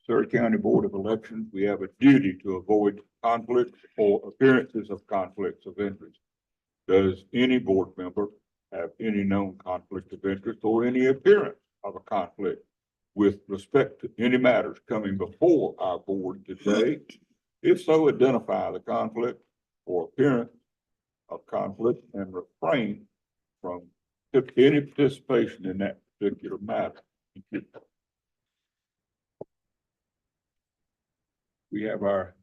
Surrey County Board of Elections, we have a duty to avoid conflicts or appearances of conflicts of interest. Does any board member have any known conflict of interest or any appearance of a conflict with respect to any matters coming before our board today? If so, identify the conflict or appearance of conflict and refrain from any participation in that particular matter. We have our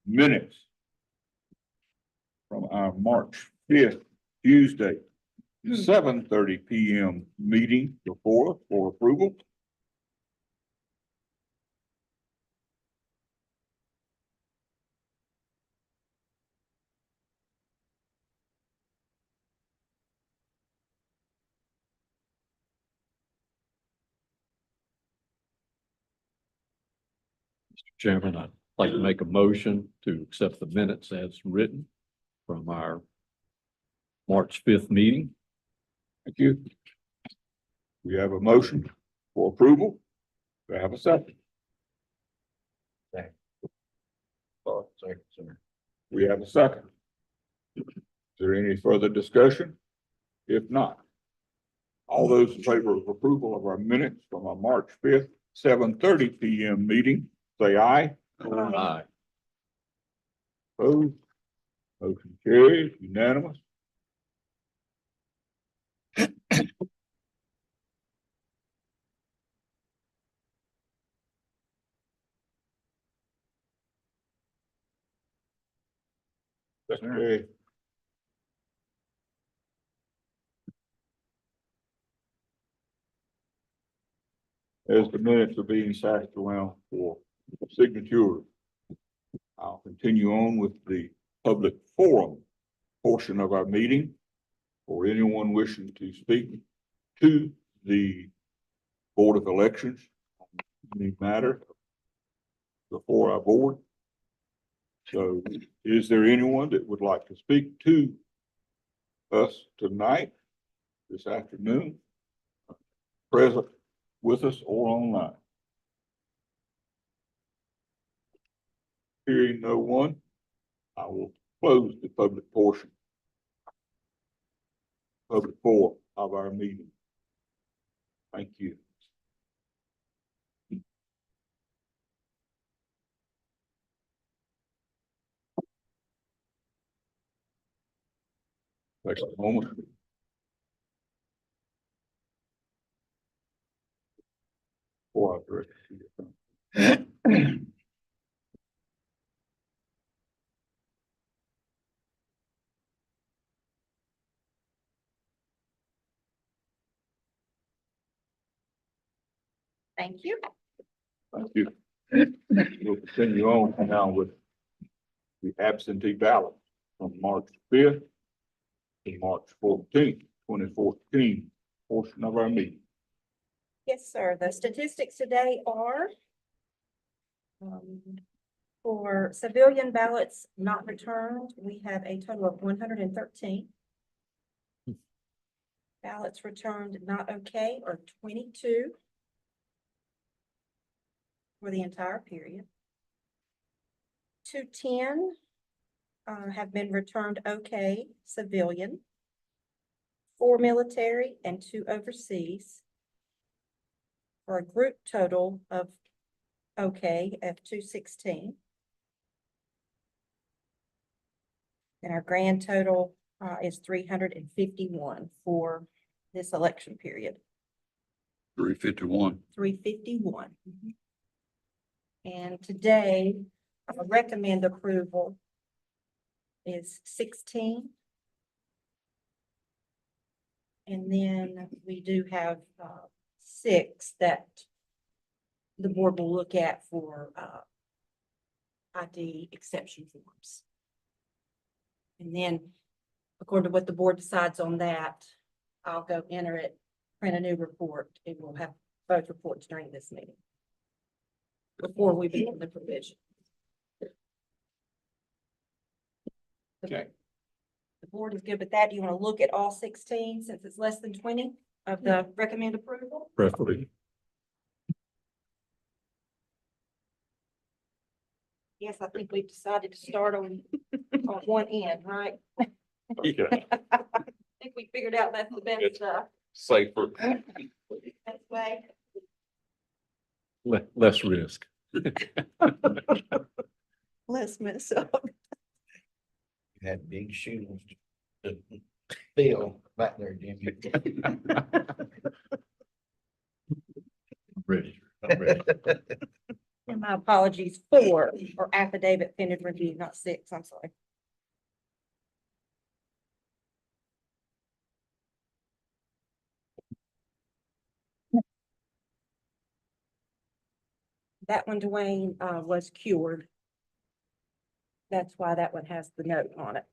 minutes from our March 5th, Tuesday, 7:30 p.m. meeting before us for approval. Chairman, I'd like to make a motion to accept the minutes as written from our March 5th meeting. Thank you. We have a motion for approval. Do I have a second? Second, sir. We have a second. Is there any further discussion? If not, all those in favor of approval of our minutes from our March 5th, 7:30 p.m. meeting, say aye. Aye. Opposed? Motion carries unanimous. Okay. As the minutes are being passed around for signature, I'll continue on with the public forum portion of our meeting. For anyone wishing to speak to the Board of Elections on any matter before our board. So is there anyone that would like to speak to us tonight, this afternoon, present with us or online? Hearing no one, I will close the public portion, public forum of our meeting. Thank you. Take a moment. Before I direct you. Thank you. Thank you. We'll continue on now with the absentee ballot from March 5th to March 14th, 2014, portion of our meeting. Yes, sir. The statistics today are for civilian ballots not returned, we have a total of 113. Ballots returned not okay are 22 for the entire period. 210 have been returned okay, civilian, 4 military, and 2 overseas, for a group total of okay of 216. And our grand total is 351 for this election period. 351. 351. And today, I recommend approval is 16. And then we do have 6 that the board will look at for ID exception forms. And then, according to what the board decides on that, I'll go enter it, print a new report, and we'll have both reports during this meeting before we begin the provision. Okay. The board is good with that. Do you want to look at all 16 since it's less than 20 of the recommend approval? Preferably. Yes, I think we've decided to start on one end, right? Yeah, I think we figured out that's the best, safer. best way. Less risk. Let's mess up. You had big shoes to fill back there, Jimmy. Ready. I'm ready. And my apologies, 4 or affidavit pending review, not 6, I'm sorry. That one, Dwayne, was cured. That's why that one has the note on it.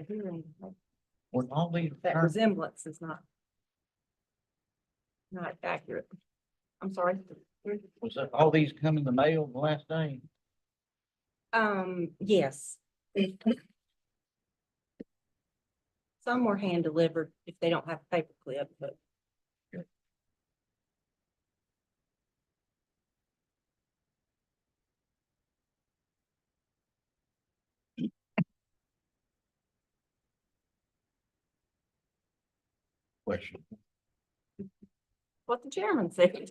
Hearing When all these, that resemblance is not accurate. I'm sorry. was that all these come in the mail the last day? Yes. Some were hand delivered if they don't have a paper clip, but. Question. What the chairman said.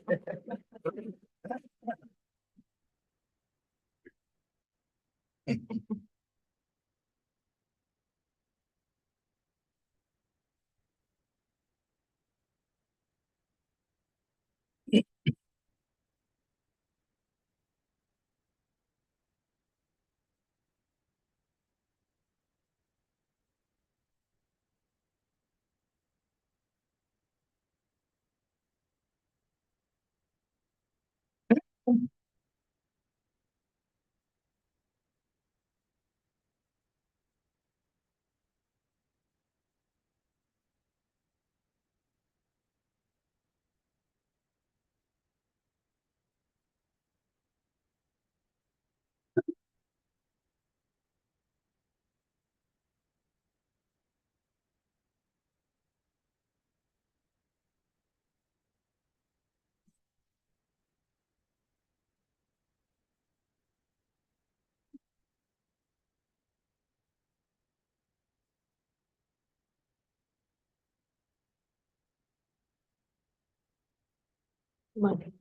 Monday.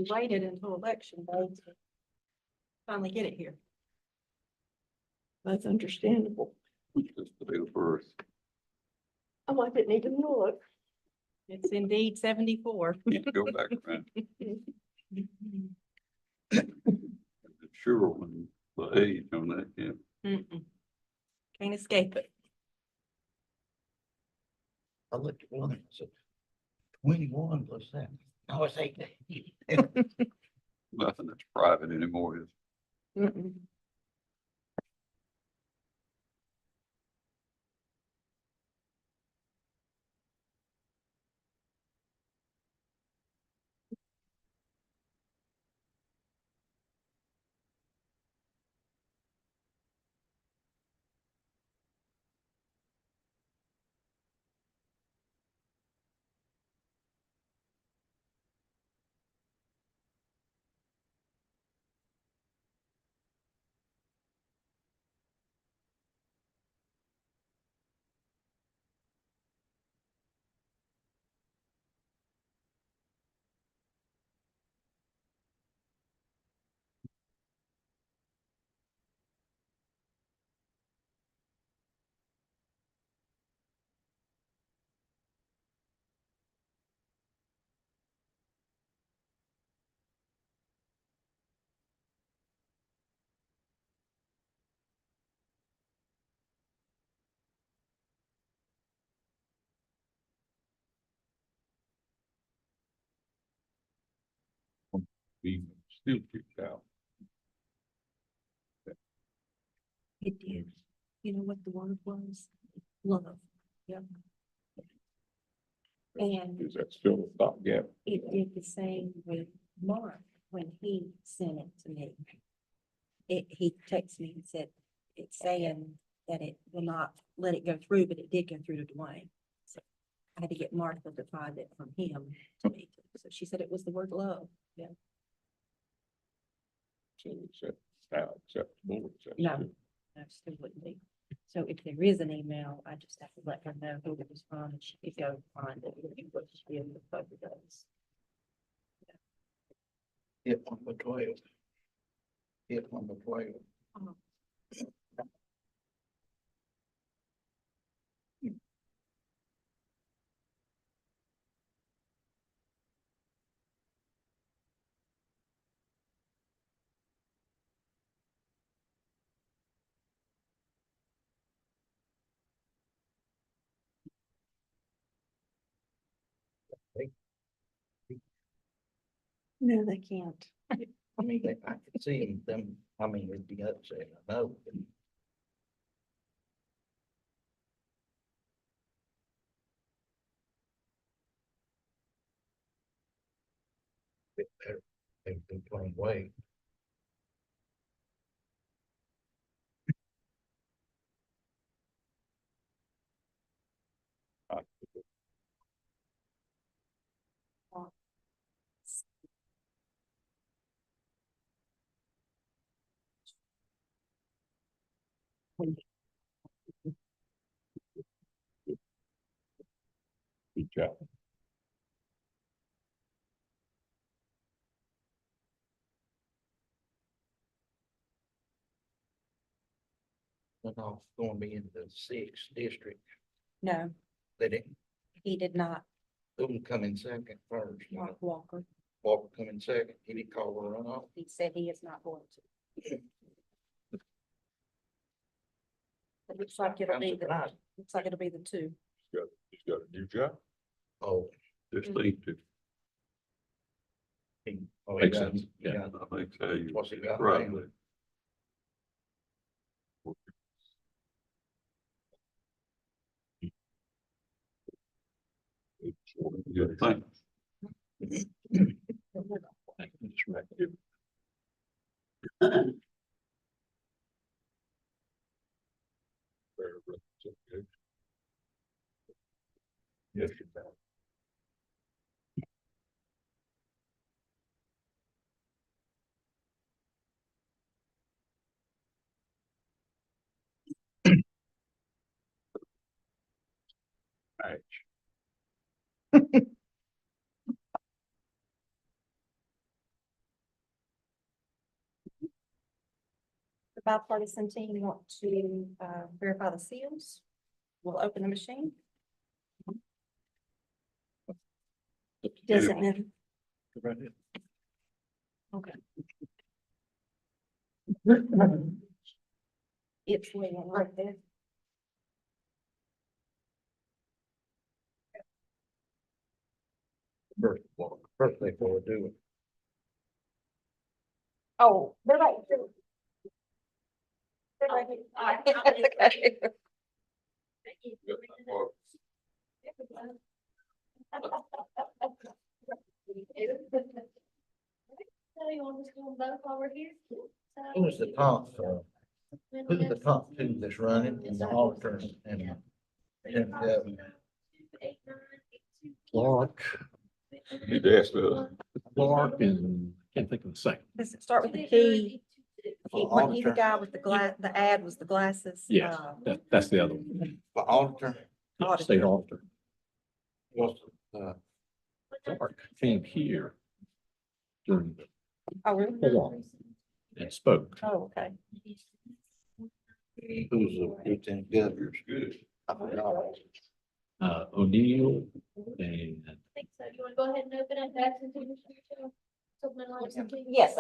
waited until election day to finally get it here. That's understandable. Which is the bill first. Oh, I didn't even look. It's indeed 74. Go back around. Sure, when the age on that, yeah. Mm-mm. Can't escape it. I looked at one, and I said, 21 plus that. I was 18. Nothing that's private anymore is. Mm-mm. Be still kicked out. It did. You know what the word was? Love. Yep. And Is that still a stopgap? it did the same with Mark when he sent it to me. He texted me and said, it's saying that it will not let it go through, but it did go through to Dwayne. So I had to get Martha to find it from him to me. So she said it was the word love. Yeah. So it's now acceptable. No. No, still wouldn't be. So if there is an email, I just have to let her know who it was from and she could go find it. What she did with both of those. Hit number 12. Hit number 12. Oh. No, they can't. I mean, I could see them, I mean, it'd be upset, I know. But they've been playing way. Good job. They're all going to be in the 6th district. No, They didn't, he did not. them come in second first. Mark Walker. Walker come in second, he didn't call a runoff. He said he is not going to. It looks like it'll I'm be the, surprised. looks like it'll be the two. He's got a new job. Oh, This thing to. he Makes got- sense, he yeah. got- I think so. What's he got Right. now? Good thing. Yes, you can. bipartisan team want to verify the seals, we'll open the machine. Doesn't matter. Right here. Okay. It's waiting right there. First thing we'll do it. Oh, they're right here. They're right here. Okay. Who's the top, who's the top two that's running in the auditor and? Clark, Need to ask the, Clark, and can't think of the second. Does it start with the key? Wasn't he the Auditor. guy with the glass, the ad was the glasses? Yes, that's the other one. For auditor, State auditor. what's, Clark came here during the Oh, really? forum and spoke. Oh, okay. who's the lieutenant governor? good. I forgot. O'Neill and Think so. You wanna go ahead and open up absentee? Supplemental absentee? Yes,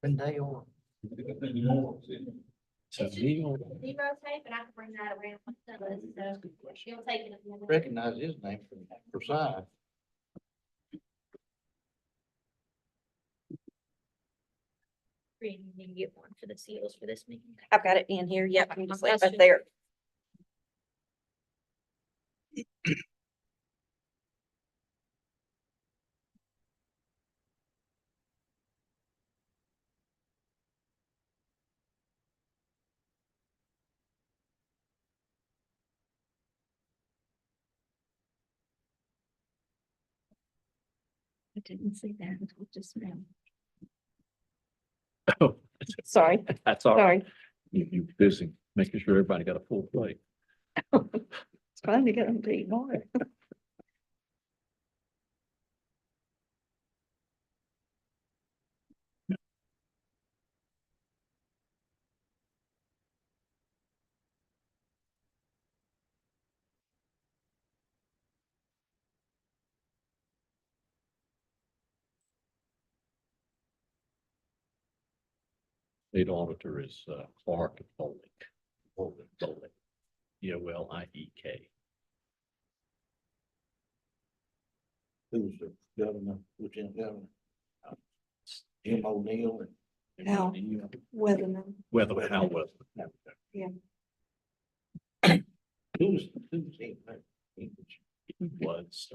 And they all. so It's just Neil, zero tape, and I can bring that around with us, so she'll take it. Recognize his name from Versailles. You need to get one for the seals for this meeting. I've got it in here. Yep, I'm just That's right just- there. I didn't see that until just now. oh, Sorry, that's all right. sorry. You're busy making sure everybody got a full plate. It's trying to get them to eat more. State auditor is Clark and Bolick. Bolick. Boliek. Who's the governor, lieutenant governor? Jim O'Neill and Al. Weatherman. Whether, how was who's he? he was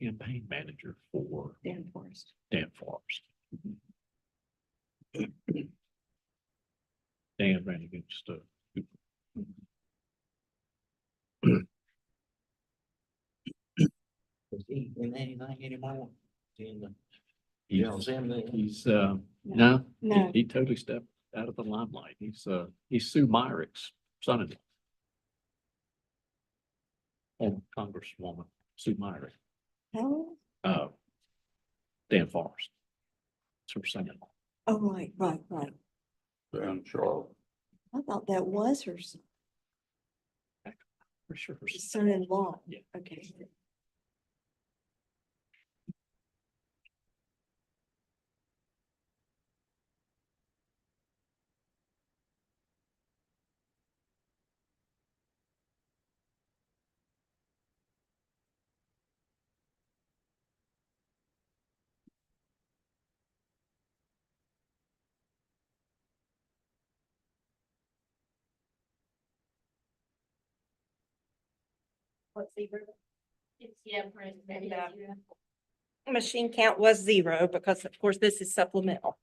campaign manager for Dan Forrest. Dan Forrest. Dan ran against Is he in anything anymore? In the he's, general assembly? he's no, No. he totally stepped out of the limelight. He's Sue Myrick's son-in-law. And Congresswoman Sue Myrick, How? Dan Forrest. It's her son-in-law. Oh, right. Down Charlotte. I thought that was her For sure. her son- son-in-law. Yeah. Okay. What's zero? It's, yeah, for instance, Yeah. zero. Machine count was zero because of course this is supplemental.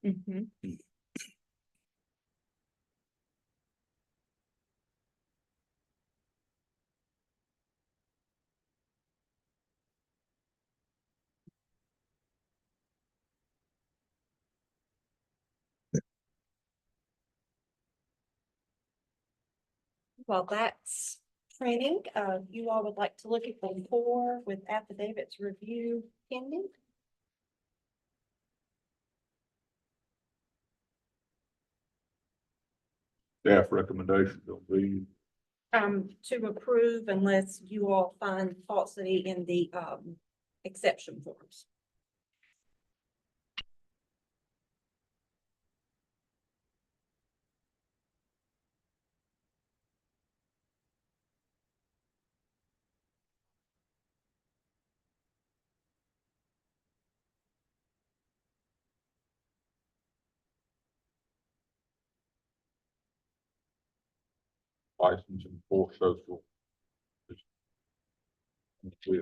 While that's printing, you all would like to look at the 4 with affidavits review pending. Staff recommendations on these. To approve unless you all find falsity in the, exception forms. Licensing for social. Yeah.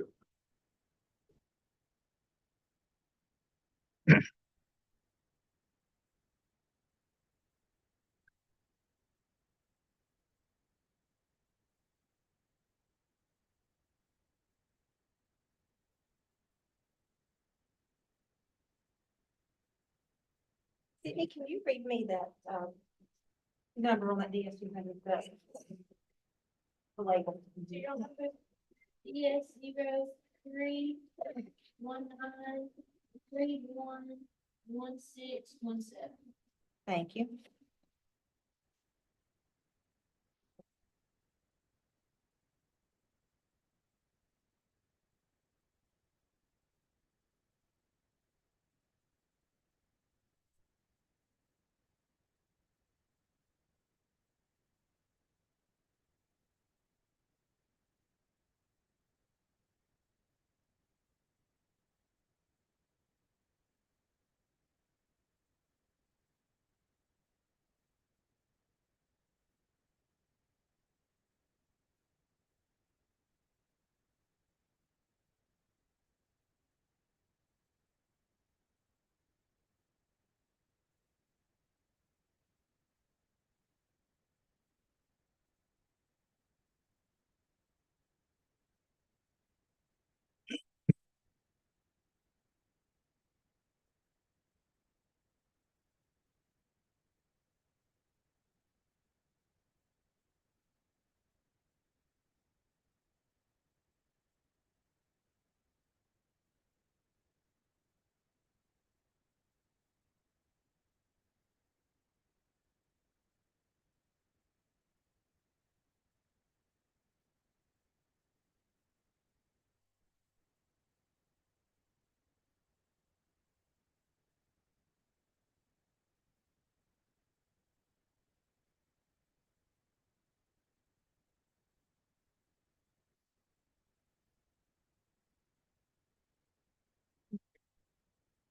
Sydney, can you read me that, number on that DS-200, the label? Serial number DS 0319311617. Thank you.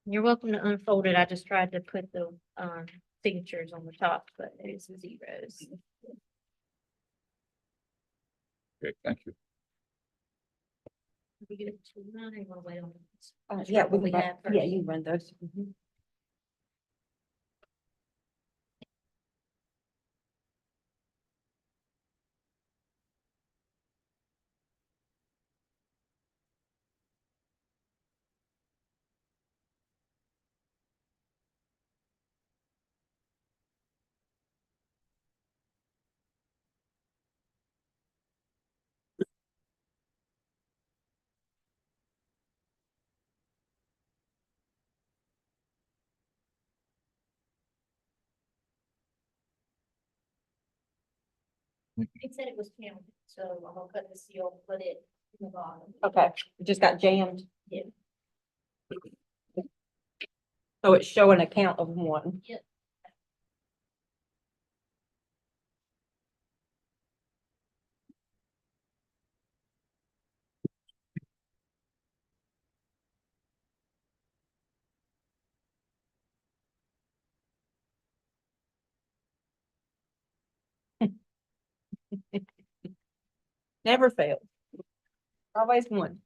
You're welcome to unfold it. I just tried to put the signatures on the top, but it's zeros. Okay, thank you. We get it to nine, I wanna wait on this. Yeah, What we we have, have yeah, first. you run those. Mhm. It said it was counted, so I'm gonna cut the seal, put it in the bottom. Okay, it just got jammed. Yeah. So it's showing a count of one. Yep. Never fails. Always one.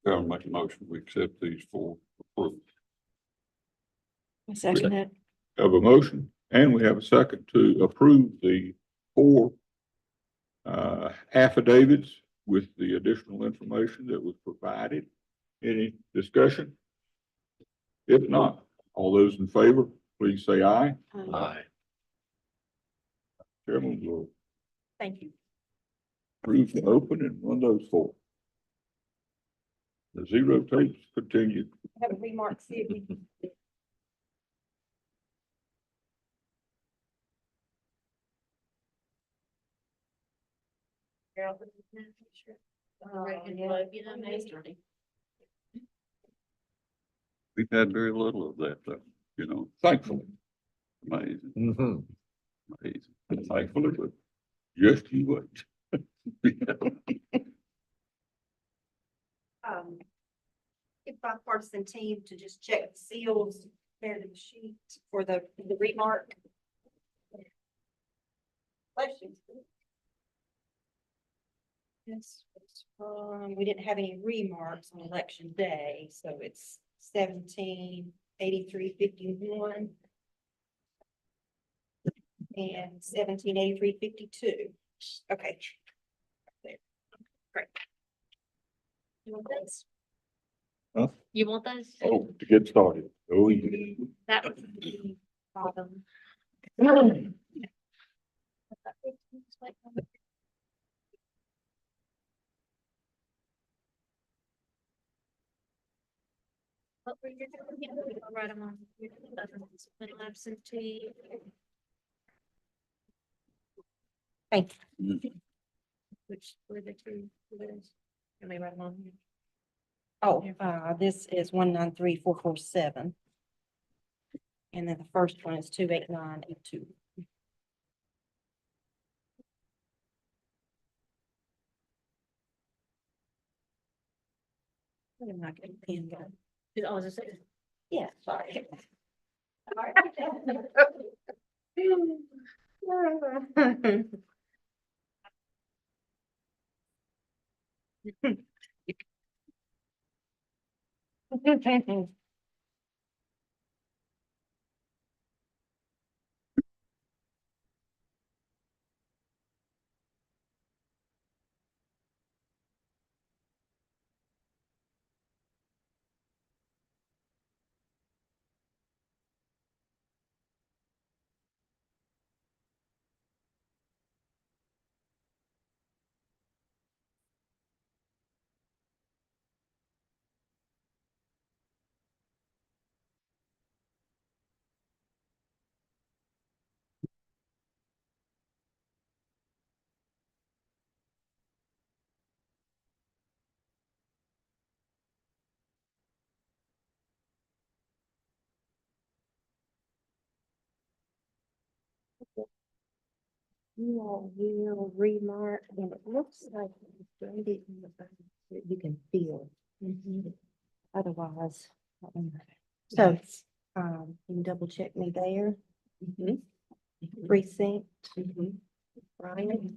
I'll make a motion, we accept these four approval. Second that. Have a motion and we have a second to approve the four affidavits with the additional information that was provided. Any discussion? If not, all those in favor, please say aye. Aye. Chairman will Thank you. approve the open and run those four. The zero tapes continue. Have a remark, see if we. We've had very little of that, though, you know, thankfully. Amazing, Mhm. amazing. Thankfully, but just you wait. Get bipartisan team to just check the seals, prepare the sheet for the remark. Questions? Yes, we didn't have any remarks on election day, so it's 178351 and 178352. Okay. There. Great. You want this? You want those? Oh, to get started. Oh, yeah. That was the bottom. What were you doing? I'll write them on. Supplemental absentee. Thank Which were the two? Let me write them on here. Oh, this is 193447. And then the first one is 28982. I'm not getting a pen gun. Oh, is this it? Yeah, sorry. You all will remark, and it looks like it's graded in the back that you can feel. Otherwise. So, can you double check me there? Precinct. Ryan.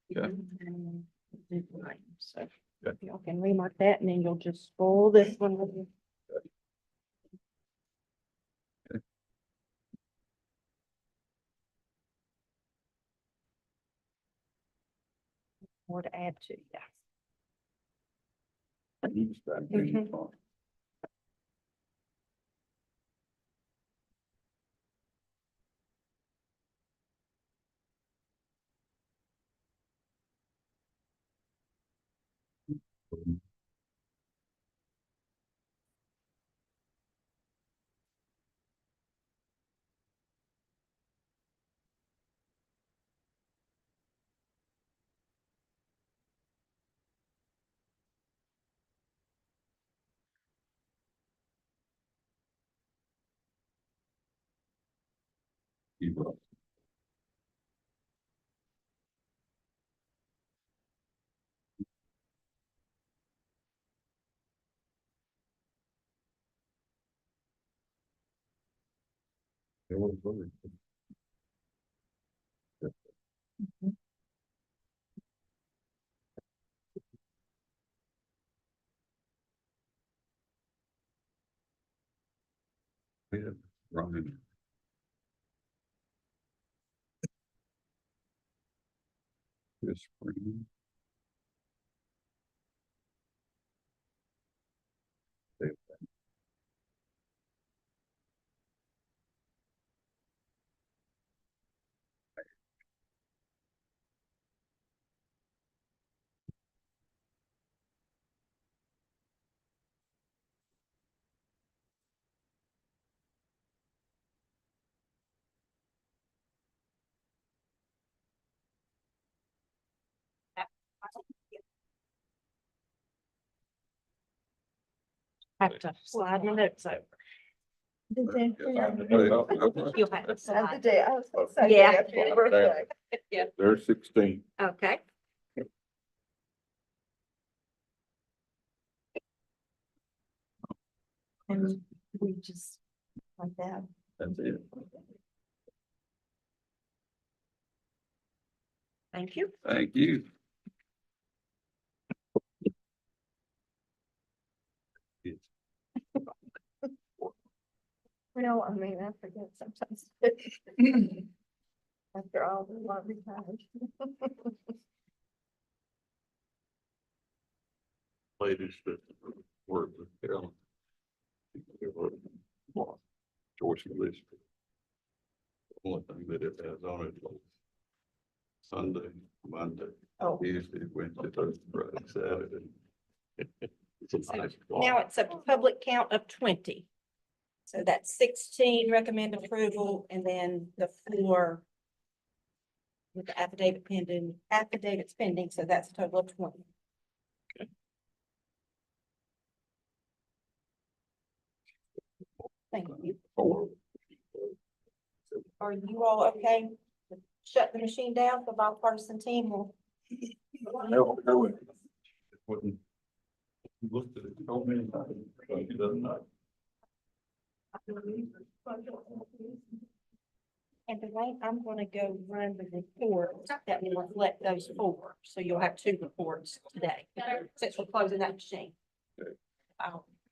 Yeah. And Ryan. So, Yeah. y'all can remark that, and then you'll just spoil this one with you. More to add to, yeah. You start doing it. You will. It was really- Running. This spring. Have to slide my notes over. You'll have to slide. day, I was gonna say, Yeah. happy birthday. Yeah. There's 16. Okay. And we just, like that. That's it. Thank you. Thank you. Well, I mean, I forget sometimes. After all the lovely times. Latest word with Carolyn. George list. Only thing that it has on it was Sunday, Monday, Oh. Tuesday, Wednesday, Thursday, Friday, Saturday. It's a nice Now it's a public count of 20. So that's 16 recommend approval and then the 4 with the affidavits pending, so that's a total of 20. Thank you. Are you all okay? to Shut the machine down, the bipartisan team will. Wouldn't. Looked at it so many times, but he doesn't know. And Dwayne, I'm gonna go run the report that will reflect those 4, so you'll have 2 reports today, since we're closing that machine. Okay.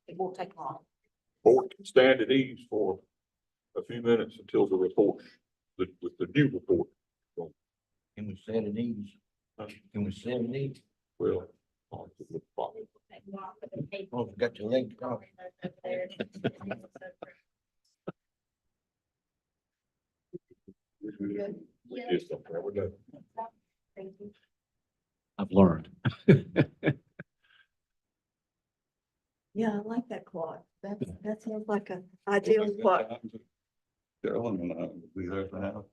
It won't take long. Board can stand at ease for a few minutes until the report, with the new report. Can we set it ease? Can we set it ease? Well. On to the problem. Oh, we got your leg crossed. Yes, okay, we're done. Thank you. I've learned. Yeah, I like that clock. That sounds like an ideal clock. Carolyn and I, we have to have.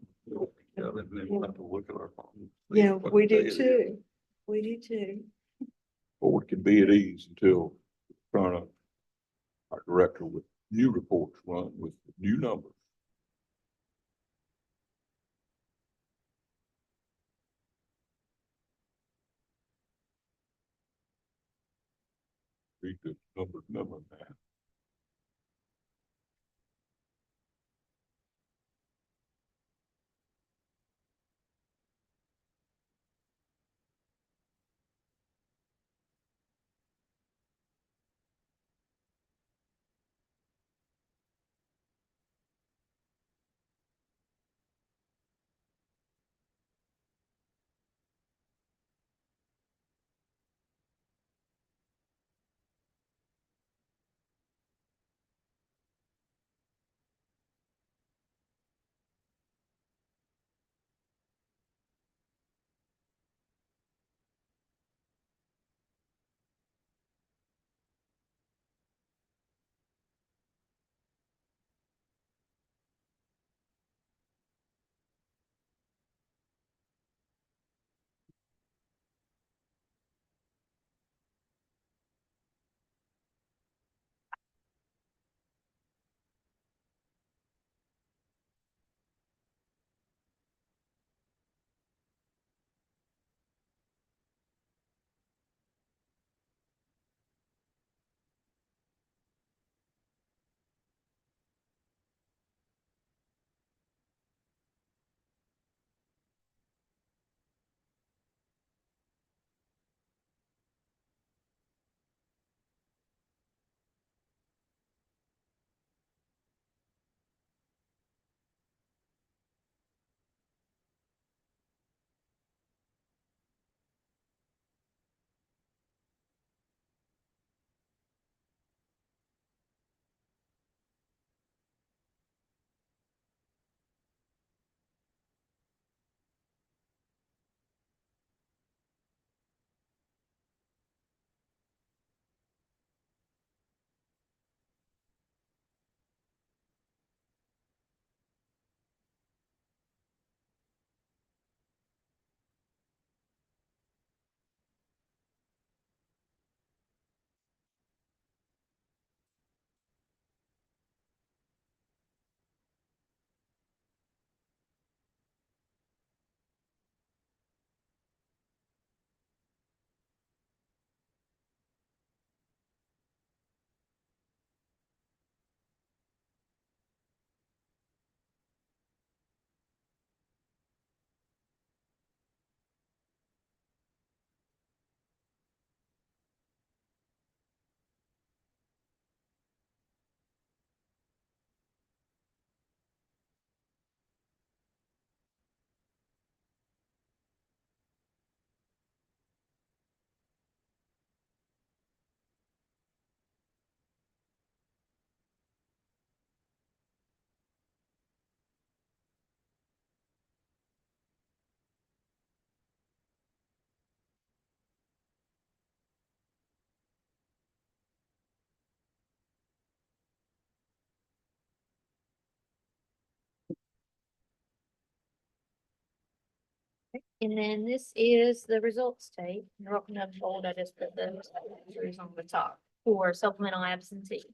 Yeah, then we'll have to look at our phone. Yeah, we do too. We do too. Board can be at ease until front of our director with new reports run with new numbers. Read the number, man. And then this is the results tape. You're welcome to unfold. I just put the signatures on the top for supplemental absentee.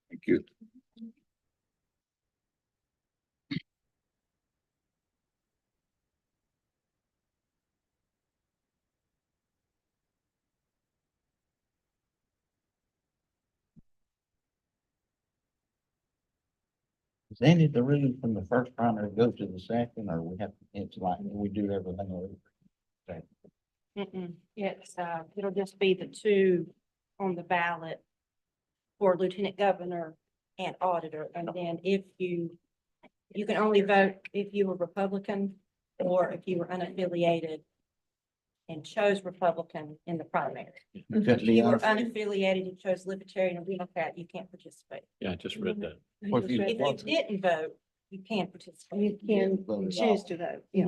Thank you. Is any of the reading from the first primary go to the second, or we have, it's like, we do everything over? It's, it'll just be the two on the ballot for lieutenant governor and auditor. And then if you can only vote if you were Republican or if you were unaffiliated and chose Republican in the primary. Couldn't If be you were unaffiliated. unaffiliated and chose Libertarian or Democrat, you can't participate. Yeah, I just read that. Or if you- If you didn't vote, you can participate. You can choose to vote, yeah.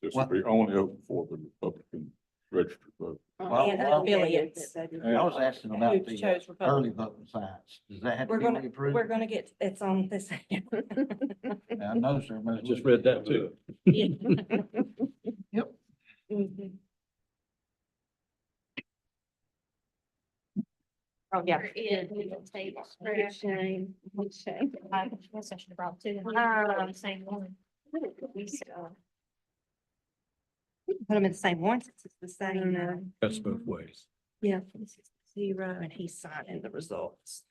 This will be only open for the Republican registered vote. Well, And well, affiliates. I was asking about Who the chose early Republican. voting sites. Does that have to We're be gonna, reapproved? we're gonna get, it's on this. I know, sir. I just read that too. Yep. Mhm. Oh, yeah. There is legal tape. What shame, what shame. I guess I should have brought two. Same one. Put them in the same one since it's the same. No. That's both ways. Yeah. This is 0 and he's signing the results.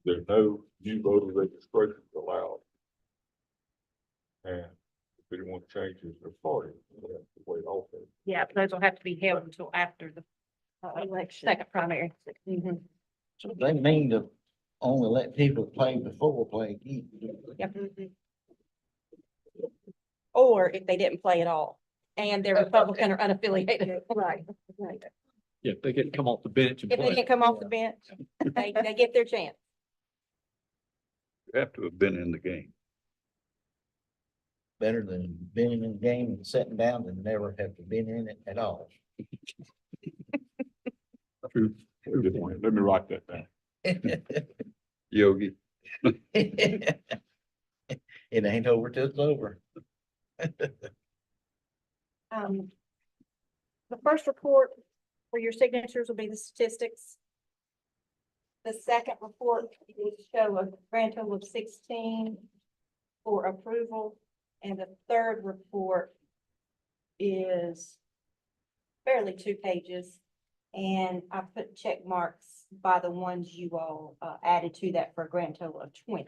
There's no new voter registrations allowed. And if anyone changes their party, they have to wait also. Yeah, but those will have to be held until after the Election. second primary. Mhm. So they mean to only let people play before play again. Yep. Or if they didn't play at all and they're Republican or unaffiliated. Right, right. Yeah, if they get come off the bench and If they play. didn't come off the bench, they get their chance. You have to have been in the game. Better than being in the game and sitting down than never have to been in it at all. True. Good point. Let me write that down. Yogi. It ain't over till it's over. The first report for your signatures will be the statistics. The second report will show a grand total of 16 for approval. And the third report is barely 2 pages. And I put check marks by the ones you all added to that for a grand total of 20.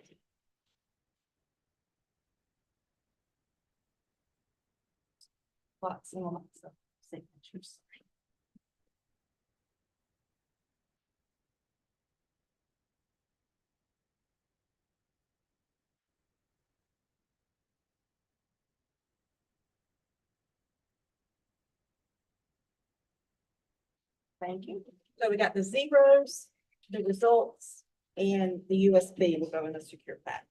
Lots and lots of signatures. Thank you. So we got the zeros, the results, and the USB will go in the secure pack.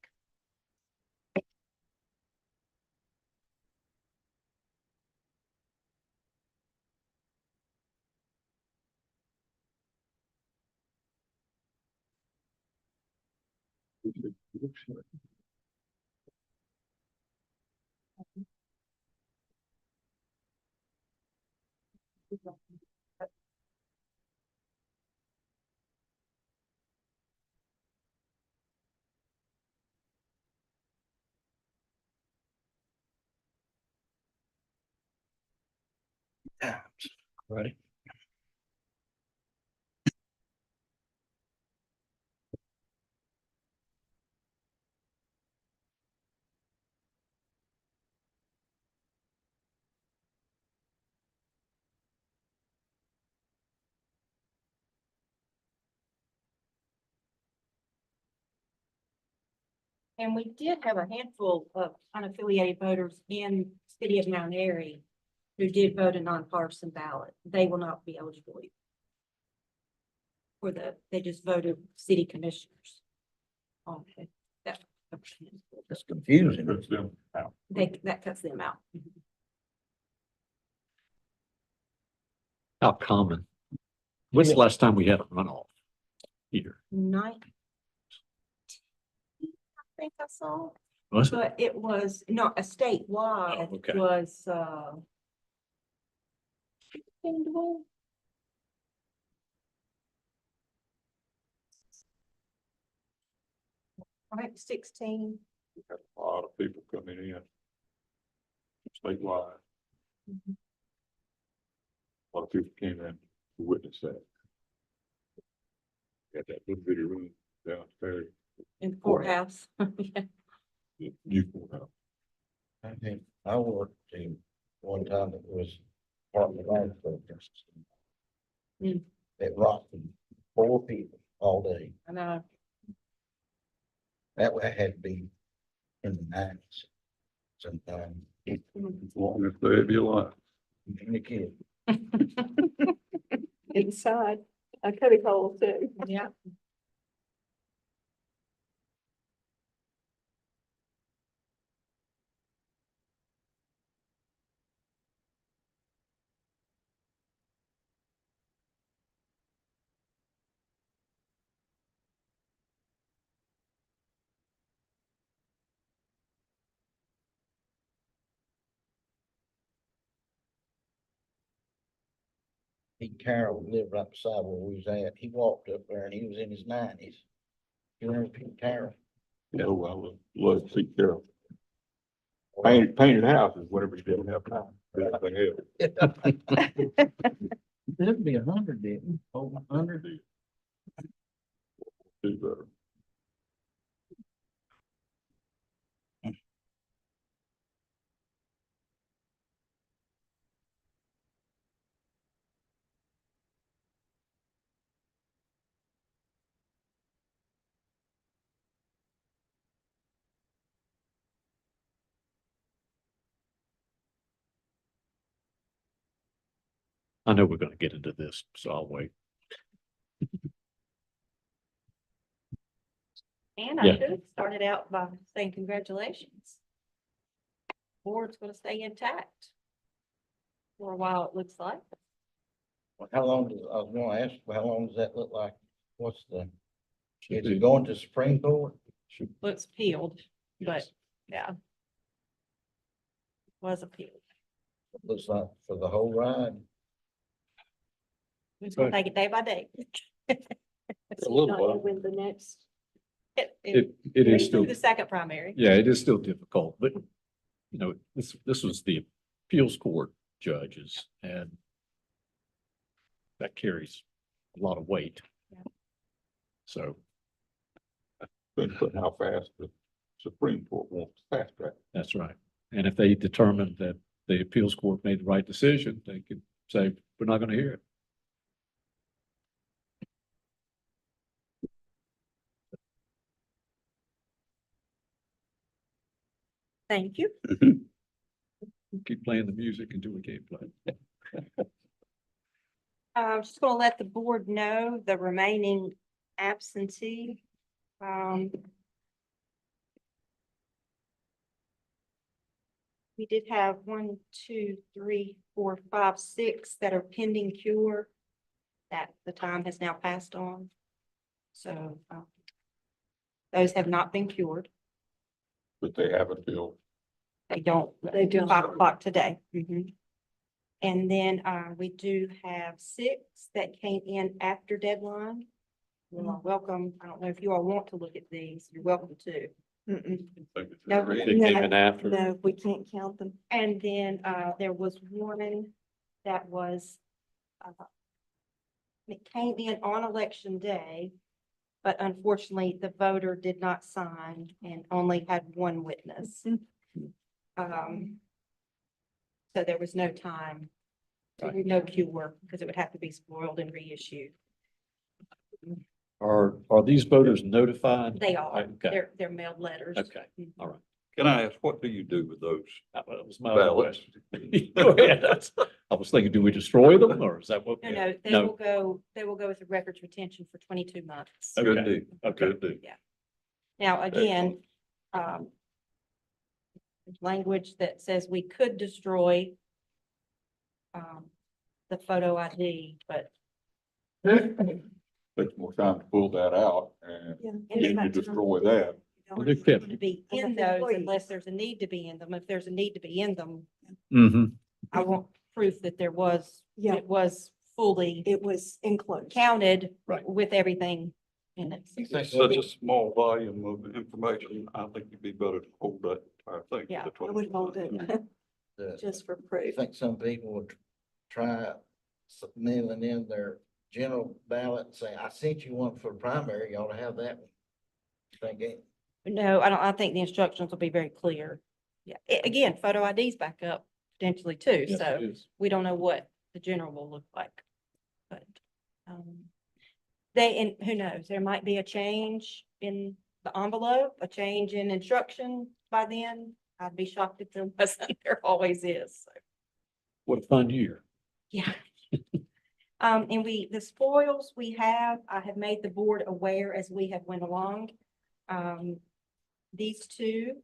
Ready? And we did have a handful of unaffiliated voters in city of Mount Airy who did vote a nonpartisan ballot. They will not be eligible for they just voted city commissioners. Okay, that, It's confusing. Puts them out. that cuts them out. How common? When's the last time we had a runoff? here. Night. I think I saw, Was it? but it was not a statewide, Oh, okay. it was, I think 16. We had a lot of people coming in. Statewide. Mhm. A lot of people came in to witness that. Got that little bitty room downstairs. In the courthouse. New courthouse. I think I worked in one time that was part of the life focus. Mm. It rocked 4 people all day. I know. That way had to be in the nineties sometime. Long as they be alive. And a kid. Inside, a cubby hole too. Yeah. Pete Carroll lived right beside where we was at. He walked up there and he was in his nineties. You remember Pete Carroll? Yeah, well, I would love to see Carol. Painted houses, whatever you didn't have time, everything else. That'd be 100, didn't it? Over 100. Do better. I know we're gonna get into this, so I'll wait. And I Yeah. should have started out by saying congratulations. Board's gonna stay intact. For a while, it looks like. How long does, I was gonna ask, how long does that look like? What's the, Should is be- it going to Supreme Court? should- Looks peeled, but yes. yeah. Was appealed. Looks like for the whole ride. We're just gonna take it day by day. A little Not while. when the next, It is still, The second primary. yeah, it is still difficult, but you know, this was the appeals court judges and that carries a lot of weight. Yeah. So But how fast the Supreme Court wants fast track. that's right. And if they determine that the appeals court made the right decision, they could say, we're not gonna hear it. Thank you. Keep playing the music until we can't play. I'm just gonna let the board know the remaining absentee. We did have 1, 2, 3, 4, 5, 6 that are pending cure. That the time has now passed on. So, those have not been cured. But they have until They don't. They don't. 5 o'clock today. Mhm. And then, we do have 6 that came in after deadline. You are welcome. I don't know if you all want to look at these. You're welcome to. No, They came in after. no, we can't count them. And then, there was one that was, it came in on election day, but unfortunately, the voter did not sign and only had one witness. So there was no time, no cure, because it would have to be spoiled and reissued. Are these voters notified? They are, Okay, they're mailed letters. okay, Mhm. all right. Can I ask, what do you do with those That was my other ballots? question. Go ahead. I was thinking, do we destroy them or is that what? No, no, No. they will go with the records retention for 22 months. Okay. Good deal. Okay. Good deal. Now, again, language that says we could destroy the photo ID, but takes more time to pull that out and Yeah. And then you destroy that. Well, they're kept. To be in those unless there's a need to be in them. If there's a need to be in them, Mm-hmm. I want proof that there was, Yeah. it was fully It was enclosed. counted Right. with everything in it. You think Such a small volume of information, I think it'd be better to hold that entire thing. to Yeah, the I would hold 25. it the- just for you proof. think some people would try mailing in their general ballot and say, I sent you one for primary, you ought to have that one. Think it, No, I don't, I think the instructions will be very clear. Yeah, again, photo IDs back up potentially too, Yes, so it is. we don't know what the general will look like. But, they, and who knows, there might be a change in the envelope, a change in instruction by then. I'd be shocked if there wasn't, there always is, so. What a fun year. Yeah. And the spoils we have, I have made the board aware as we have went along. These two,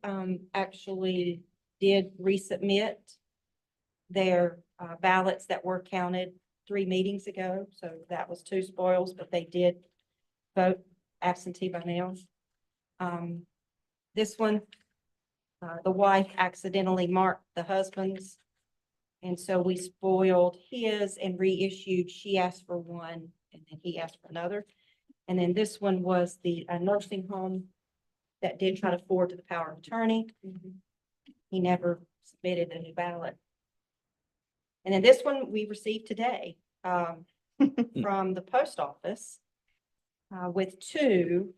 actually did resubmit their ballots that were counted 3 meetings ago. So that was 2 spoils, but they did vote absentee by mail. This one, the wife accidentally marked the husband's. And so we spoiled his and reissued. She asked for one and then he asked for another. And then this one was the nursing home that did try to forward to the power of attorney. He never submitted a new ballot. And then this one we received today from the post office with 2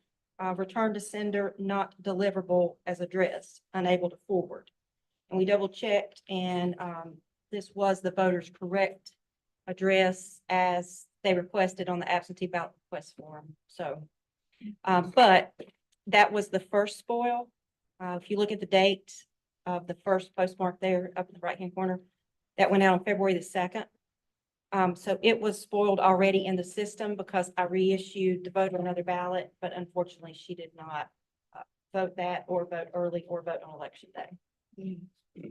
return to sender not deliverable as address, unable to forward. And we double checked and this was the voter's correct address as they requested on the absentee ballot request form. So, but that was the first spoil. If you look at the date of the first postmark there up in the right-hand corner, that went out on February the 2nd. So it was spoiled already in the system because I reissued the vote on another ballot, but unfortunately she did not vote that or vote early or vote on election day.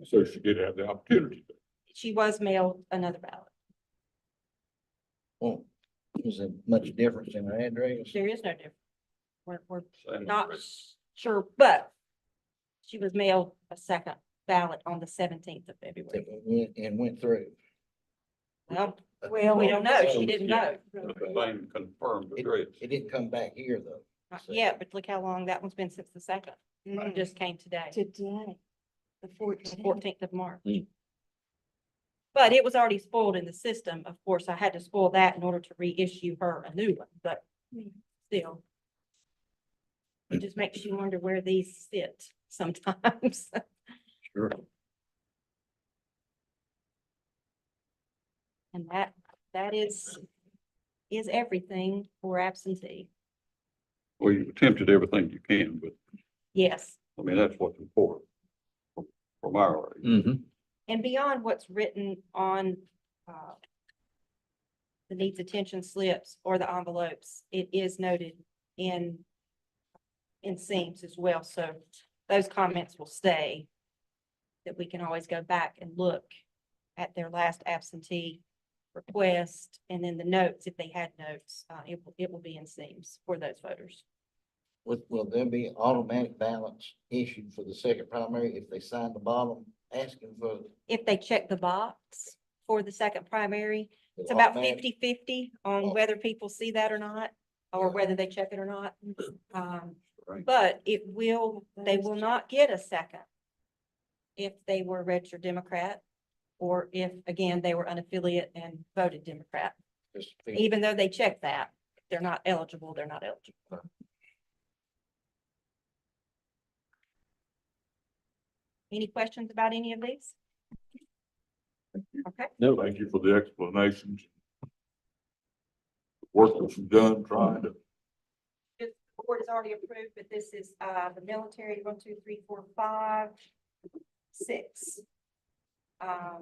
So she did have the opportunity. She was mailed another ballot. well, is there much difference in her address? There is no difference. We're Same not address. sure, but she was mailed a second ballot on the 17th of That February. went through. Well, Well, we don't know. She didn't Yeah. vote. But the same confirmed address. It didn't come back here though. Not yet, but look how long that one's been since the 2nd. Mm. It just came today, Today, the the 14th. 14th of March. Mm. But it was already spoiled in the system. Of course, I had to spoil that in order to reissue her a new one, but still. It just makes you wonder where these sit sometimes. Sure. And that is everything for absentee. Well, you've attempted everything you can, but Yes. I mean, that's what's important from our end. Mm-hmm. And beyond what's written on the needs attention slips or the envelopes, it is noted in seams as well. So those comments will stay, that we can always go back and look at their last absentee request and then the notes, if they had notes, it will be in seams for those voters. Will there be automatic ballots issued for the second primary if they sign the bottom asking for? If they check the box for the second primary, the it's about automatic? 50-50 on Oh. whether people see that or not, or Yeah. whether they check it or not. Right. But they will not get a second if they were a registered Democrat, or if, again, they were unaffiliated and voted Democrat. Just Even though they check that, they're not eligible, they're not eligible. Any questions about any of these? Okay. No, Thank you for the explanations. Work that you've done trying to, The board has already approved, but this is the military, 1, 2, 3, 4, 5, 6. That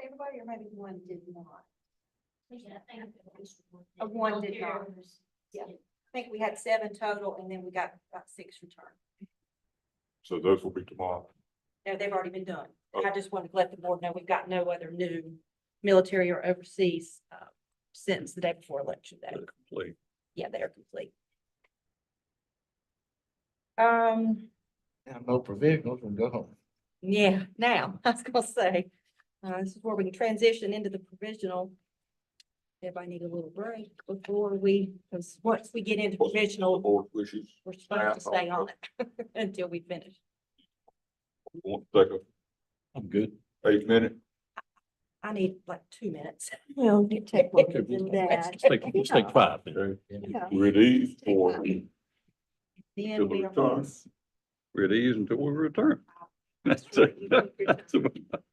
everybody, or maybe one did not? One did not. Yeah. I think we had 7 total, and then we got about 6 returned. so those will be tomorrow. No, they've already been done. I just wanted to let the board know we've got no other new military or overseas since the day before election day. They're complete. Yeah, they're complete. Now, no provisionals, we go home. Yeah, now, I was gonna say, this is where we can transition into the provisional. Everybody need a little break before because once we get into The provisional, board wishes. we're supposed to stay on it until we finish. We want to take I'm good. a 8 minute. I need like 2 minutes. Well, you take one Okay, than let's that. take 5 then. Okay. Yeah. We're at ease for Then Till the we'll. return. We're at ease until we return. That's right, you take your time. That's-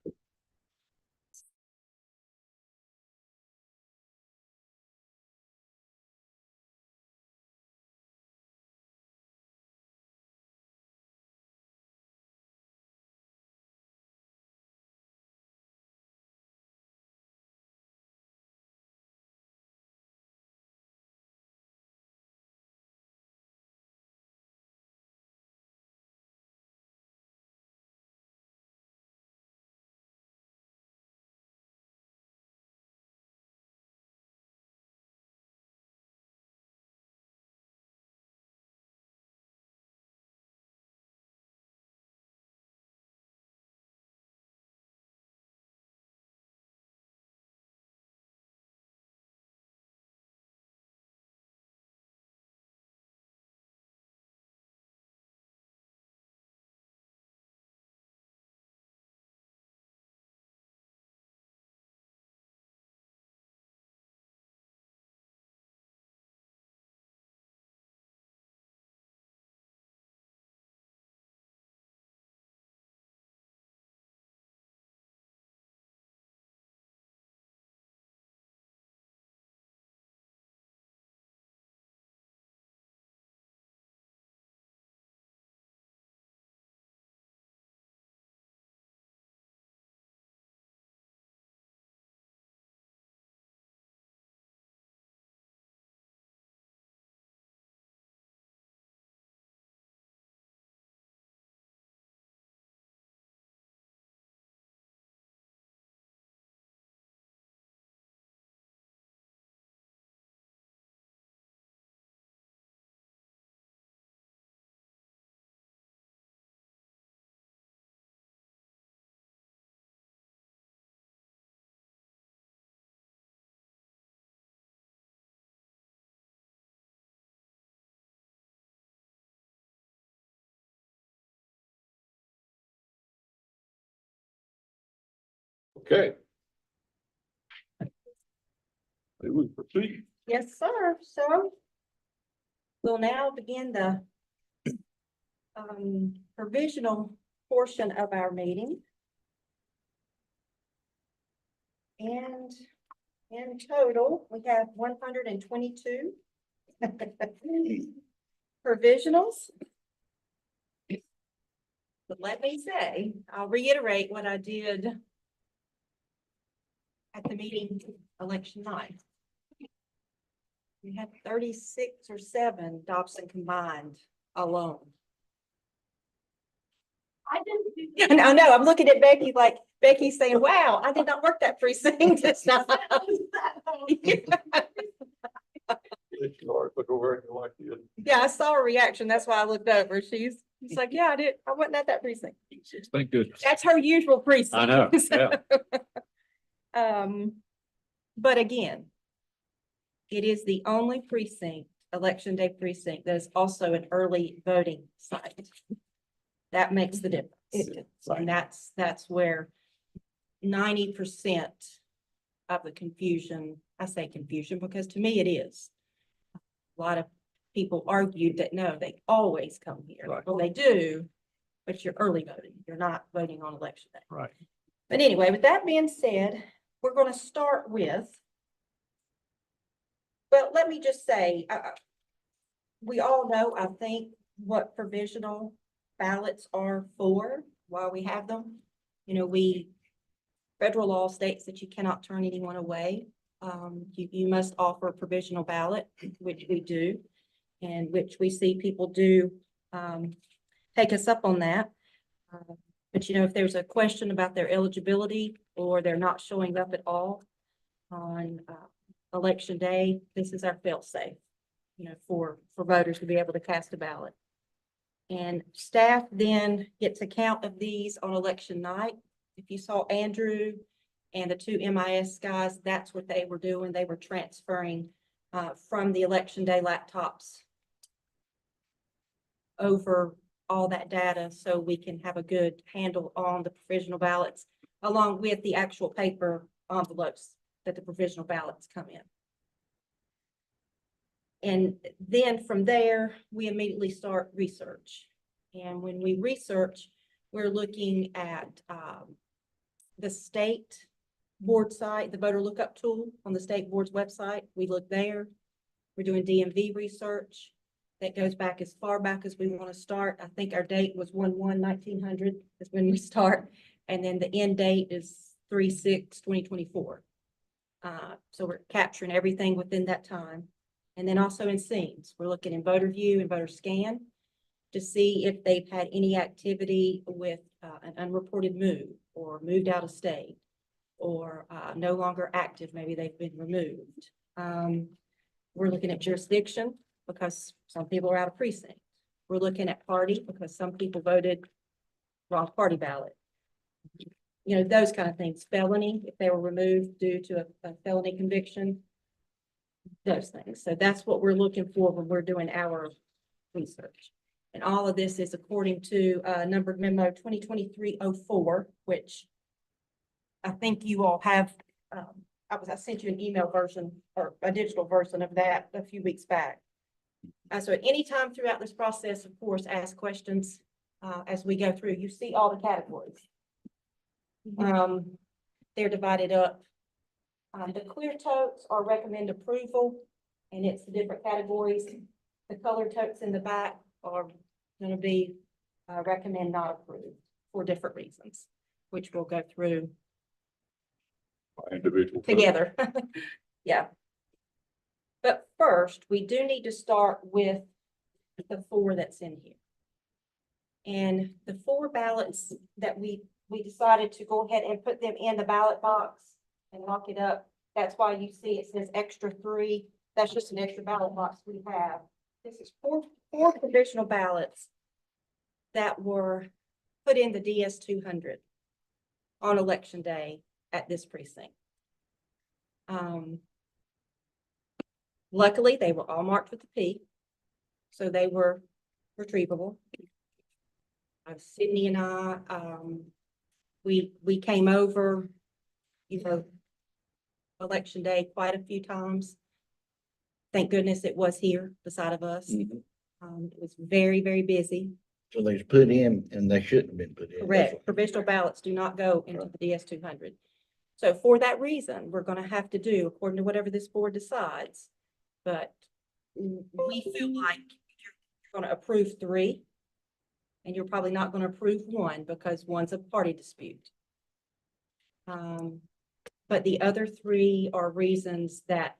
okay. We will proceed. Yes, sir. So we'll now begin the provisional portion of our meeting. And in total, we have 122 provisionals. But let me say, I'll reiterate what I did at the meeting election night. We had 36 or 7 Dobson combined alone. I didn't do. And I know, I'm looking at Becky like, Becky's saying, wow, I did not work that precinct this time. Look over and you like it. Yeah, I saw her reaction. That's why I looked over. She's like, yeah, I wasn't at that precinct. Thank goodness. That's her usual precinct. I know, yeah. But again, it is the only precinct, election day precinct, that is also an early voting site. That makes the difference. And that's where 90% of the confusion, I say confusion because to me it is. A lot of people argued that no, they always come here. Right. Well, they do, but you're early voting. You're not voting on election day. Right. But anyway, with that being said, we're going to start with, well, let me just say, we all know, I think, what provisional ballots are for, why we have them. You know, federal law states that you cannot turn anyone away. You must offer a provisional ballot, which we do, and which we see people do take us up on that. But you know, if there's a question about their eligibility or they're not showing up at all on election day, this is our fail-safe, for voters to be able to cast a ballot. And staff then gets a count of these on election night. If you saw Andrew and the two MIS guys, that's what they were doing. They were transferring from the election day laptops over all that data so we can have a good handle on the provisional ballots, along with the actual paper envelopes that the provisional ballots come in. And then from there, we immediately start research. And when we research, we're looking at the state board site, the voter lookup tool on the state board's website. We look there. We're doing DMV research that goes back as far back as we want to start. I think our date was 1/1/1900 is when we start. And then the end date is 3/6/2024. So we're capturing everything within that time. And then also in scenes, we're looking in voter view and voter scan to see if they've had any activity with an unreported move or moved out of state or no longer active, maybe they've been removed. We're looking at jurisdiction because some people are out of precinct. We're looking at party because some people voted wrong party ballot. Those kind of things. Felony, if they were removed due to a felony conviction, those things. So that's what we're looking for when we're doing our research. And all of this is according to numbered memo 2023-04, which I think you all have. I sent you an email version or a digital version of that a few weeks back. So at any time throughout this process, of course, ask questions as we go through. You see all the categories. They're divided up. The clear totes are recommend approval, and it's the different categories. The color totes in the back are going to be recommend not approved for different reasons, which we'll go through Individual. together. Yeah. But first, we do need to start with the 4 that's in here. And the 4 ballots that we decided to go ahead and put them in the ballot box and lock it up. That's why you see it says extra 3. That's just an extra ballot box we have. This is four provisional ballots that were put in the DS-200 on election day at this precinct. Luckily, they were all marked with a P, so they were retrievable. Sydney and I, we came over, election day quite a few times. Thank goodness it was here beside of us. It was very, very busy. So they's put in and they shouldn't have been put in. Correct. Provisional ballots do not go into the DS-200. So for that reason, we're going to have to do according to whatever this board decides. But we feel like you're going to approve 3, and you're probably not going to approve 1 because 1's a party dispute. But the other 3 are reasons that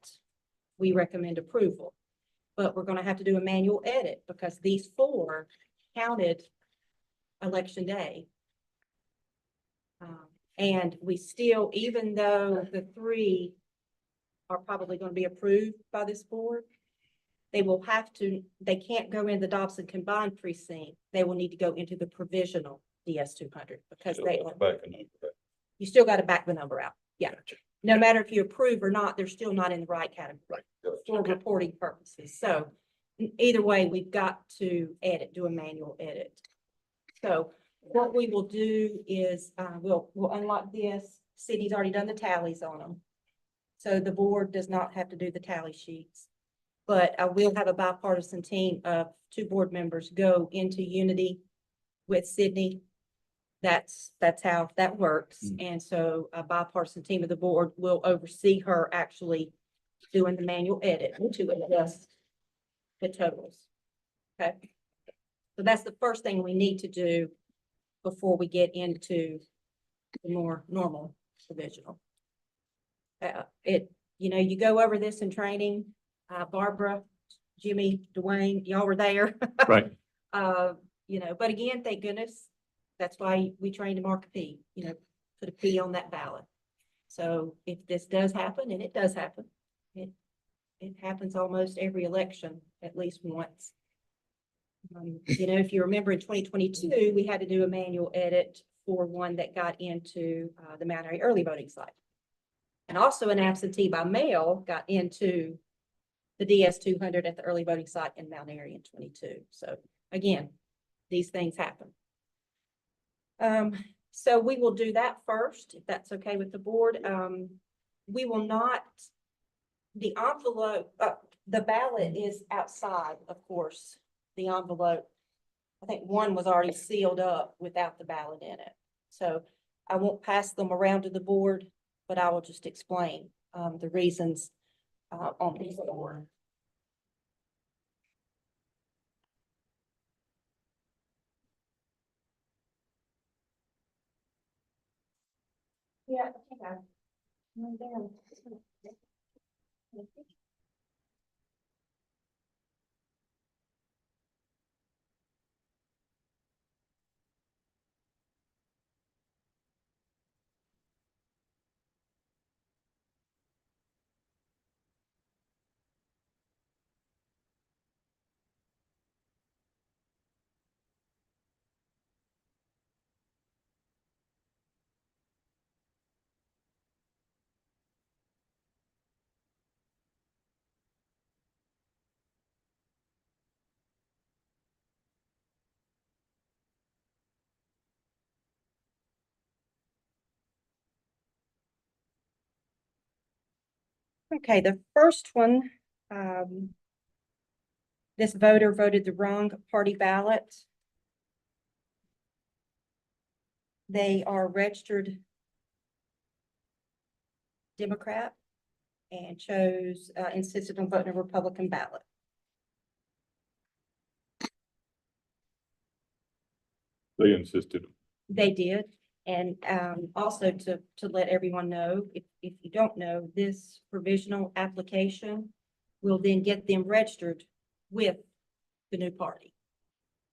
we recommend approval. But we're going to have to do a manual edit because these 4 counted election day. And we still, even though the 3 are probably going to be approved by this board, they can't go in the Dobson combined precinct. They will need to go into the provisional DS-200 because you still got to back the number out. Yeah. No matter if you approve or not, they're still not in the right category for reporting purposes. So either way, we've got to do a manual edit. So what we will do is we'll unlock this. Sydney's already done the tallies on them. So the board does not have to do the tally sheets. But I will have a bipartisan team of 2 board members go into Unity with Sydney. That's how that works. And so a bipartisan team of the board will oversee her actually doing the manual edit to adjust the totals. Okay. So that's the first thing we need to do before we get into the more normal provisional. You go over this in training. Barbara, Jimmy, Dwayne, y'all were there. Right. But again, thank goodness, that's why we trained to mark a P, put a P on that ballot. So if this does happen, and it does happen, It happens almost every election, at least once. You know, if you remember in 2022, we had to do a manual edit for one that got into the Mount Airy early voting site. And also an absentee by mail got into the DS 200 at the early voting site in Mount Airy in 22. So again, these things happen. So we will do that first, if that's okay with the board. We will not, the envelope, the ballot is outside, of course, the envelope. I think one was already sealed up without the ballot in it. So I won't pass them around to the board, but I will just explain the reasons on these four. Yeah, okay. Okay, the first one, this voter voted the wrong party ballot. They are registered Democrat and chose, insisted on voting a Republican ballot. They insisted. They did. And also to let everyone know, if you don't know, this provisional application will then get them registered with the new party.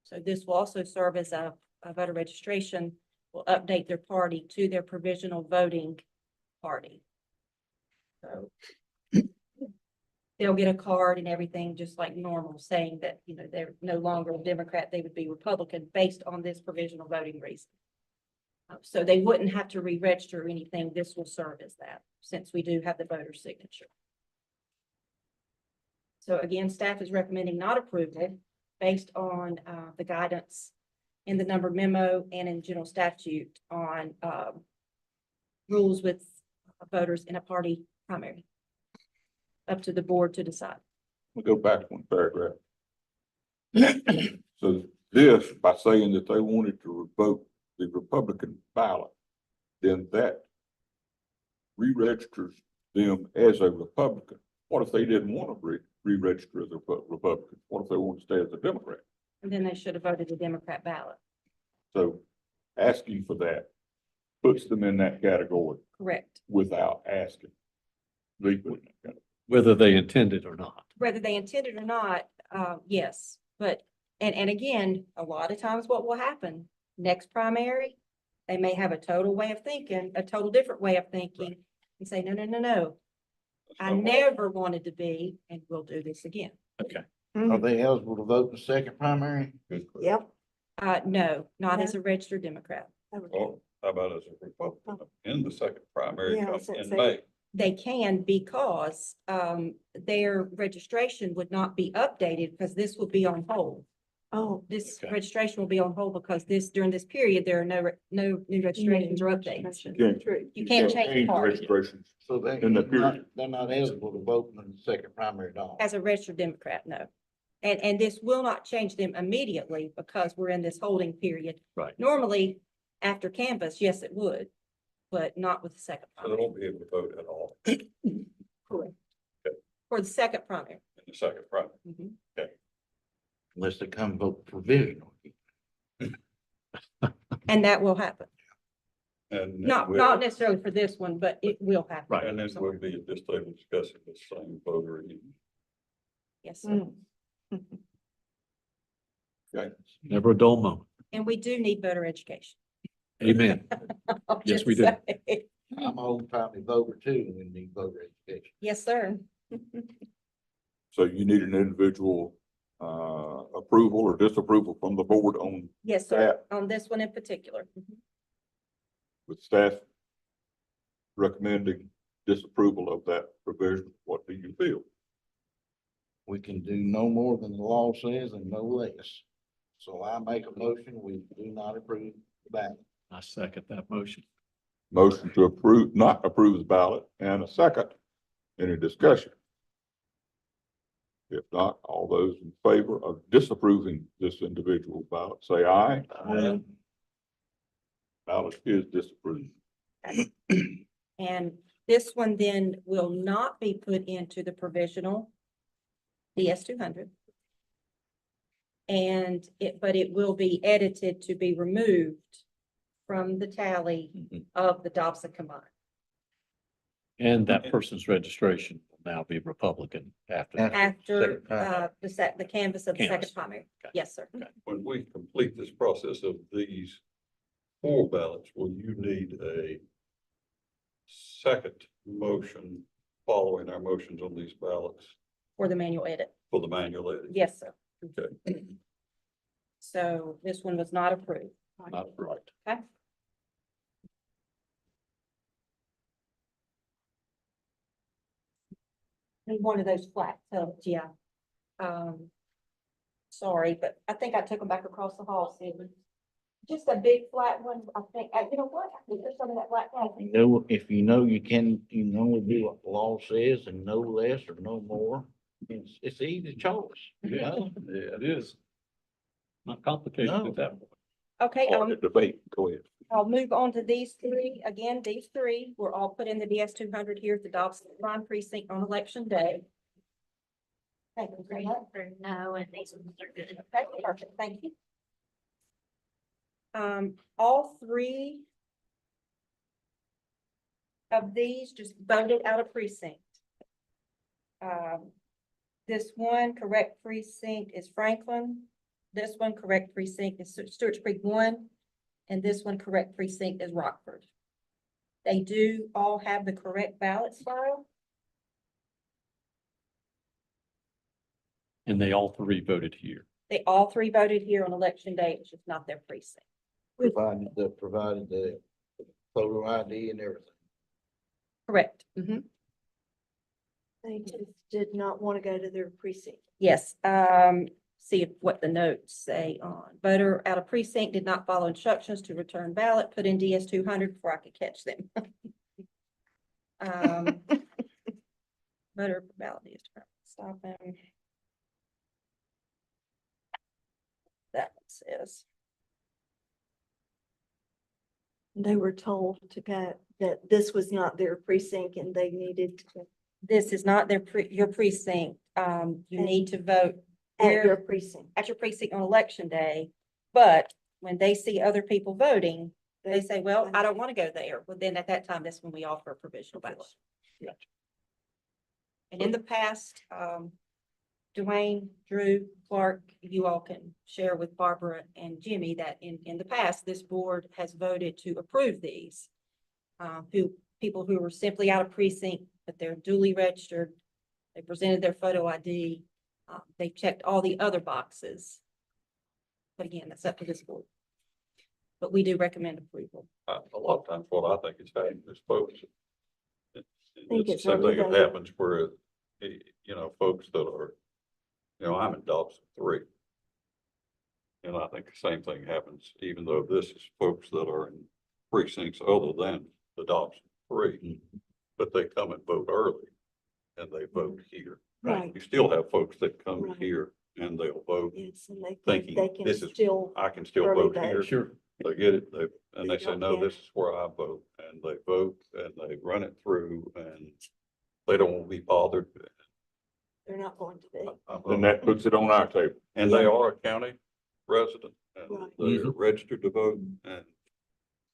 So this will also serve as a voter registration, will update their party to their provisional voting party. So they'll get a card and everything just like normal, saying that, you know, they're no longer a Democrat, they would be Republican based on this provisional voting reason. So they wouldn't have to re-register or anything. This will serve as that, since we do have the voter signature. So again, staff is recommending not approval based on the guidance in the number memo and in general statute on rules with voters in a party primary. Up to the board to decide. We'll go back one paragraph. So this, by saying that they wanted to revoke the Republican ballot, then that re-registers them as a Republican. What if they didn't want to re-register as a Republican? What if they want to stay as a Democrat? And then they should have voted the Democrat ballot. So asking for that puts them in that category Correct. without asking. Legally. Whether they intended or not. Whether they intended or not, yes, but, and again, a lot of times what will happen, next primary, they may have a total way of thinking, a total different way of thinking, and say, no. I never wanted to be, and we'll do this again. Okay. Are they eligible to vote in the second primary? Yep. No, not as a registered Democrat. Well, how about as a Republican in the second primary Yeah, come since in they- May? They can because their registration would not be updated because this will be on hold. Oh, This Okay. registration will be on hold because during this period, there are no new registrations or updates. Can't- true. You can't change the party registrations. So they, In the period. they're not eligible to vote in the second primary at all. as a registered Democrat, no. And this will not change them immediately because we're in this holding period. Right. Normally, after canvass, yes, it would, but not with the second So they primary. won't be able to vote at all Correct. For the second primary. in the second primary. Mhm. Unless they come vote provisional. And that will happen. And Not necessarily for this one, but it will happen. Right. And then we'll be at this table discussing the same voter. Yes, sir. Okay. Never a dull moment. And we do need voter education. Amen. I'll Yes, just we do. say. I'm an old timey voter too, and we need voter education. Yes, sir. So you need an individual, approval or disapproval from the board on Yes, sir, on this one in particular. with staff recommending disapproval of that provision. What do you feel? We can do no more than the law says and no less. So I make a motion, we do not approve the ballot. I second that motion. Motion to approve, not approve the ballot, and a second. Any discussion? If not, all those in favor of disapproving this individual ballot, say aye. Aye. Ballot is disapproved. And this one then will not be put into the provisional DS 200. And but it will be edited to be removed from the tally of the Dobson combined. And that person's registration will now be Republican after. that. After, Second primary. the canvas of the second Canvas. primary. Okay. Yes, sir. When we complete this process of these 4 ballots, will you need a second motion following our motions on these ballots For the manual edit. for the manual edit? Yes, sir. Okay. So this one was not approved. Not right. Okay. And one of those flat tubs, yeah. Sorry, but I think I took them back across the hall, Sidney. Just a big flat one, I think, you know what, I think there's some of that black gas. You know, if you know you can only do what the law says and no less or no more, it's an easy choice. you know? Yeah, it is. Not complicated No. at that point. Okay, Or the debate, go ahead. I'll move on to these 3. Again, these 3 were all put in the DS 200 here at the Dobson Combined Precinct on election day. Thank you very much. For no, and these ones are good. Okay, perfect, thank you. All 3 of these just voted out of precinct. This one correct precinct is Franklin. This one correct precinct is Stewart's Creek 1, and this one correct precinct is Rockford. They do all have the correct ballots file. And they all 3 voted here. They all 3 voted here on election day, it's just not their precinct. Provided the photo ID and everything. Correct. They just did not want to go to their precinct. Yes, see what the notes say on voter out of precinct did not follow instructions to return ballot, put in DS 200 before I could catch them. Voter ballot DS 200, stop them. That one says, They were told to go, that this was not their precinct and they needed to this is not your precinct, you need to vote at your there precinct. at your precinct on election day. But when they see other people voting, they say, well, I don't want to go there. Well, then at that time, that's when we offer a provisional ballot. Gotcha. And in the past, Dwayne, Drew, Clark, you all can share with Barbara and Jimmy that in the past, this board has voted to approve these. People who were simply out of precinct, but they're duly registered, they presented their photo ID, they checked all the other boxes. But again, that's up to this board. But we do recommend approval. A lot of times what I think is happening is folks. think It's the it's same thing that really- happens where, folks that are, I'm in Dobson 3. And I think the same thing happens, even though this is folks that are in precincts other than the Dobson 3. But they come and vote early and they vote here. Right. You still have folks that come Right. here and they'll vote, Yes, and they thinking think they can this is- still, I can still Early vote vote. here. Sure. They get it, and They they say, don't no, care. this is where I vote, and they vote, and they run it through, and they don't want to be bothered. they're not going to be. Then that puts it on our table. And they are a county resident, and Right. they're registered to vote, and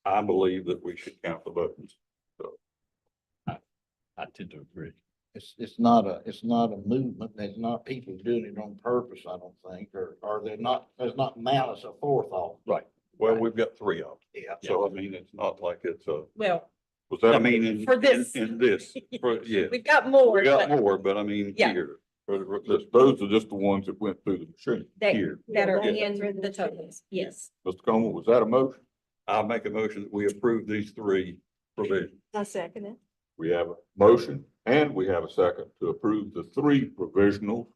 I believe that we should count the votes. I tend to agree. It's not a movement. There's not people doing it on purpose, I don't think, or there's not malice or forethought. Right. Well, we've got 3 of them, Yeah. so I mean, it's not like it's a, Well, Was that, I mean, in, For this. in this, yeah. We've got more, We got but more, but I mean, Yeah. here, those are just the ones that went through the machine. that, here. that are Yeah. in the totals, yes. Mr. Coleman, was that a motion? I'll make a motion that we approve these three provisions. I second it. We have a motion and we have a second to approve the three provisionals.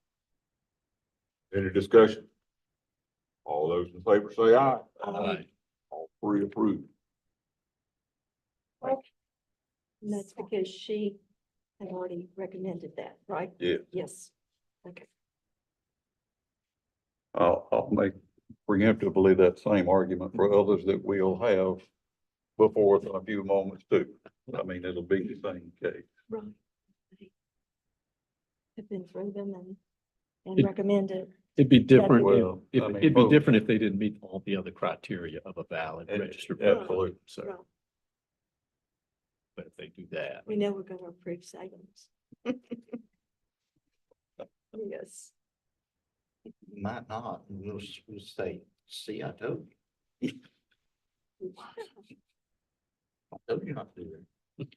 Any discussion? All those in favor say aye. Aye. All three approved. And that's because she had already recommended that, right? Yeah. Yes. Okay. I'll make preemptively that same argument for others that we'll have before us in a few moments too. I mean, it'll be the same case. Right. Have been through them and It- recommended. It'd be different Well, if, I mean, it'd be both. different if they didn't meet all the other criteria of a valid And- registered. absolutely. voter. So, Right. but if they do that, We know we're gonna approve Salem's. Yes. Might not, we'll say, see, I told you. I told you not to do it.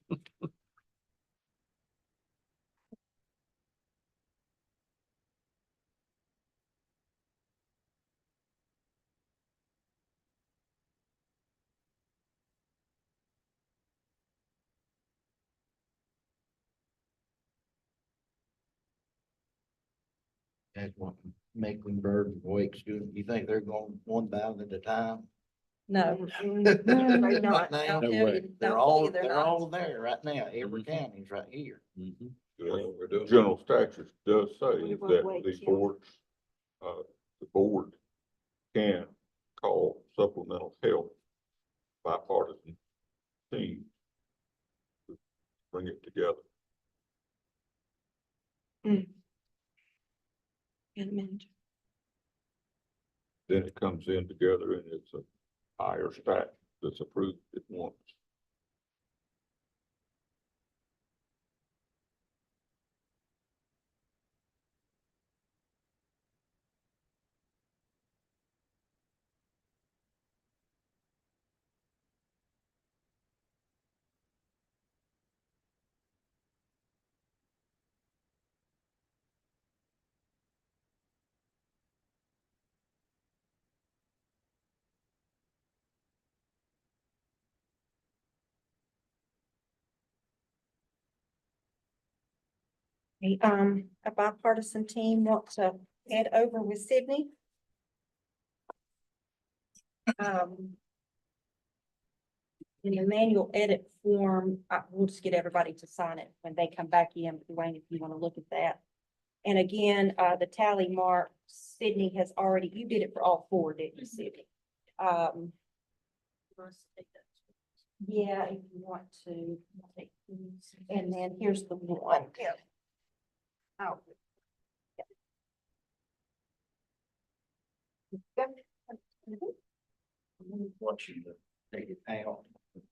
That's what Mecklenburg and Wake student, you think they're going one ballot at a time? No. Right now. Right now, No way. they're all there right now, every county's right here. mhm. We're doing. General statutes does say Wonder what that Wake the County- boards, the board can call supplemental health bipartisan team to bring it together. Get 'em in. Then it comes in together and it's a higher stat that's approved at once. A bipartisan team wants to head over with Sydney. In the manual edit form, we'll just get everybody to sign it when they come back in, Dwayne, if you want to look at that. And again, the tally mark, Sydney has already, you did it for all four, didn't you, Sydney? Yeah, if you want to. And then here's the one. Oh. What you take it out,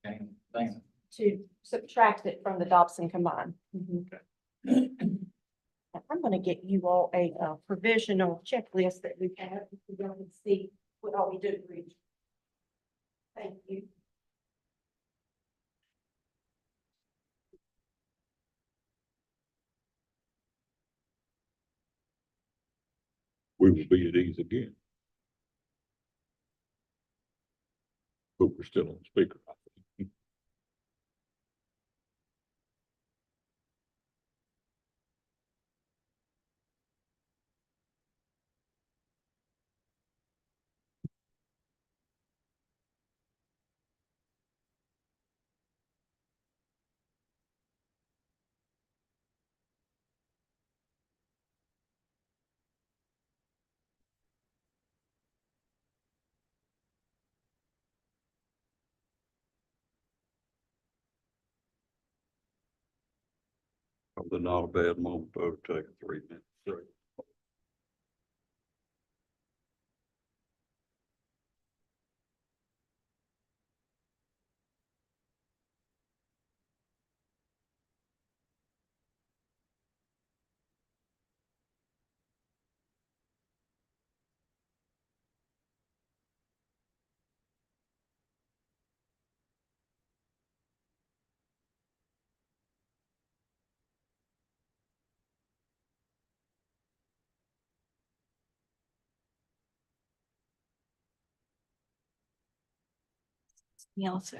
okay, thing. To subtract it from the Dobson combined. I'm gonna get you all a provisional checklist that we have, if you don't see what all we do. Read. Thank you. We will be at ease again. But we're still on speaker. I think. Probably not a bad moment to take a 3-minute break. Me also.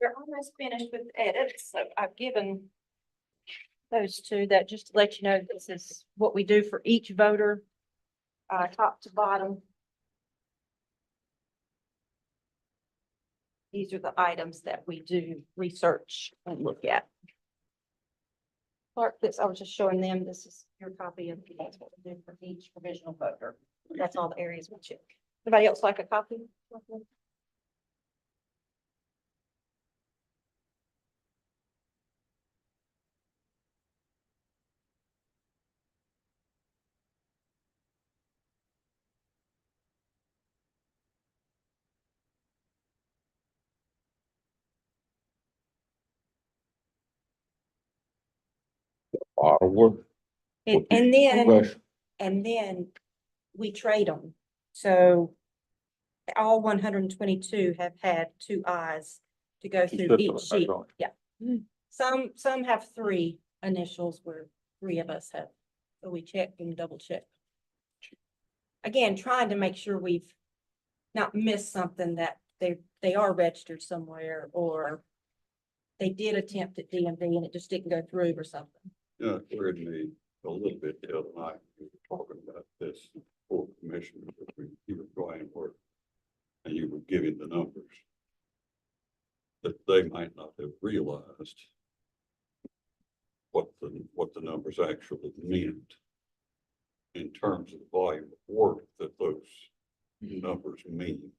We're almost finished with edits, so I've given those two that just to let you know, this is what we do for each voter, top to bottom. These are the items that we do research and look at. Clark, this, I was just showing them, this is your copy of, that's what we do for each provisional voter. That's all the areas we check. Anybody else like a copy? Ottawa. And then we trade them. So all 122 have had 2 eyes to go through each sheet. Yeah. Some have 3 initials where 3 of us have. So we check and double check. Again, trying to make sure we've not missed something that they are registered somewhere, or they did attempt at DMV and it just didn't go through or something. Yeah, it worried me a little bit the other night. We were talking about this for commissioners, you were going work and you were giving the numbers that they might not have realized what the numbers actually meant in terms of the volume of work that those numbers mean.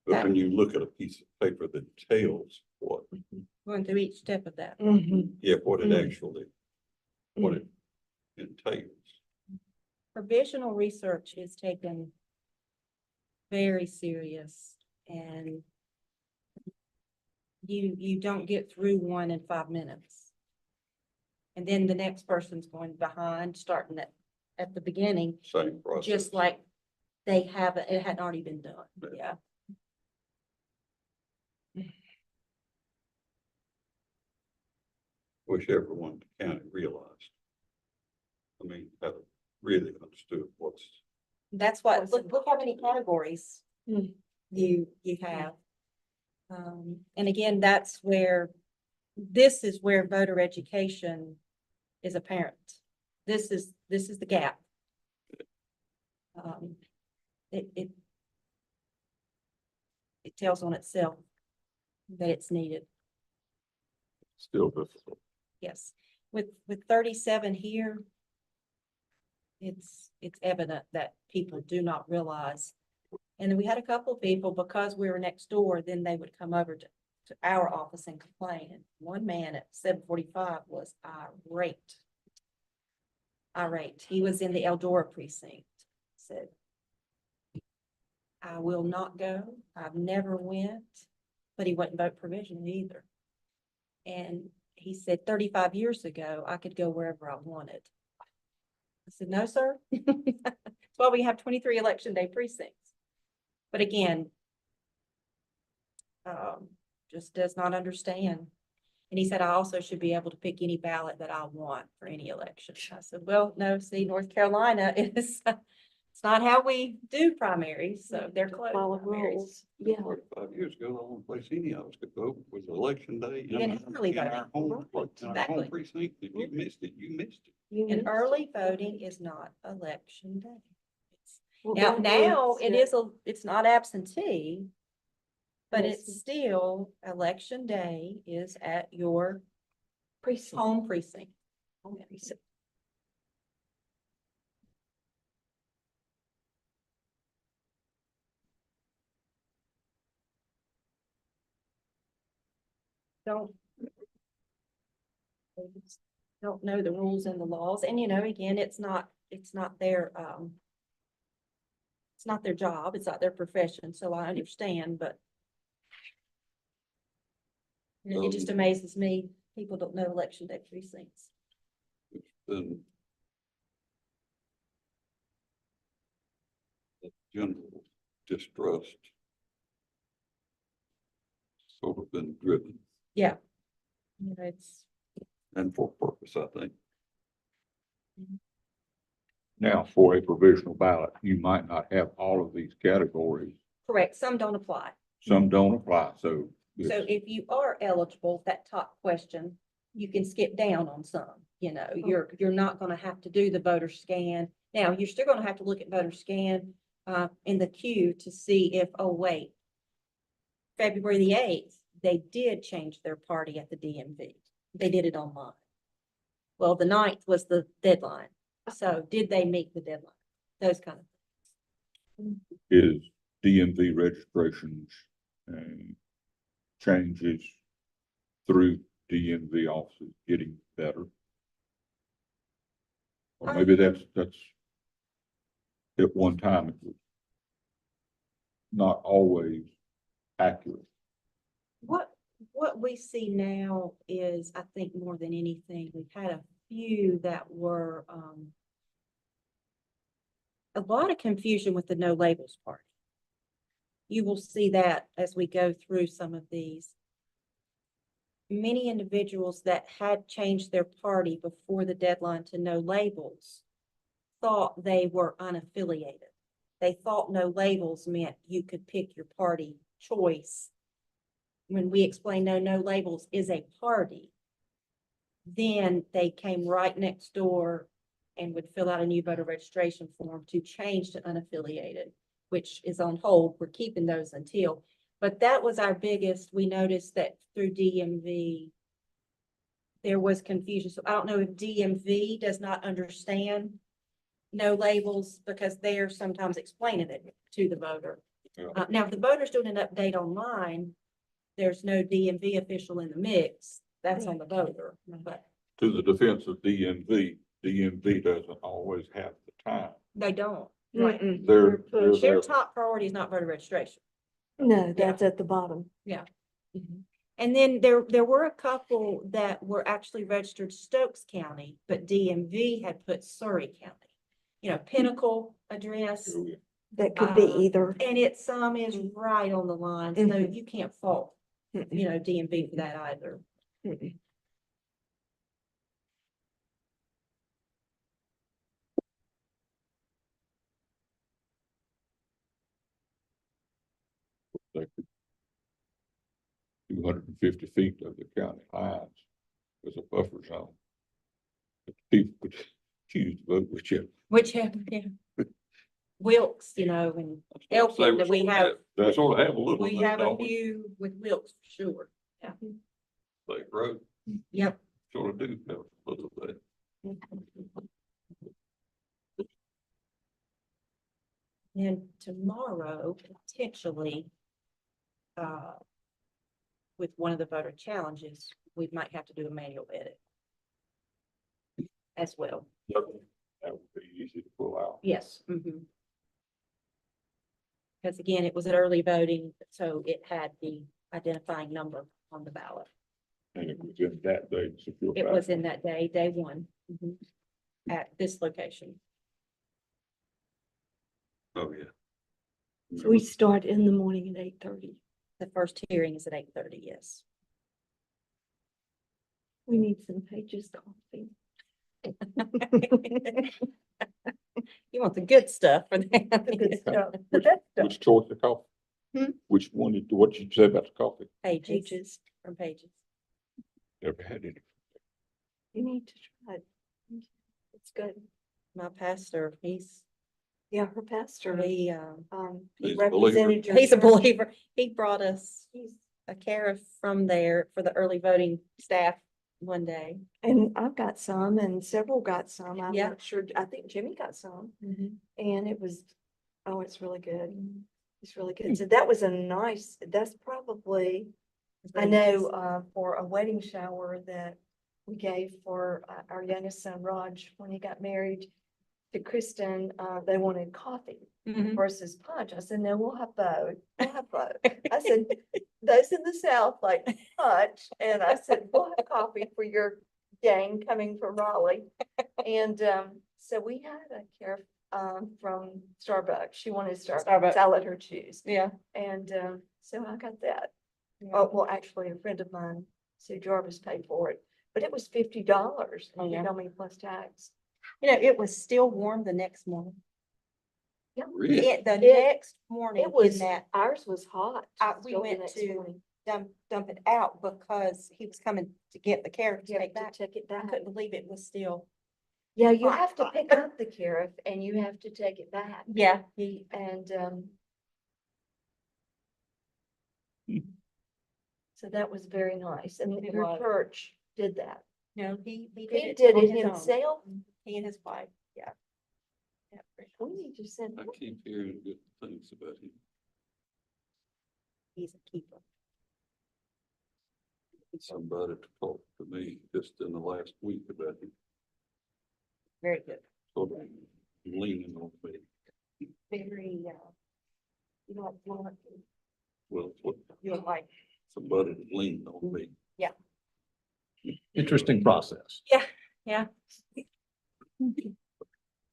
But when you look at a piece of paper that tells what, Going through each step of that. yeah, what it actually, what it entails. Provisional research is taken very serious, and you don't get through one in 5 minutes. And then the next person's going behind, starting at at the beginning, Same process. just like they haven't, it hadn't already been done, yeah. Wish everyone in the county realized. I mean, had really understood what's, That's what, look how many categories Hmm. you have. And again, that's where, this is where voter education is apparent. This is the gap. It tells on itself that it's needed. Still difficult. Yes, with 37 here, it's evident that people do not realize. And we had a couple of people, because we were next door, then they would come over to our office and complain. And one man at 745 was irate. He was in the Eldora precinct, said, I will not go. I've never went, but he wouldn't vote provisionally either. And he said 35 years ago, I could go wherever I wanted. I said, no, sir. That's why we have 23 election day precincts. But again, just does not understand. And he said, I also should be able to pick any ballot that I want for any election. I said, well, no, see, North Carolina is, it's not how we do primaries, so they're closed. Follow primaries. rules, yeah. 35 years ago, the only place any of us could vote was election day. You didn't have early in our voting. home- in our Exactly. home precinct. If you missed it, you missed it. You And missed early voting is not election day. Well, Now, that now is, it is it's not absentee, but Yes. it's still election day is at your precinct. home precinct. Home precinct. Don't they just don't know the rules and the laws. And again, it's not their it's not their job, it's not their profession, so I understand, but it just amazes me, people don't know election day precincts. Then the general distrust sort of been driven, Yeah. It's and for purpose, I think. Now, for a provisional ballot, you might not have all of these categories. correct, some don't apply. Some don't apply, so. So if you are eligible, that top question, you can skip down on some, you're not gonna have to do the voter scan. Now, you're still gonna have to look at voter scan in the queue to see if, oh, wait. February the 8th, they did change their party at the DMV. They did it online. Well, the 9th was the deadline. So did they meet the deadline? Those kind of things. Is DMV registrations and changes through DMV offices getting better? Or maybe that's at one time it was not always accurate. What we see now is, I think more than anything, we've had a few that were a lot of confusion with the no labels part. You will see that as we go through some of these. Many individuals that had changed their party before the deadline to no labels thought they were unaffiliated. They thought no labels meant you could pick your party choice. When we explained no labels is a party, then they came right next door and would fill out a new voter registration form to change to unaffiliated, which is on hold. We're keeping those until, but that was our biggest. We noticed that through DMV, there was confusion. So I don't know if DMV does not understand no labels because they're sometimes explaining it to the voter. Yeah. Now, if the voter's doing an update online, there's no DMV official in the mix. That's on the voter, but To the defense of DMV, DMV doesn't always have the time. they don't. Right. They're Their there. top priority is not voter registration. No, that's at the bottom. And then there were a couple that were actually registered Stokes County, but DMV had put Surrey County. Pinnacle address. That could be Uh, either. And it's some is right on the line, so Mhm. you can't fault, Mm-mm. DMV for that either. Mm-mm. Like 250 feet of the county lines was a buffer zone. But people could choose to vote whichever. Whichever, yeah. Wilkes, and Elkin, that we have, They sort of have a little. we of that, have a don't we? few with Wilkes for sure. Yeah. Lake Road Yep. sort of do have a little bit. And tomorrow, potentially, with one of the voter challenges, we might have to do a manual edit as well. That would be easy to pull out. Yes. Because again, it was at early voting, so it had the identifying number on the ballot. And it was in that day. secure It was ballot. in that day one, at this location. Oh, yeah. So we start in the morning at 8:30. The first hearing is at 8:30, yes. We need some Pages coffee. You want the good stuff for that. The good stuff. The best stuff. Which choice of coffee? Which one, what you say about the coffee? Pages, Pages. from Pages. Never had any. You need to try it. It's good. My pastor, Yeah, her pastor, he He's a believer. represented your he's a church. believer. He brought us He's- a carafe from there for the early voting staff one day. And I've got some and several got some. I'm Yeah. not sure. I think Jimmy got some and it was, oh, it's really good. It's really good. So that was that's probably, I know, for a wedding shower that we gave for our youngest son, Raj, when he got married to Kristen, they wanted coffee versus punch. I said, no, we'll have both. We'll have both. I said, those in the South like punch. And I said, we'll have coffee for your gang coming from Raleigh. And so we had a care from Starbucks. She wanted Starbucks. I let her choose. Yeah. And so I got that. Oh, well, actually, a friend of mine, Sue Jarvis, paid for it, but it was $50. Oh, yeah. Plus tax. It was still warm the next morning. Really? The next morning It in was, that, ours was hot. we still the went next to morning. dump it out because he was coming to get the carrot to Yeah, take to back. take it I back. couldn't believe it was still. Yeah, you hot, have to hot. pick up the carrot and you have to take it back. Yeah. And so that was very nice. And It your was. church did that. No, he He did did on it his own. himself. He and his wife, yeah. Yeah, We need to send. I keep hearing good things about him. he's a keeper. Somebody to talk to me just in the last week about him, Very good. sort of leaning on me. Very, you know, Well, it's what you're like, somebody to lean on me. Interesting process. yeah.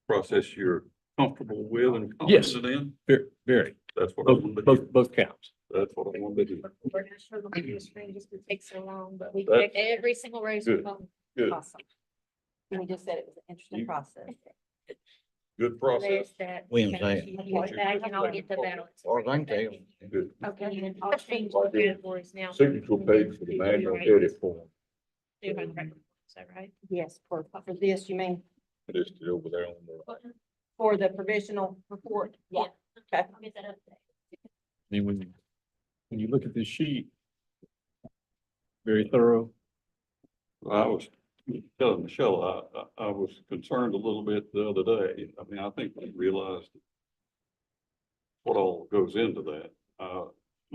Process you're comfortable with and Yes. confident in. Very, That's what I want to do. both counts. That's what I want to do. We're gonna struggle with the screen just to take so long, but we That's checked every single race. good. Good, Awesome. And he just said it was an interesting You- process. good process. There's that. Williams that had. sheet back and I'll get the ballots. Or I can tell you. Good. Okay, and I'll change the categories now. Signature page for the manual edit form, 200, is that right? Yes, for this, you mean, listed over there on the. for the provisional report? Yeah. Okay. I'll get that up there. I mean, when you look at this sheet, very thorough. I was telling Michelle, I was concerned a little bit the other day. I mean, I think we realized what all goes into that,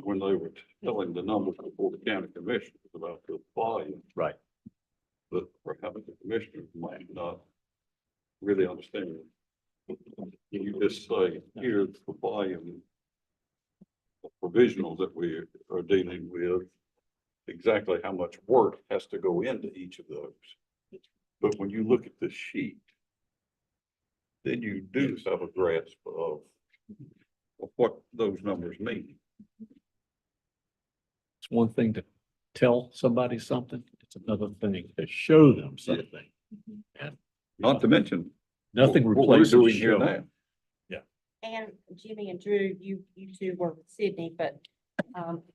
when they were telling the numbers before the county commission about the volume. Right. But perhaps the commissioners might not really understand. You just say, here's the volume of provisionals that we are dealing with, exactly how much work has to go into each of those. But when you look at this sheet, then you do have a grasp of what those numbers mean. It's one thing to tell somebody something, it's another thing to show them something. And Not to mention. nothing what we're replaces doing here showing. now. And Jimmy and Drew, you two were with Sydney, but,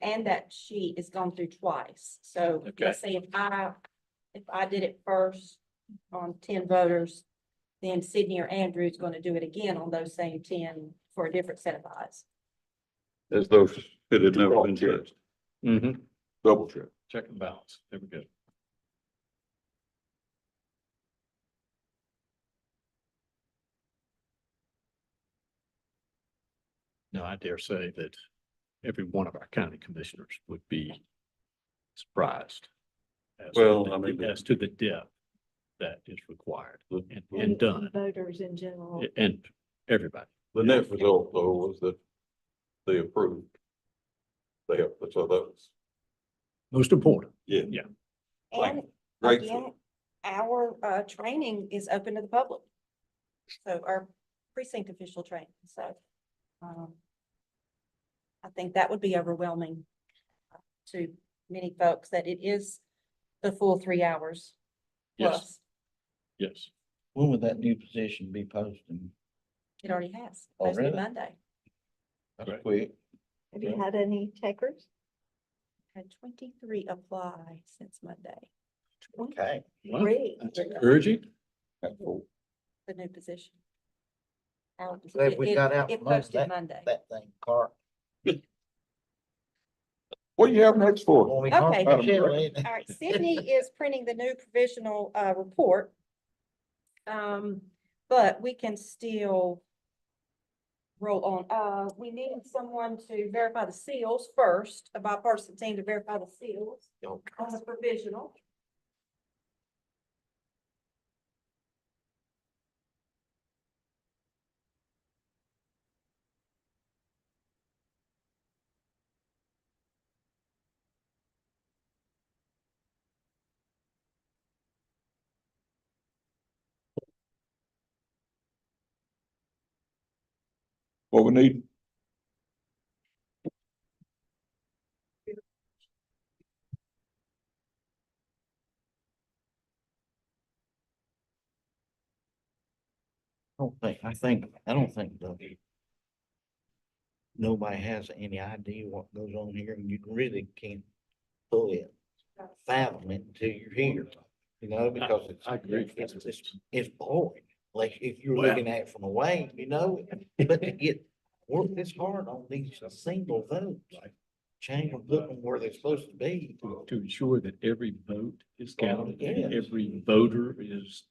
and that sheet is gone through twice. So Okay. let's say if I did it first on 10 voters, then Sydney or Andrew is going to do it again on those same 10 for a different set of eyes. As those it had never been touched. Mm-hmm. Double check. Check and balance. There we go. No, I dare say that every one of our county commissioners would be surprised as to Well, the- I mean- as to the depth that is required and And done, voters in general. and everybody. The net result though was that they approved. So that was, Most important. yeah. And Great. again, our training is open to the public. So our precinct official training, so I think that would be overwhelming to many folks that it is the full 3 hours Yes, plus. yes. When would that new position be posted? It already has, Oh, posted really? Monday. That's Right. quick. Have you had any takers? Had 23 apply since Monday, Okay. Well, Great. that's encouraging. That's cool. the new position. Our- Glad we it- got out It from under posted Monday. That thing, Clark. What do you have next for? us? When we Okay. talk about Shelley, ain't it? All right, Sydney is printing the new provisional report. But we can still roll on. We need someone to verify the seals first, a bipartisan team to verify the seals Okay. on the provisional. What we need? I don't think that nobody has any idea what goes on here, and you really can't fully fathom it until you're here, you know, because it's. I agree. It's boring, like if you're Well- looking at it from away, you know, but to get work this hard on these single votes. Change them, put them where they're supposed to be. To ensure that every vote is counted, and Yes. every voter is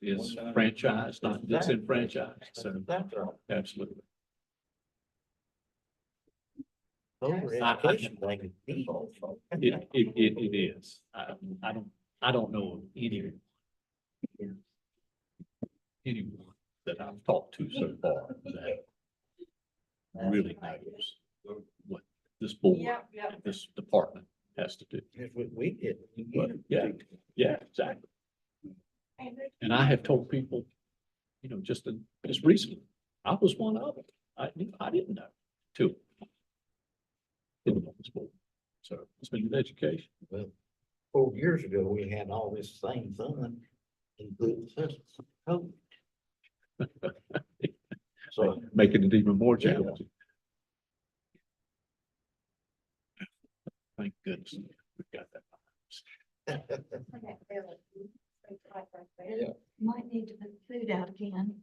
franchised, not disenfranchised, so That's all. absolutely. Voter I- education thing is big. It is. I don't know of anyone that I've talked to so far that really knows what this board, and this department has to do. If we did. But yeah, yeah, exactly. And I have told people, you know, just recently, I was one of them. I didn't know too. Didn't know this board. So it's been an education. Well, 4 years ago, we had all this same fun, including census code. So, Making it even more challenging. Thank goodness we've got that. Might need to put food out again.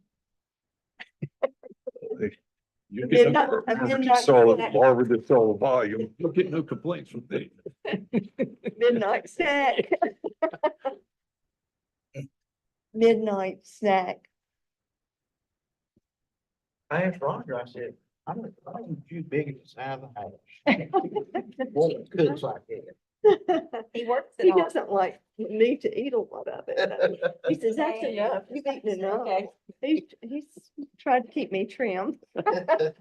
You'll Midnight- get no, a Harvard midnight just saw it. snack. Harvard just saw the volume. you'll get no complaints from me. Midnight snack. Midnight snack. I asked Roger, I said, I'm too big at the size of the house. Well, it cooks like that. He works He it all. doesn't like me to eat a lot of it. He says, that's enough. You've eaten enough. Okay. He's tried to keep me trim. It's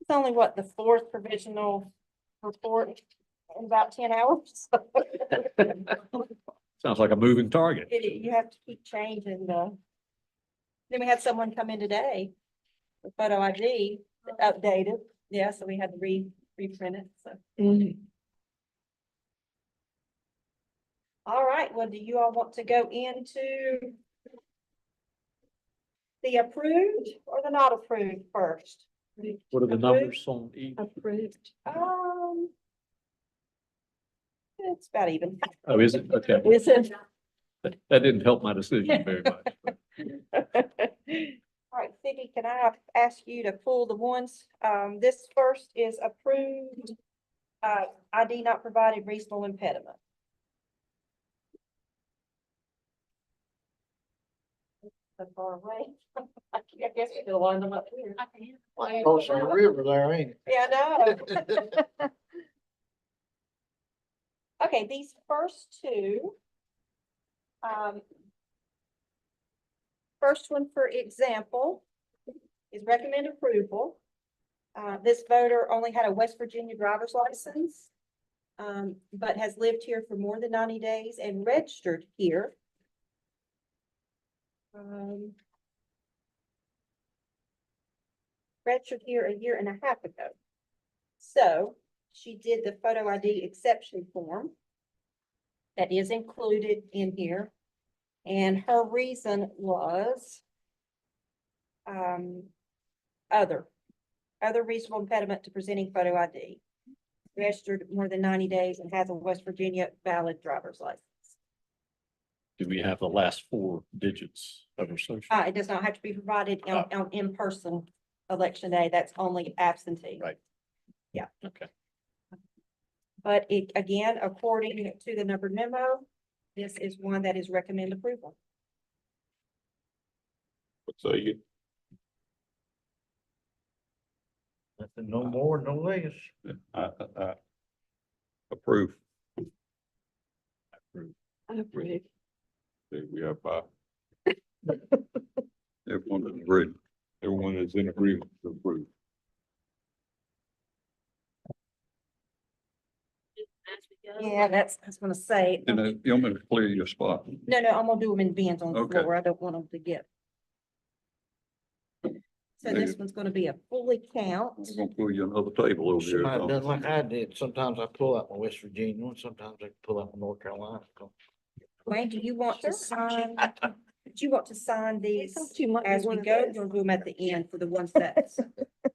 only what, the fourth provisional report in about 10 hours? It's Sounds like a moving target. You have to keep changing then we had someone come in today, with photo ID updated, yeah, so we had to reprint it, so. All right, well, do you all want to go into the approved or the not approved first? What are the Approved? numbers on each? Approved. It's about even. Oh, is it? Okay. Is it? That didn't help my decision very much. but- All right, Vicky, can I ask you to pull the ones? This first is approved. ID not provided, reasonable impediment. So far away. I guess we could line them up here. Close to the river there, ain't it? Yeah, I know. Okay, these first two. First one, for example, is recommend approval. This voter only had a West Virginia driver's license, but has lived here for more than 90 days and registered here. Registered here a year and a half ago. So she did the photo ID exception form that is included in here. And her reason was other reasonable impediment to presenting photo ID. Registered more than 90 days and has a West Virginia valid driver's license. Do we have the last 4 digits of her social? It does not have to be provided on in-person election day. That's only absentee. Right. Yeah. Okay. But it, again, according to the numbered memo, this is one that is recommend approval. What say you? Nothing, no more, no less. I approve. Approved. Say we have, Everyone is agreed. everyone is in agreement to approve. Yeah, I was gonna say, And you want me to clear your spot? no, I'm gonna do them in bins on the Okay. floor. I don't want them to get. So this one's gonna be a fully count. I'm gonna pull you another table over here. Somebody done like I did. Sometimes I pull out my West Virginia one, sometimes I pull out my North Carolina. Wayne, do you want to Sure. sign, do you want to sign these thought you might be as we one of go? those. You'll do them at the end for the ones that,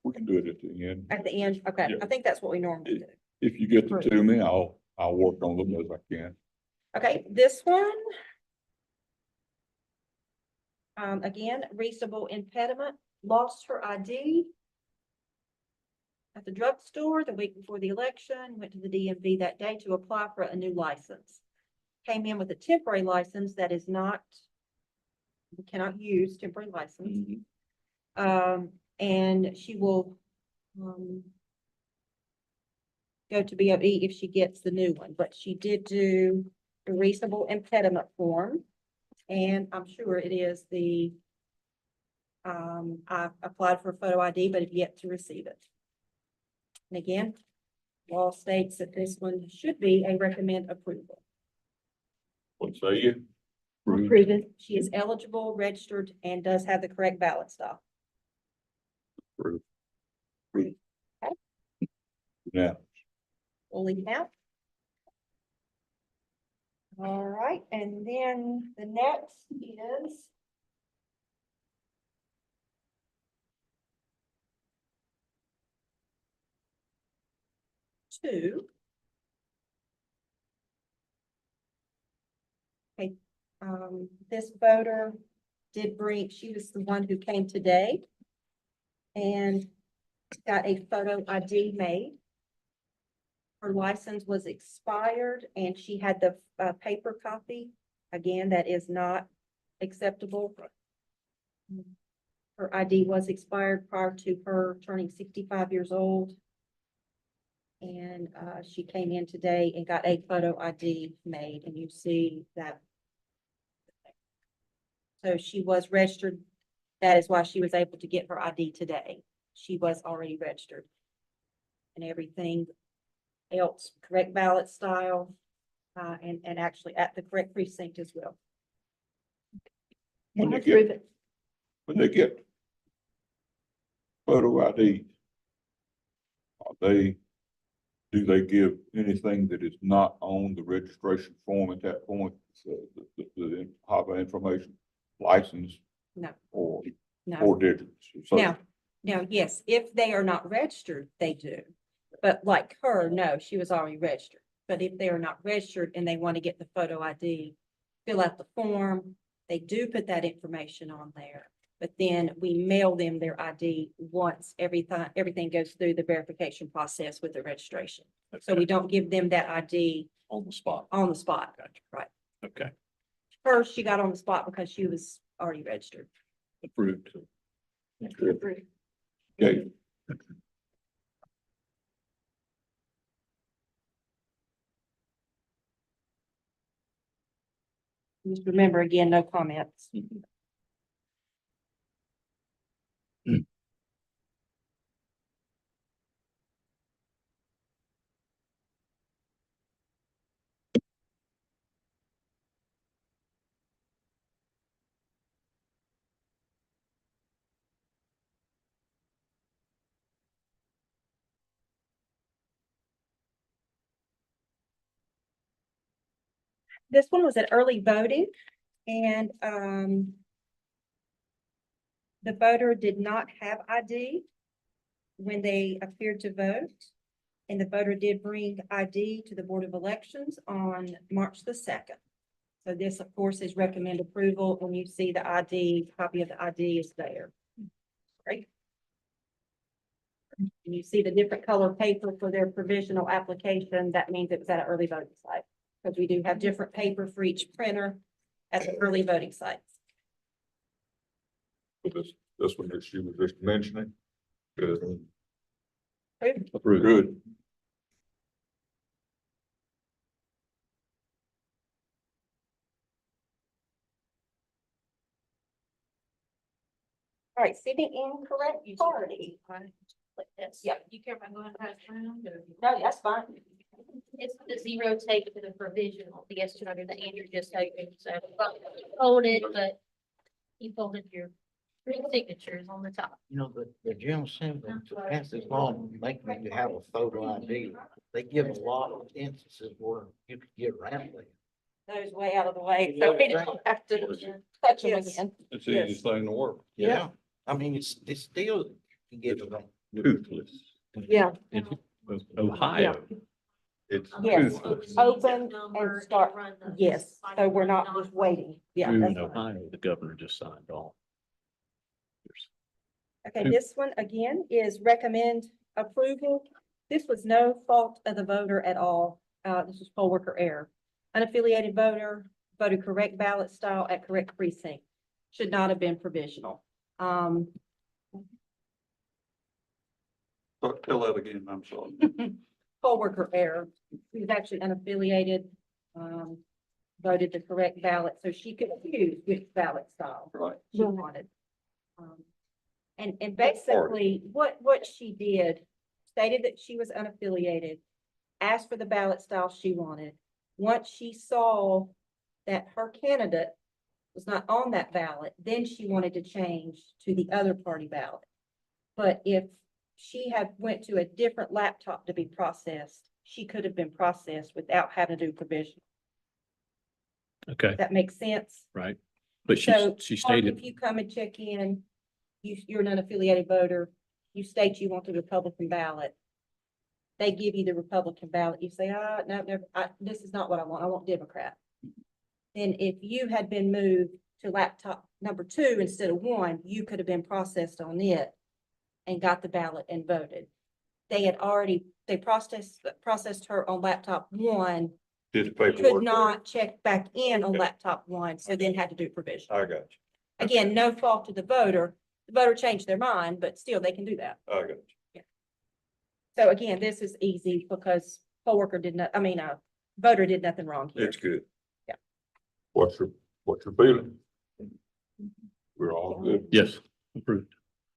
We can do it at the end. at the end? Okay, Yeah. I think that's what we normally do. If you get them to me, I'll work on them as I can. Okay, this one. Again, reasonable impediment, lost her ID at the drugstore the week before the election, went to the DMV that day to apply for a new license. Came in with a temporary license that is not, we cannot use temporary license. And she will, go to BOE if she gets the new one, but she did do the reasonable impediment form. And I'm sure it is I applied for a photo ID, but have yet to receive it. And again, law states that this one should be a recommend approval. What say you? Approved. She is eligible, registered, and does have the correct ballot style. Approved. Yeah. Fully count. All right, and then the next is two. Okay, this voter did bring, she was the one who came today and got a photo ID made. Her license was expired and she had the paper copy. Again, that is not acceptable. Her ID was expired prior to her turning 65 years old. And she came in today and got a photo ID made, and you see that. So she was registered. That is why she was able to get her ID today. She was already registered. And everything else, correct ballot style, and actually at the correct precinct as well. When they Approve get, it. when they get photo ID, do they give anything that is not on the registration form at that point? So the HAVA information, license No, or no. 4 digits? or something? Now, yes, if they are not registered, they do. But like her, no, she was already registered. But if they are not registered and they want to get the photo ID, fill out the form, they do put that information on there. But then we mail them their ID once everything goes through the verification process with the registration. So we don't give them that ID On the spot. on the spot. Gotcha. Right. Okay, First, she got on the spot because she was already registered. approved. Approve. Okay. Just remember again, no comments. This one was at early voting and, the voter did not have ID when they appeared to vote. And the voter did bring ID to the Board of Elections on March the 2nd. So this, of course, is recommend approval. When you see the ID, copy of the ID is there. Great. And you see the different color paper for their provisional application. That means it was at an early voting site. Because we do have different paper for each printer at the early voting sites. So this one that she was just mentioning. Good. Approved. Good. All right, sitting incorrect party. Like this. Yeah. You care about going past round or? No, that's fine. It's the zero take to the provisional, the yes to under the Andrew just opened, so hold it, but you folded your three signatures on the top. You know, the General Assembly to pass this law, making you have a photo ID, they give a lot of instances where you could get around it. Those way out of the way, You know so we what I'm don't have to touch them Yes. again. It's the easiest thing in the world. Yeah, I mean, it's still, you get around. Toothless. Yeah. In Ohio, It's Yes, toothless. open and start, yes, so we're not just waiting. Yeah, in that's fine. Ohio, the governor just signed off. Okay, this one again is recommend approval. This was no fault of the voter at all. This was poll worker error. Unaffiliated voter voted correct ballot style at correct precinct. Should not have been provisional. Tell that again, I'm sorry. Poll worker error. He was actually unaffiliated, voted the correct ballot, so she could choose which ballot style Right. she Right. wanted. And basically, what she did, stated that she was unaffiliated, asked for the ballot style she wanted. Once she saw that her candidate was not on that ballot, then she wanted to change to the other party ballot. But if she had went to a different laptop to be processed, she could have been processed without having to do provision. Okay, That makes sense? right. But So, she Mark, stated, if you come and check in, you're an unaffiliated voter, you state you want the Republican ballot. They give you the Republican ballot, you say, no, never, this is not what I want Democrat. Then if you had been moved to laptop number 2 instead of 1, you could have been processed on it and got the ballot and voted. They processed her on laptop 1, Did the could paperwork. not check back in on laptop 1, so then had to do provision. I got you. Again, no fault to the voter. The voter changed their mind, but still they can do that. I got you. So again, this is easy because poll worker did not, voter did nothing wrong here. It's good. What's your feeling? We're all good. yes, approved.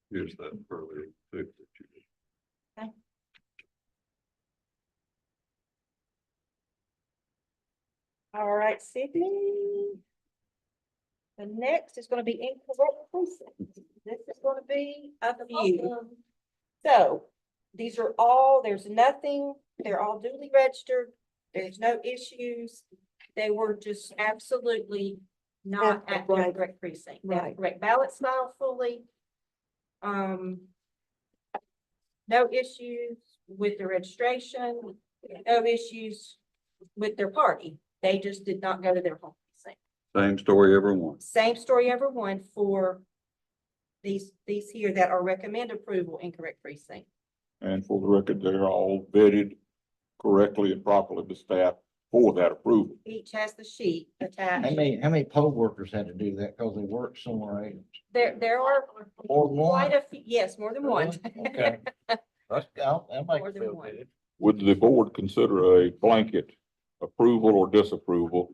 Here's that earlier. That you did. All right, Sydney. The next is gonna be incorrect precincts. This is gonna be a few. So these are all, there's nothing, they're all duly registered. There's no issues. They were just absolutely not at the Right. correct precinct. They have the Right. correct ballot style fully. No issues with the registration, no issues with their party. They just did not go to their home precinct. Same story, everyone. Same story, everyone, for these here that are recommend approval, incorrect precinct. And for the record, they're all vetted correctly and properly by staff for that approval. Each has the sheet attached. How many poll workers had to do that because they work somewhere else? There are More than one? quite a few, yes, more than one. Okay. That More makes me than feel one. good. Would the board consider a blanket approval or disapproval?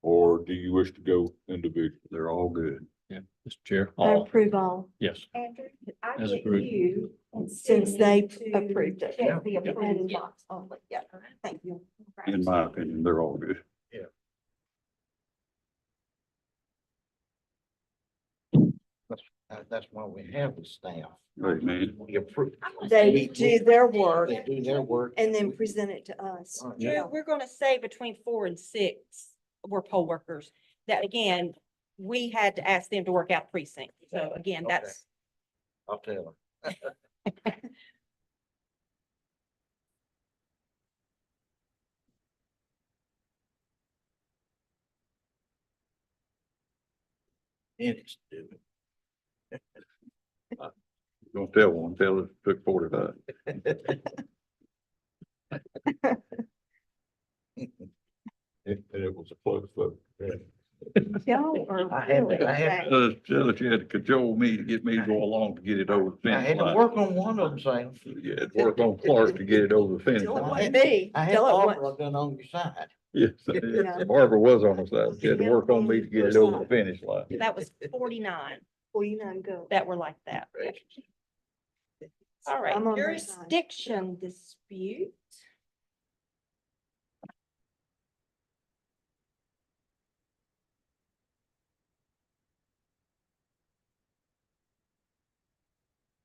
Or do you wish to go individually? They're all good. Yeah, Mr. Chair. I All, approve all, yes. Andrew, could I As get approved. you and since Sydney they to approved it. check the Yeah. approval box only? Yeah, thank you. In my opinion, they're all good. That's why we have the staff. Right, man. We approve. They do their work They do their work. and then present it to us. All right. Drew, we're gonna say between 4 and 6 were poll workers. That again, we had to ask them to work out precinct. So again, Okay. that's, I'll tell her. And it's stupid. Don't tell one, tell it took 45. It was a close vote. Y'all are I had- really I had- bad. Tell that you had to cajole me to get me to go along to get it over the I finish had to line. work on one of them, Sam. You had to work on Clark to get it over the finish Tell it line. wasn't me. I had Tell it Barbara wasn't. done on your side. Yes, Yeah. Barbara was on the side. She had to work on me to get it over the finish line. that was 49 Well, you know, go. that were like that. All right, I'm on their side. jurisdiction dispute.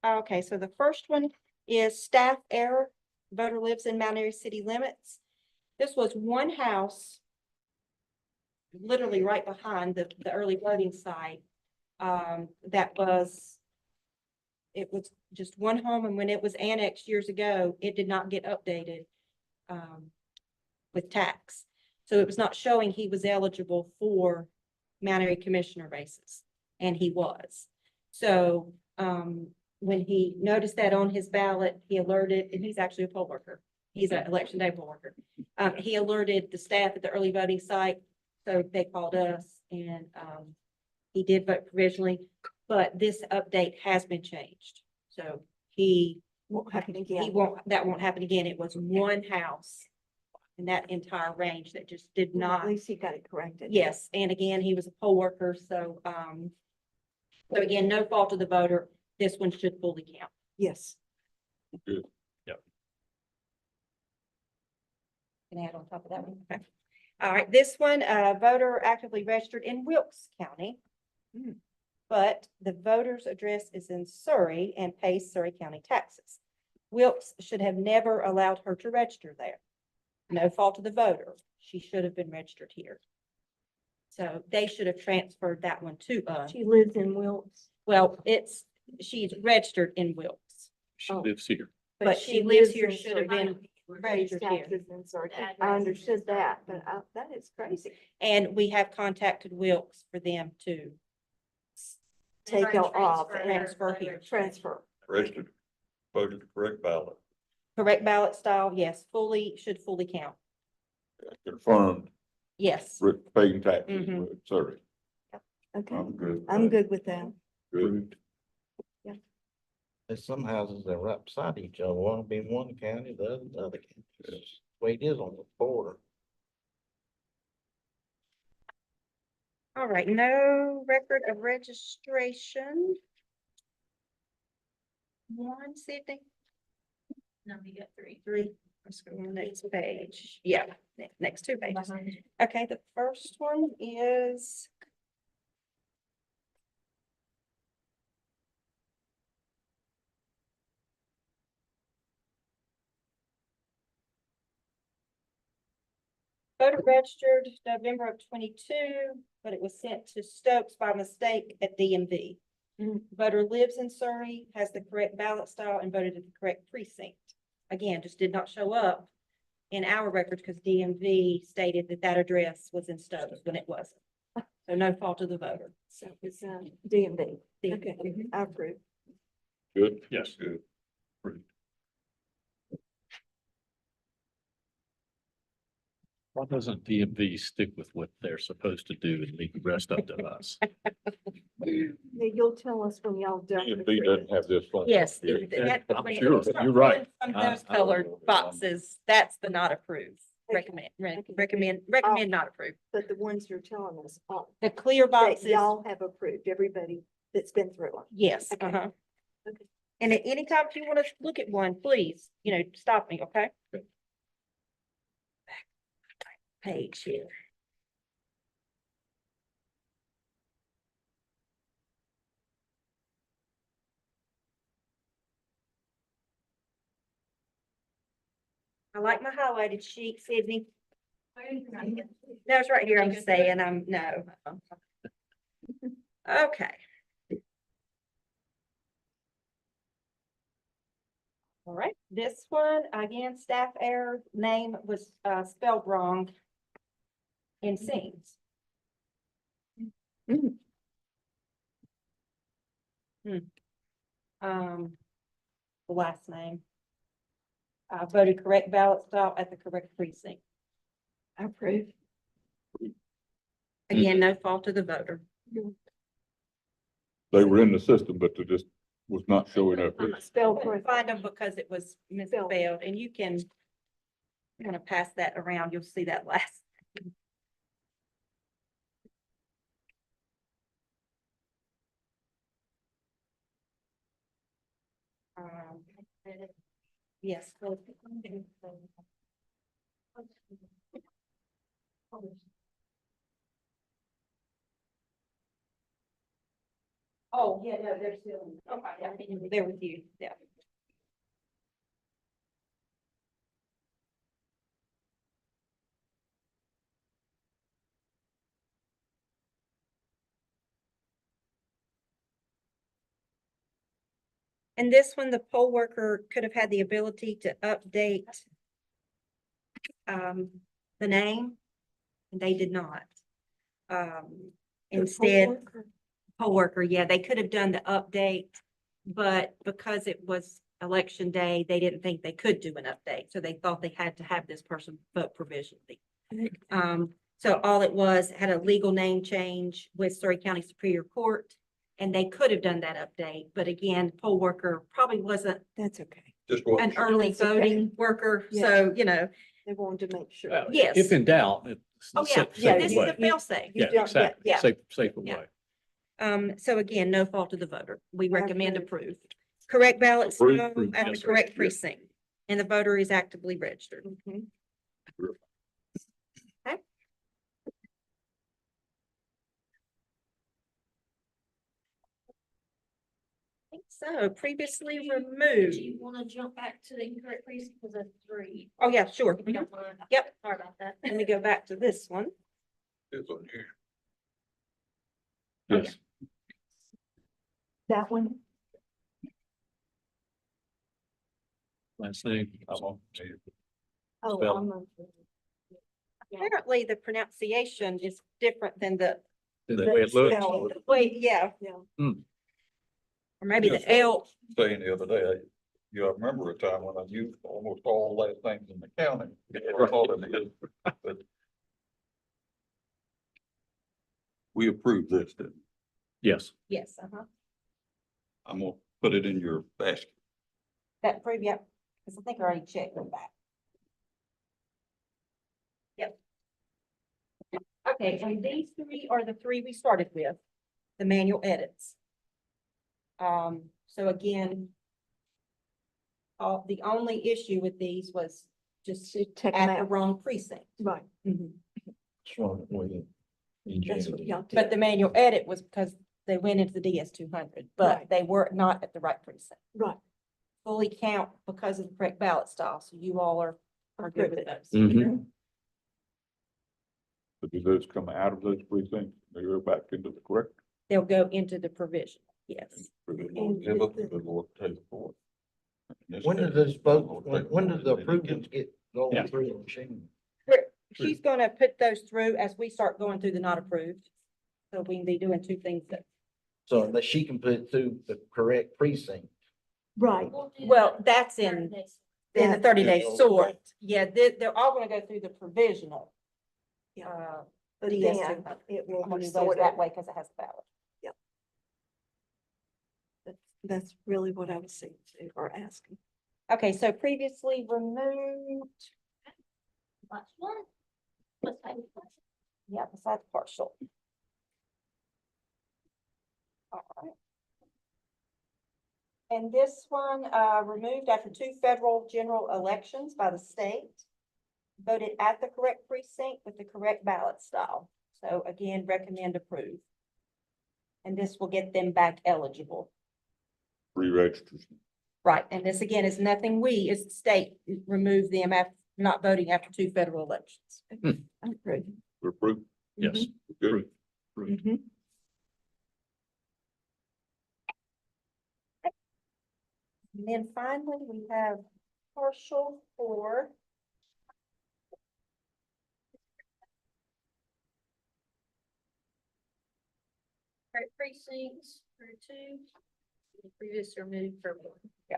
Okay, so the first one is staff error. Voter lives in Mount Airy city limits. This was one house literally right behind the early voting site. That was, it was just one home, and when it was annexed years ago, it did not get updated with tax. So it was not showing he was eligible for Mount Airy commissioner races, and he was. So when he noticed that on his ballot, he alerted, and he's actually a poll worker. He's an election day poll worker. He alerted the staff at the early voting site, so they called us, and he did vote provisionally, but this update has been changed. So he Won't happen he again. won't, that won't happen again. It was one house in that entire range that just did Well, not. At least he got it corrected. Yes, and again, he was a poll worker, so, so again, no fault of the voter. This one should fully count. Yes. Good. Can I add on top of that one? Okay. All right, this one, voter actively registered in Wilkes County. But the voter's address is in Surrey and pays Surrey County taxes. Wilkes should have never allowed her to register there. No fault of the voter. She should have been registered here. So they should have transferred that one to us. She lives in Wilkes. Well, she's registered in Wilkes, She Oh. lives here. but she lives here, in should have Surrey. been registered here. Taxes in Surrey. I understood that, but that is crazy. And we have contacted Wilkes for them to Take it off and transfer here. transfer. Registered, voted the correct ballot. Correct ballot style, yes, should fully count. Confirmed, Yes. paying taxes, Mhm. with Surrey. Okay, I'm good. I'm good with that. Good. There's some houses that are right beside each other. One will be in one county, the other in the other county. That's the way it is on the border. All right, no record of registration. One, Sydney, No, you got 3. 3. Let's go on the next page. Yeah, next two pages. Okay, the first one is. Voter registered November of 22, but it was sent to Stokes by mistake at DMV. Voter lives in Surrey, has the correct ballot style and voted at the correct precinct. Again, just did not show up in our records because DMV stated that that address was in Stokes when it wasn't. So no fault of the voter. So it's, DMV. DMV. Okay, I approve. Good. Yes. Good. Why doesn't DMV stick with what they're supposed to do and leave the rest up to us? Yeah, you'll tell us when y'all done. DMV doesn't have this on. Yes. Yeah, that- I'm when it sure, starts you're right. From I- those I- colored boxes, that's the not approved. Okay. Recommend not approved. But the ones you're telling us, The clear that boxes, y'all have approved, everybody that's been through them. yes, Okay. uh-huh. Okay. And at any time you want to look at one, please, stop me, okay? Page here. I like my highlighted sheet, Sydney. No, it's right here. I'm just saying, no. Okay. All right, this one, again, staff error, name was spelled wrong in Sings. The last name. Voted correct ballot style at the correct precinct. I approve. Again, no fault of the voter. They were in the system, but they just was not showing up. Spell Couldn't correct. find them because it was misspelled, and you can kind of pass that around. You'll see that last. Yes. Oh, yeah, no, they're still, okay, yeah, they're with you, yeah. And this one, the poll worker could have had the ability to update the name, and they did not. Instead, poll worker, yeah, they could have done the update, but because it was election day, they didn't think they could do an update, so they thought they had to have this person vote provisionally. So all it was, had a legal name change with Surrey County Superior Court, and they could have done that update, but again, poll worker probably wasn't That's okay. Just what, an early That's okay. voting worker, so, They wanted to make sure. Well, Yes. If in doubt, it's oh, the yeah, safe- yeah, safer this is way. the fail safe. Yeah, Yeah, exactly. yeah. Safer Yeah. way. So again, no fault of the voter. We I recommend approve. approve. Correct ballot Approve, style approve, at the yes, sir. correct Yeah. precinct, and the voter is actively registered. Mhm. Okay. I think so, previously Do removed. you wanna jump back to the incorrect precinct because of 3? Oh, yeah, sure. If we don't mind. Yep. Sorry about that. Let me go back to this one. is on here. Oh, yeah. Yes. That one, Last name. I'm on here. oh, Spell. I'm on. Apparently, the pronunciation is different than the, The way it looks. Spell. wait, yeah. Yeah. Or maybe Yes. the L, Saying the other day, I remember a time when I used almost all last names in the county. I thought it is, but we approved this, didn't we? Yes. yes, I'm gonna put it in your basket. that prove, yep, because I think I already checked them back. Yep. Okay, and these three are the three we started with, the manual edits. So again, the only issue with these was just So check them at the out. wrong precinct. Right. Mhm. What's wrong with it? That's what y'all do. But the manual edit was because they went into the DS 200, but Right. they were not at the right precinct. Right. Fully count because of the correct ballot style, so you all are good with those. Mhm. But do those come out of those precincts? They go back into the correct? They'll go into the provision, yes. And Give up the Lord, take the Lord. When does this vote, when does the approvals get Yeah. going through the machine? She's gonna put those through as we start going through the not approved. So we can be doing two things that, So that she can put it through the correct precinct. Right. well, that's in the That- 30-day Yeah. sort. Yeah, they're all gonna go through the provisional. Yeah. But DS then 200. it will I'm gonna be do those sorted. that way because it has the ballot. That's really what I was saying too, or asking. Okay, so previously removed, Watch one. Let's take it. yeah, besides partial. All right. And this one, removed after 2 federal general elections by the state. Voted at the correct precinct with the correct ballot style. So again, recommend approve. And this will get them back eligible. Re-registers. Right, and this again is nothing it's the state remove them after not voting after 2 federal elections. I agree. We're approved. Yes. Good. Mhm. And then finally, we have partial for Correct precincts for 2. The previous removed for 1. Yeah.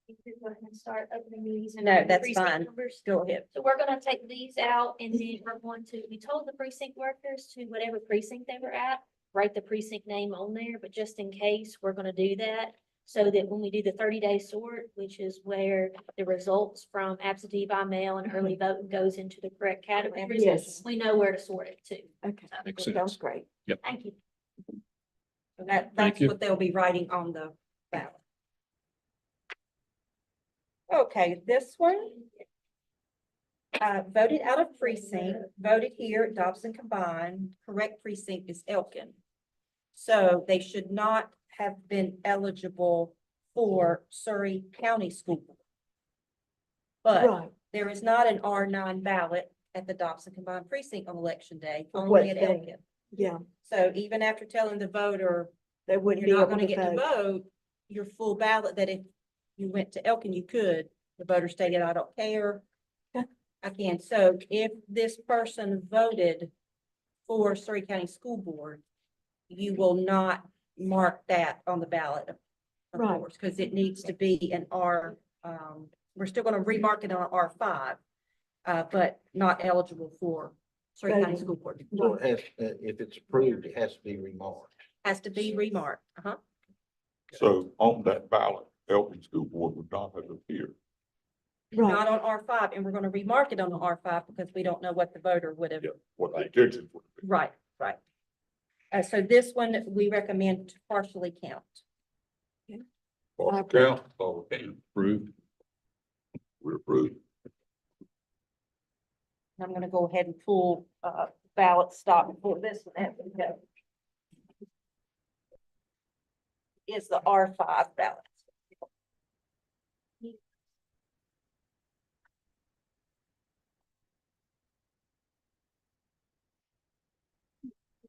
You could go ahead and start opening these. and No, putting the that's precinct fine. numbers. Go ahead. So we're gonna take these out and then we're going to, we told the precinct workers to whatever precinct they were at, write the precinct name on there, but just in case, we're gonna do that. So that when we do the 30-day sort, which is where the results from absentee by mail and early voting goes into the correct categories. Yes. We know where to sort it to. Okay. So, Makes That sense. sounds great. thank you. So Thank that's you. what they'll be writing on the ballot. Okay, this one. Voted out of precinct, voted here at Dobson Combined, correct precinct is Elkin. So they should not have been eligible for Surrey County School Board. But Right. there is not an R9 ballot at the Dobson Combined Precinct on election day, For only what at thing? Elkin. Yeah. So even after telling the voter, They wouldn't you're be not able gonna to get to vote. vote, your full ballot, that if you went to Elkin, you could, the voter stated, I don't care. Okay. I can, so if this person voted for Surrey County School Board, you will not mark that on the ballot, of Right. course, because it needs to be an R, we're still gonna remark it on R5, but not eligible for Surrey County Voting. School Board. So it has, if it's approved, it has to be remarked. Has to be remarked, So on that ballot, Elton School Board would not have appeared. Right. not on R5, and we're gonna remark it on the R5 because we don't know what the voter would have. Yeah, what the intentions would be. Right, right. So this one, we recommend to partially count. Partial count, all in, Approved. we're approved. And I'm gonna go ahead and pull, ballot stop for this one. There we go. Is the R5 ballot.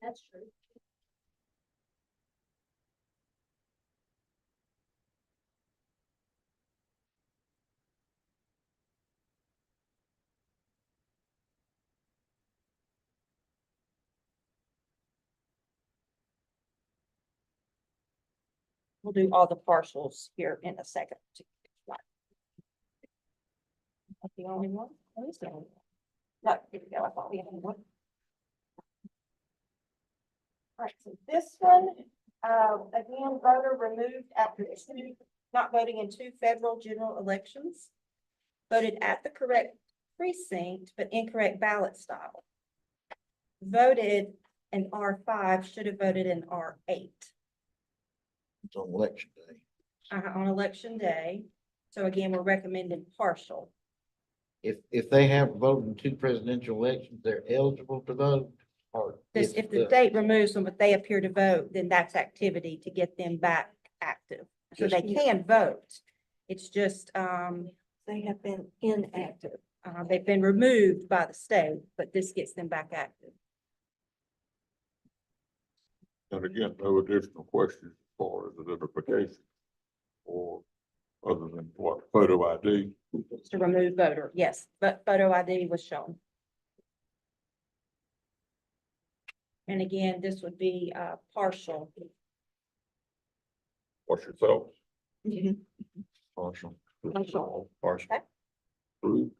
That's true. We'll do all the partials here in a second. Not the only one? What is the only one? No, here we go. I thought we had one. All right, so this one, again, voter removed after 2, not voting in 2 federal general elections. Voted at the correct precinct, but incorrect ballot style. Voted in R5 should have voted in R8 It's on election day. on election day. So again, we're recommending partial. If they have voted in 2 presidential elections, they're eligible to vote, or This, if the state removes them, but they appear to vote, then that's activity to get them back active. So they can vote. It's just, They have been inactive. they've been removed by the state, but this gets them back active. And again, no additional questions as far as identification or other than what photo ID. To remove voter, yes, but photo ID was shown. And again, this would be partial. What's your thoughts? Partial. Partial. Partial. Okay. Approved.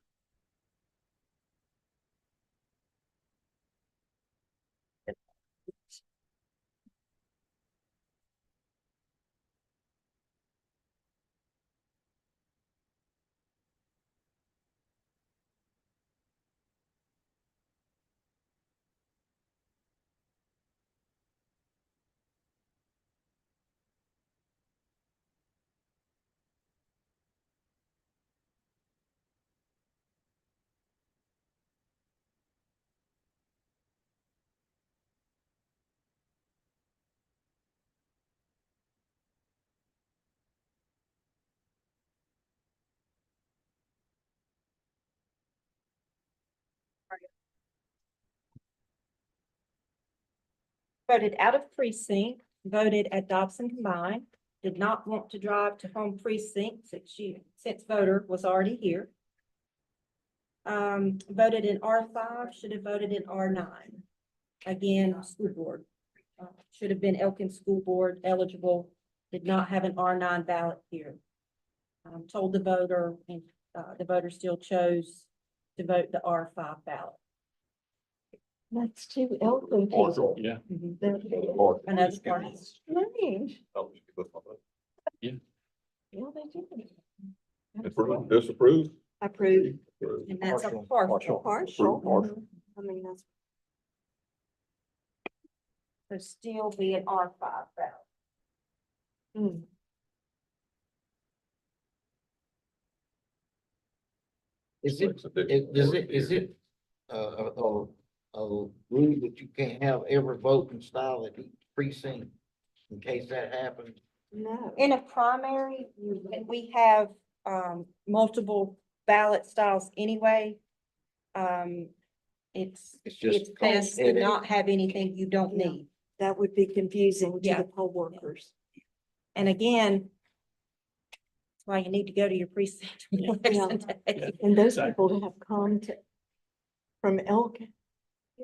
Voted out of precinct, voted at Dobson Combined, did not want to drive to home precinct since voter was already here. Voted in R5, should have voted in R9. Again, school board. Should have been Elkin School Board eligible, did not have an R9 ballot here. Told the voter, and the voter still chose to vote the R5 ballot. That's too elderly Partial. people. Yeah. They're Partial. Another part. strange. Yeah. Yeah, they do. Approved, disapproved? Approved. Approved. And that's a Partial. partial. Partial. Partial. I mean, that's. So still be an R5 ballot. Mm. Is it a rule that you can't have every voting style at each precinct in case that happens? No. In a primary, we have multiple ballot styles anyway. It's It's just it's best to headache. not have anything you don't Yeah. need. That would be confusing to Yeah. the poll workers. And again, that's why you need to go to your precinct. on election day. And those Exactly. people that have come to, from Elkin.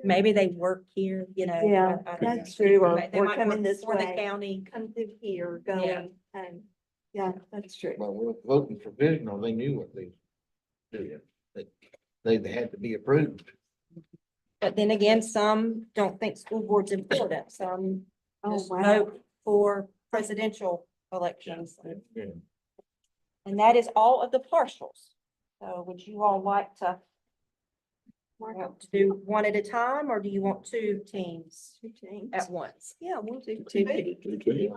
Maybe they work here, you know. Yeah, I don't that's know. true, or They we're might coming work this for the way. county. Come through here, Yeah. going, and, yeah, that's true. Well, with voting provisional, they knew what they did. They had to be approved. But then again, some don't think school board's important. Some Oh, just wow. vote for presidential elections. Yeah. And that is all of the partials. So would you all like to want to do one at a time, or do you want two teams Two teams. at once? Yeah, we'll do Two two. teams.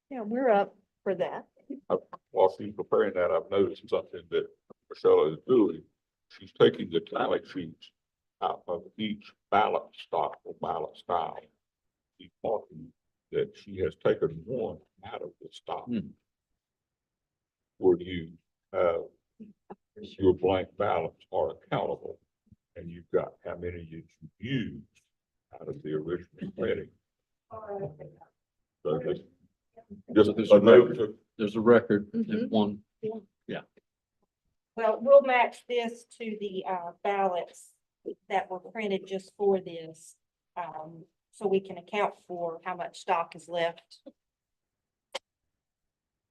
Yeah, we're up for that. While she's preparing that, I've noticed something that Michelle is doing. She's taking the tally sheets out of each ballot stock or ballot style. She's marking that she has taken one out of the stock. Hmm. Where you have your blank ballots are accountable, and you've got how many you used out of the original setting. So just a note to There's a record Mm-hmm. that one, Well, we'll match this to the ballots that were printed just for this. So we can account for how much stock is left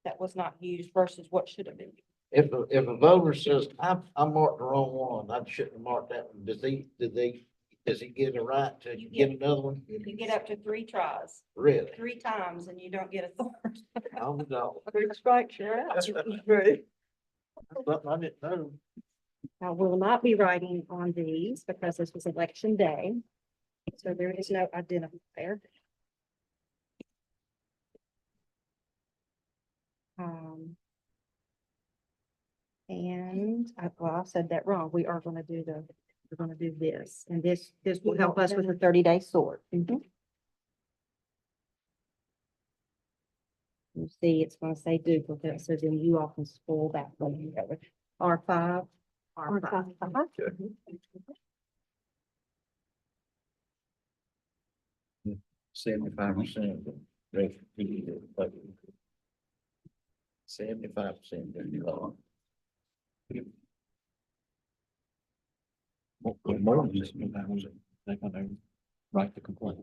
that was not used versus what should have been. If a voter says, I marked the wrong one, I shouldn't have marked that one, does he get a right to You get get- another one? You can get up to 3 tries, Really? 3 times, and you don't get a third. Oh, no. Three strikes, you're out. That's True. That's something I didn't know. I will not be writing on these because this was election day. So there is no identifier. And well, I said that wrong. We are gonna do we're gonna do this, and this will help us with the 30-day sort. You see, it's gonna say duplicate, so then you all can spoil that one. You got R5, R5. Uh-huh. 75%. 75%. Well, more than just, they're gonna write the complaint.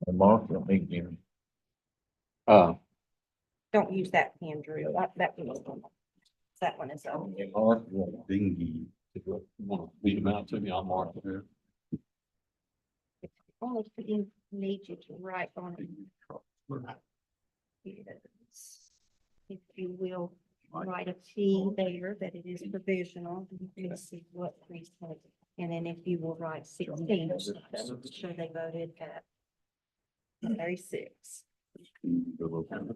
The mark will make them. Don't use that hand drill. That one is. Mark will Dingy. If you want to read them out to me, I'll mark them here. Only need you to write on it. Yes. If you will write a T there, that it is provisional, you can see what precinct. And then if you will write 16, show they voted at 36.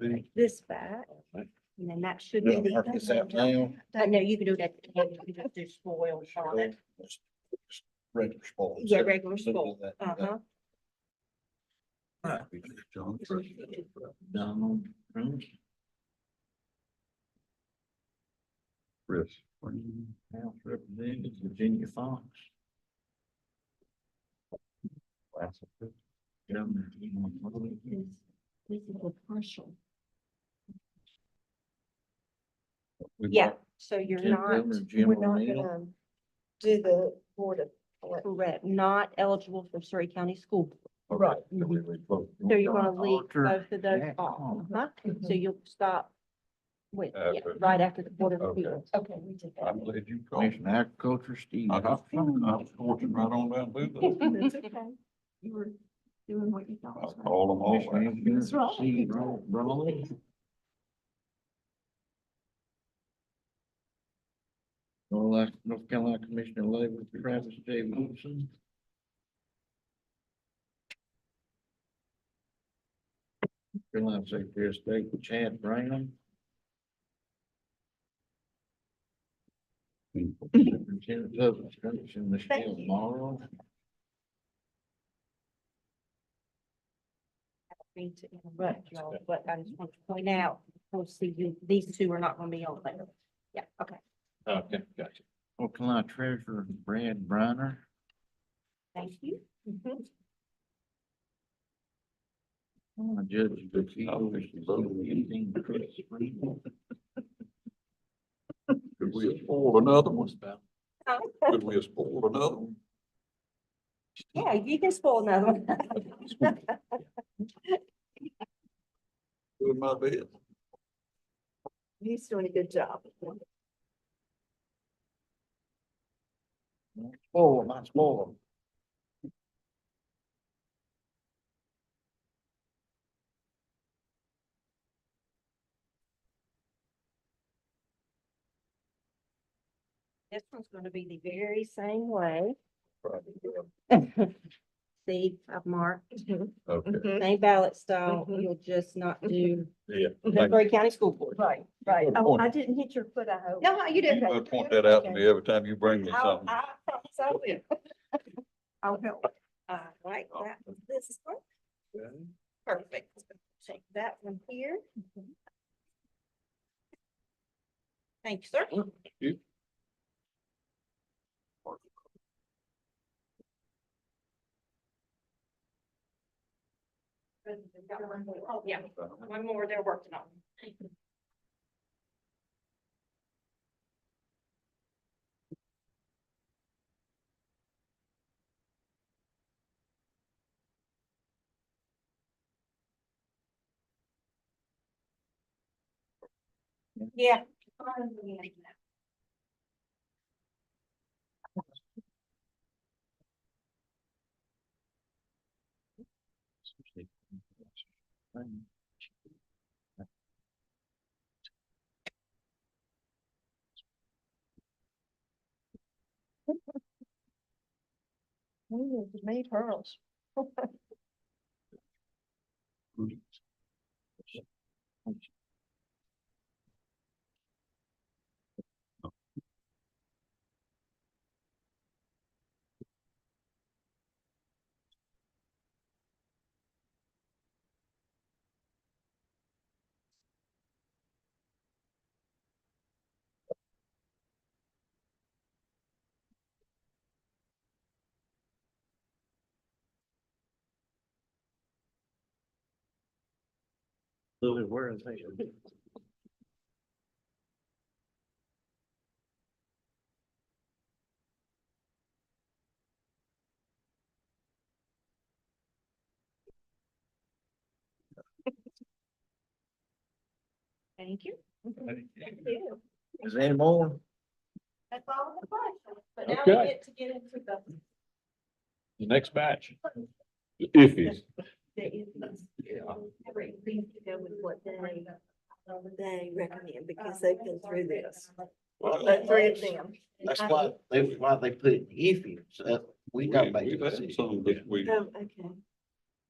Take this back, and then that should be. mark this out now. No, you can do that, you can just do spoil on it. Regular spoil. Yeah, regular spoil. Uh-huh. Donald Trump. Chris. House Representative Virginia Fox. Governor. This is a partial. We Yeah, mark- so you're Jim not, Governor Jim We're not O'Neill. gonna do the board of. correct, not eligible for Surrey County School Board. Right. So you're gonna leave Alter both of those that off. column. Uh-huh. So you'll stop with, yeah, After. right after the Board of Okay. Appeals. Okay, we did I'm that. glad you called. Commission of Agriculture, Steve. I was fortunate right on down through that. That's okay. You were doing what you thought. I'll was right. call them all. Commissioner out. Engineer, That's right. Steve Raleigh. North Carolina Commissioner of Labor, Travis J. Wilson. Carolina Secretary of State, Chad Brown. Superintendent of Instruction, Michelle Morrow. Mean to interrupt y'all, but I just want to point out, we'll see you, these two are not gonna be on there. Yeah, okay, Okay, gotcha. North Carolina Treasurer, Brad Briner. thank you. Mhm. Judge of Appeals, Chris Freeman. Could we have spoiled another one? What's about? Could we have spoiled another one? Yeah, you can spoil another one. Doing my best. He's doing a good job. Spoil, not spoil. This one's gonna be the very same way. See, I've marked, Okay, same ballot style, you'll just not do yeah. the Surrey County School Board. Right, right. Good Oh, point. I didn't hit your foot, I hope. No, you You did. better point that out to me every time you bring me something. I promise I will. I'll help. Right, that was this one. Perfect. Take that one here. Thank you, sir. You. Oh, yeah, one more they're working on. Yeah. Me pearls. Lily, where is they? Thank you. Is there any more? That's all the questions, but now Okay. we get to get into The next batch. Iffies. Go with what they recommend because they've been through this. Well, The three of them. That's why they put it iffy, so we don't make We've a had decision. some that we, Oh, okay.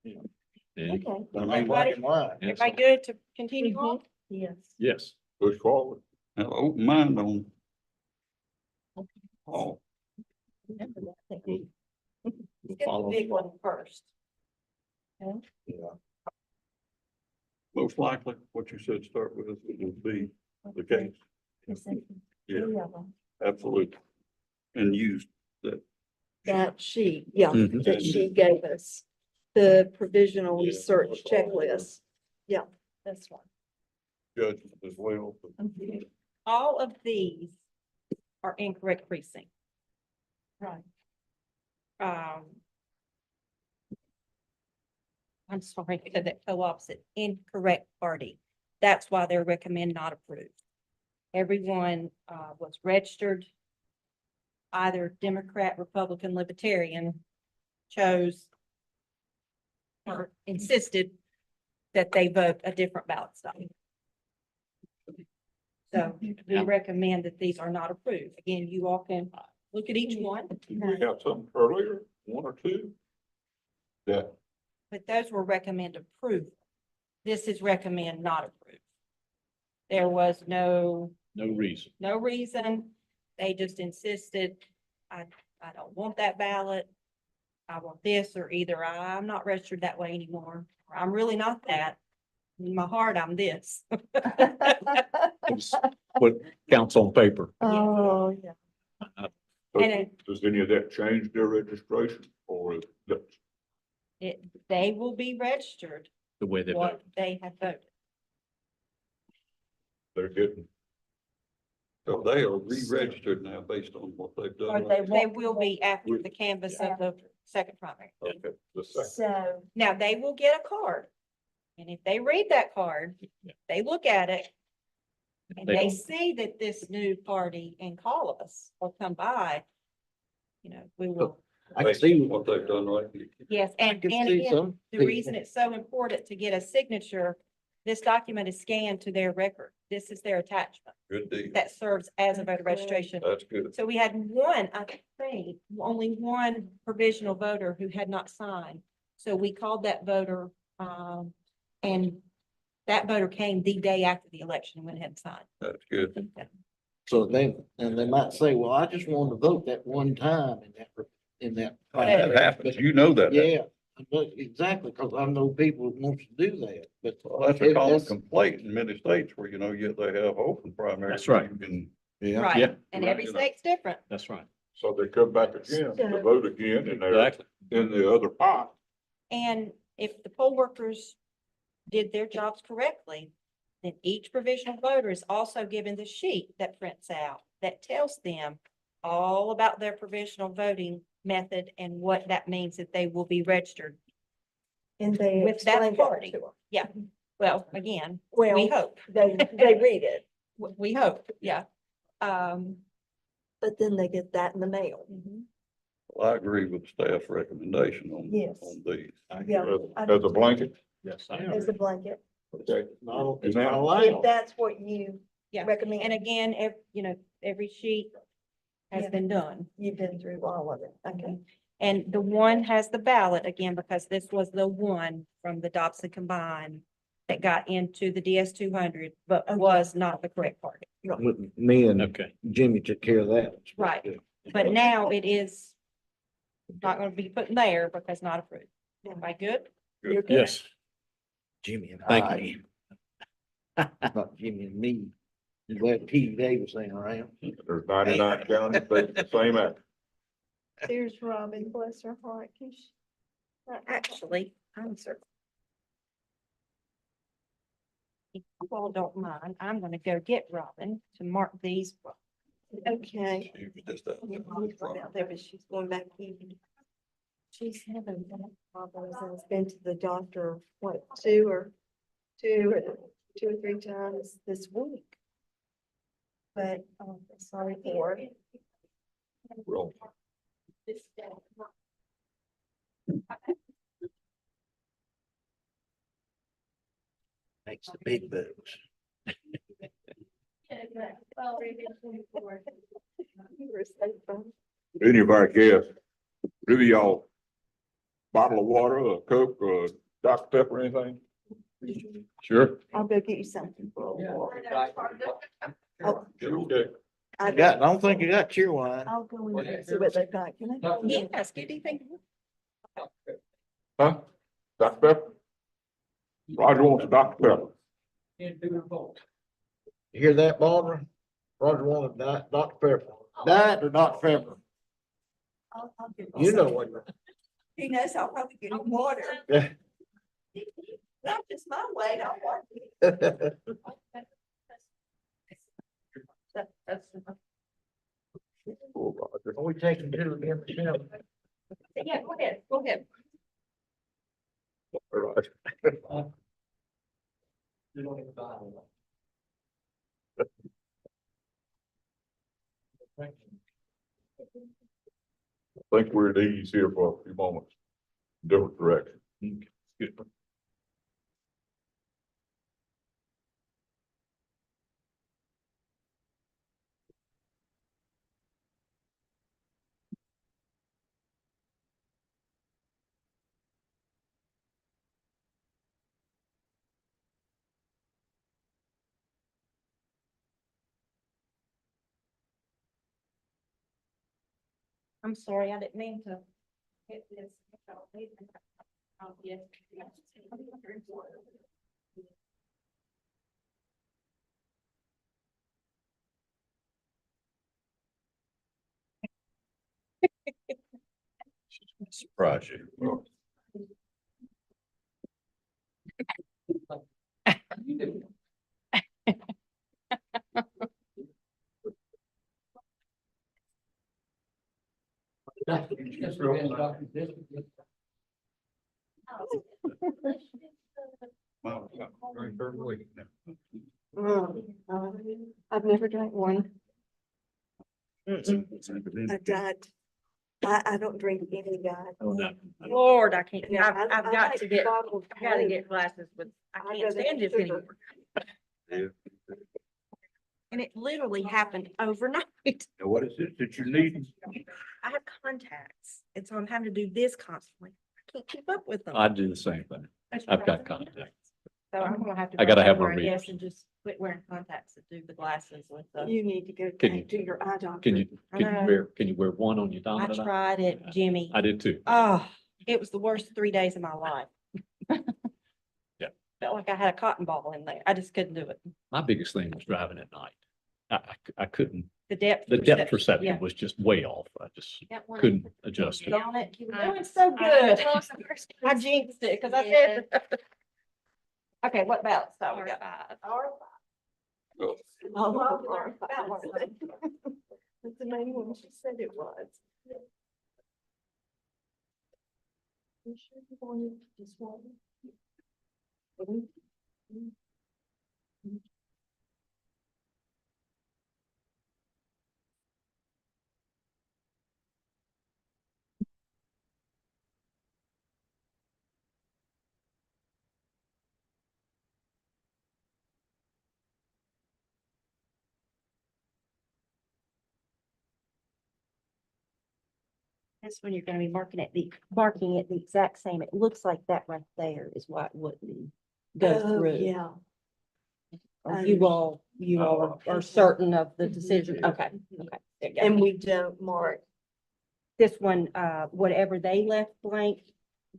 Yeah. Okay. I mean, black and white. Yes. Everybody good to continue on? Yes. Yes. Push forward. have an open mind on. Oh, Remember that. We'll Get the follow. big one first. most likely, what you said start with would be the case. Yeah, absolutely. And use that. That sheet, yeah, Mhm. that she gave us, the provisional Yeah. research checklist. Yeah, that's one. Judgment as well. but All of these are incorrect precinct. Right. I'm sorry, I said that co-opposite, incorrect party. That's why they recommend not approved. Everyone, was registered either Democrat, Republican, Libertarian, chose or insisted that they vote a different ballot style. So we Yeah. recommend that these are not approved. Again, you all can look at each one, Did we have some earlier, one or two? That, but those were recommend approval. This is recommend not approved. There was no reason. no reason. They just insisted, I don't want that ballot. I want this, or either I'm not registered that way anymore, or I'm really not that. In my heart, I'm this. What counts on paper. Oh, yeah. And it- does any of that change their registration or is that They will be registered The way they what vote. they have voted. they're getting? So they are re-registered now based on what they've Or done. they will be after the canvass of the second primary. Okay, the second. So, Now, they will get a card. And if they read that card, they look at it, and they see that this new party and call us or come by, we will, I can see What they've done right. yes, I and can and see again, some. the people- reason it's so important to get a signature, this document is scanned to their record. This is their attachment Good deal. that serves as a voter registration. That's good. So we had one, I think, only one provisional voter who had not signed. So we called that voter, and that voter came the day after the election and went ahead and signed. That's good. So and they might say, well, I just wanted to vote that one time in that. That happens. You know that. Yeah, but exactly, because I know people who wants to do that, but. Well, that's a common complaint in many states where, yet they have open primaries. That's right. You can- Yeah. Right, Yeah. and every state's different. That's right. So they come back again to vote again and they're Exactly. in the other pot. And if the poll workers did their jobs correctly, then each provisional voter is also given the sheet that prints out that tells them all about their provisional voting method and what that means that they will be registered. and they With that explained party. to them. Yeah, well, again, we Well, hope, they read it, we hope, yeah. but then they get that in the mail. Well, I agree with the staff's recommendation Yes. on these. Yeah. As a blanket. Yes. As a blanket, Okay. It's not if allowed. that's what you Yeah. recommend. And again, every sheet has Yeah. been done. You've been through all of it, okay? And the one has the ballot again, because this was the one from the Dobson combined that got into the DS 200, but was not the correct party. Me and Okay. Jimmy took care of that. Right. But now it is not gonna be put in there because not approved. Am I good? You're good. Yes, Jimmy and thank I, you. not Jimmy and me. I'm glad P. Davis ain't around. There's 99 counties, that's the same act. There's Robin, bless her heart. Actually, I'm sorry. If you all don't mind, I'm gonna go get Robin to mark these. Okay. Just that. There, but she's going back in. She's having that problem. Has been to the doctor, what, two or three times this week. But, sorry for it. Well, Makes the big bucks. You were so fun. any of our guests, really y'all bottle of water or Coke or Dr. Pepper or anything? Sure. I'll go get you something. Oh, Okay. I don't think you got cheer wine. I'll go in there and see what they got. Can I? Yes, get anything. Huh? Dr. Pepper? Roger wants a Dr. Pepper. You hear that, Barbara? Roger wanted Dr. Pepper. Diet or Dr. Pepper? I'll get You know what. He knows I'll probably get him water. Not just my weight, I'll want it. Oh, Roger. Are we taking two again, Michelle? Yeah, go ahead, go ahead. All right. I think we're at ease here for a few moments. Different direction. Good. I'm sorry, I didn't mean to hit this. Oh, yes. Surprise you. I've never drank one. I died. I don't drink any, guys. Oh, no. Lord, I can't, Yeah, I've I got like to get, bottled I gotta Coke. get glasses, but I I can't go stand to this sugar. anymore. Yeah. And it literally happened overnight. Now, what is it that you need? I have contacts, and so I'm having to do this constantly. I can't keep up with them. I do the same thing. I've got contacts. So I'm gonna have to. I gotta go have over, my I guess, readers. and just quit wearing contacts and do the glasses with the. You need to go Can you- back to your eye doctor. Can you, I can you know. wear one on your I dominant eye? tried it, Jimmy. I did too. Oh, it was the worst 3 days of my life. Yeah. Felt like I had a cotton ball in there. I just couldn't do it. My biggest thing was driving at night. I couldn't, The depth. the depth perception Yeah. was just way off. I just That one- couldn't adjust it. Darn it, you were I- doing so good. Well, it's the first I one. jinxed it, cause I said. Okay, what about, so we got R5. Oh, that's the main one she said it was. You sure you wanted just one? This one, you're gonna be marking it the exact same. It looks like that right there is why it wouldn't go Oh, through. yeah. Or you all are certain of the decision. Okay, okay. There you go. And we don't mark, This one, whatever they left blank,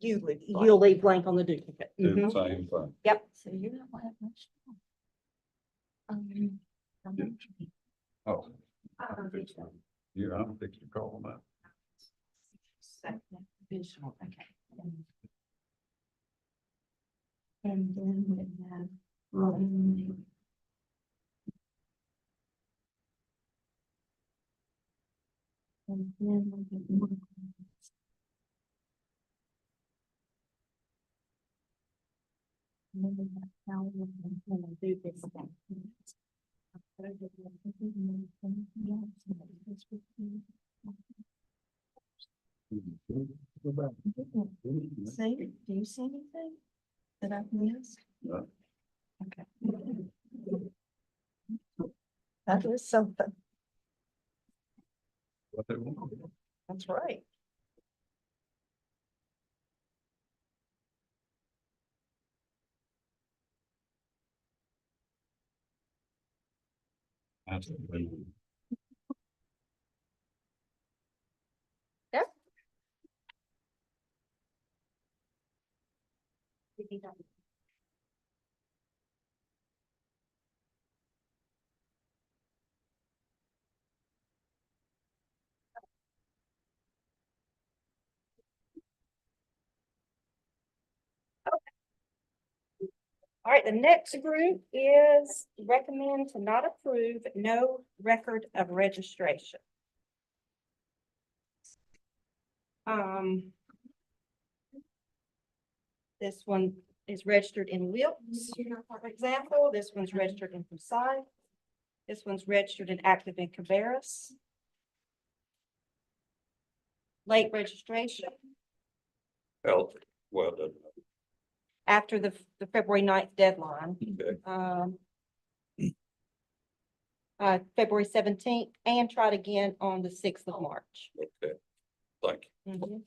you leave. you'll leave blank on the duplicate. Do the Mhm. same thing. Yep. So you're not gonna have much. Oh. You know, I'm fixing to call them out. Visual, okay. And then we have. And then we have. And then we have how we're gonna do this thing. See, do you see anything that I've missed? No. Okay. That is something. What they want. That's right. That's the way. All right, the next group is recommend to not approve, no record of registration. This one is registered in Wilkes, for example. This one's registered in Forsyth. This one's registered and active in Cabarrus. Late registration Health, well, doesn't after the February 9th deadline. Okay. February 17th, and tried again on the 6th of March. Okay, thank you.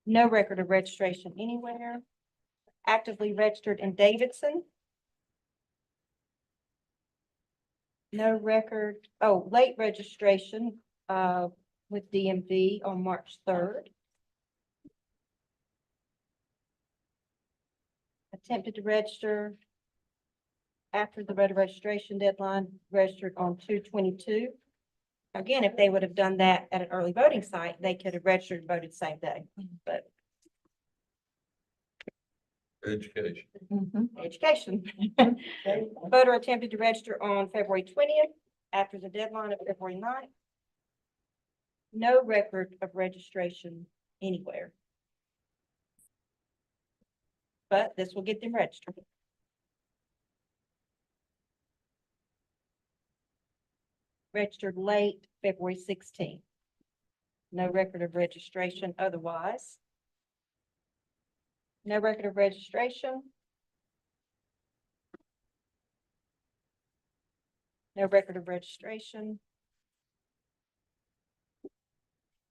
No record of registration anywhere. Actively registered in Davidson. No record, late registration, with DMV on March 3rd. Attempted to register after the voter registration deadline, registered on 2/22. Again, if they would have done that at an early voting site, they could have registered and voted same day, but Education. education. Voter attempted to register on February 20th after the deadline of February 9th. No record of registration anywhere. But this will get them registered. Registered late February 16th. No record of registration otherwise. No record of registration. No record of registration.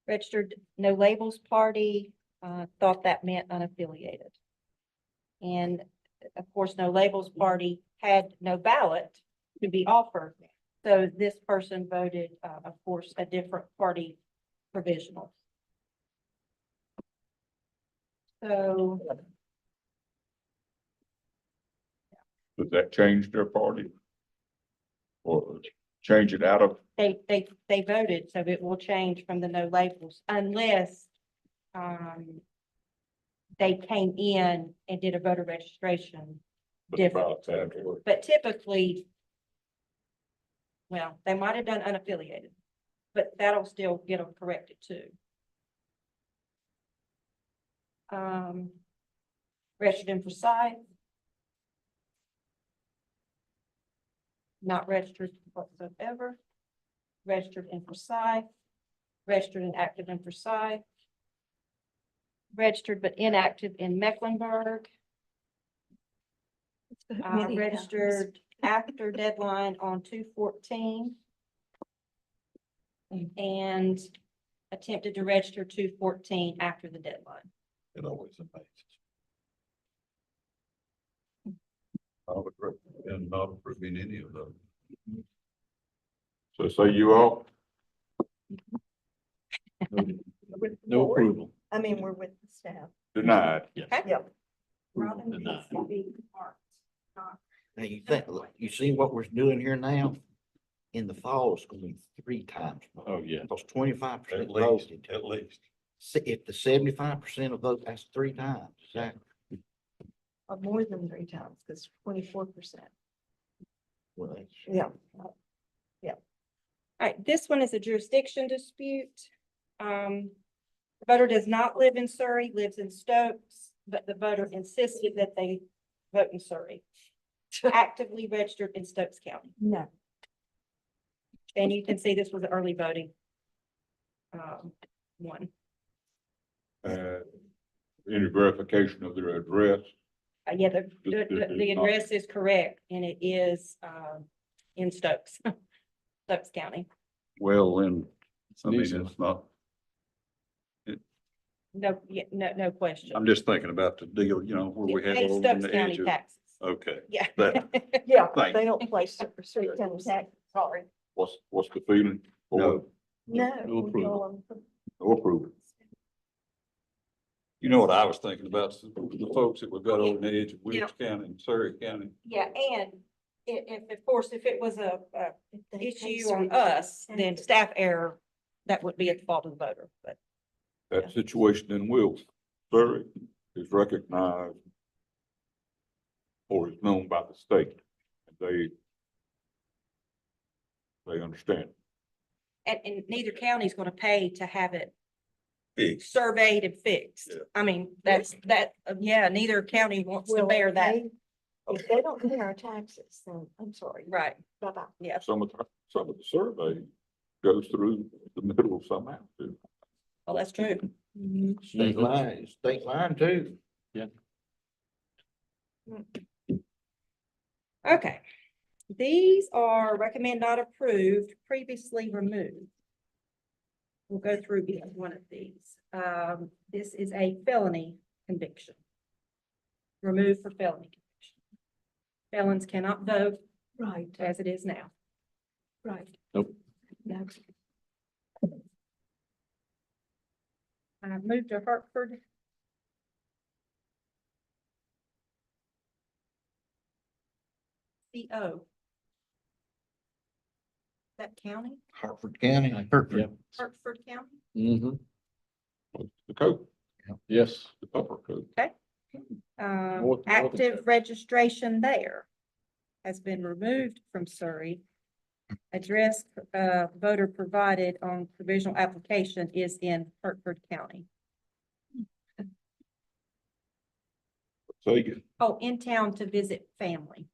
Registered no labels party, thought that meant unaffiliated. And of course, no labels party had no ballot to be offered. So this person voted, of course, a different party provisional. So Does that change their party? Or change it out of, they voted, so it will change from the no labels unless they came in and did a voter registration the different. ballots afterward? But typically, well, they might have done unaffiliated, but that'll still get them corrected too. Registered in Forsyth. Not registered whatsoever. Registered in Forsyth. Registered and active in Forsyth. Registered but inactive in Mecklenburg. Registered after deadline on 2/14. and attempted to register 214 after the deadline. It always amazes. I would recommend not approving any of those. So say you all, With the No board. approval. I mean, we're with the staff. denied. Okay? Yeah. Robin Denied. needs to be marked, not- Now you think, look, you see what we're doing here now? In the fall, it's gonna be 3 times. more. Oh, yeah. Because 25% At least, voted. at least. If the 75% of vote, that's 3 times, exactly. More than 3 times, because 24%. Well, that's- Yeah. All right, this one is a jurisdiction dispute. The voter does not live in Surrey, lives in Stokes, but the voter insisted that they vote in Surrey. Actively registered in Stokes County. No. And you can see this was an early voting. One. Any verification of their address. Yeah, the address is correct and it is, in Stokes, Stokes County. Well, then, I mean, Decent. it's not, No, yeah, no question. I'm just thinking about the deal, you know, where we It have pays over on Stokes the County edge of, taxes. okay. Yeah. That- Yeah, Thank they don't place Surrey County tax. Sorry. What's the feeling? No. No. No we approval. go on. No approval. You know what I was thinking about, the folks that we've got over the edge of Yeah. Wilkes County and Surrey County. Yeah, and if, of course, if it was a If they pay issue Surrey on County us, then taxes. staff error, that would be at the fault of the voter, but. That situation in Wilkes, Surrey is recognized or is known by the state. They understand. And neither county is gonna pay to have it Fixed. surveyed and fixed. Yeah. I mean, yeah, neither county wants to Will bear that. If they don't pay our taxes, then I'm sorry. Right, Bye-bye. yeah. Some of the survey goes through the middle of some too. Well, that's true. State line too. Okay. These are recommend not approved, previously removed. We'll go through each one of these. This is a felony conviction. Removed for felony conviction. Felons cannot vote Right, as it is now. right. Nope. No. Moved to Hartford. CO. That county, Hartford County. Yeah. Hartford County. Mm-hmm. The code, Yes. the upper code. Northern Active County. registration there has been removed from Surrey. Address, voter provided on provisional application is in Hartford County. Say again. Oh, in town to visit family.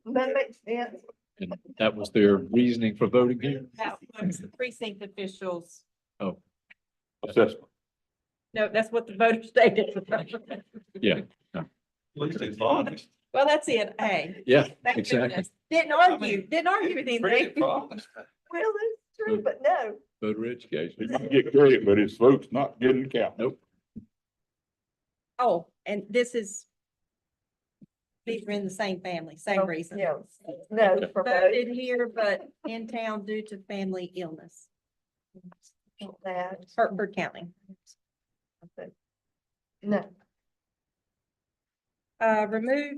That makes sense. And that was their reasoning for voting here? That was the precinct officials. Assessment. No, that's what the voter stated. Yeah, At least it's honest. Well, that's it. Hey. yeah, thank exactly. goodness. Didn't argue with Pretty anything. honest. Well, that's true, but no. Voter education. He can get credit, but his vote's not getting counted. Nope. Oh, and these are in the same family, same reason. Yeah, no, for both. Voted here, but in town due to family illness. That. Hartford County. No,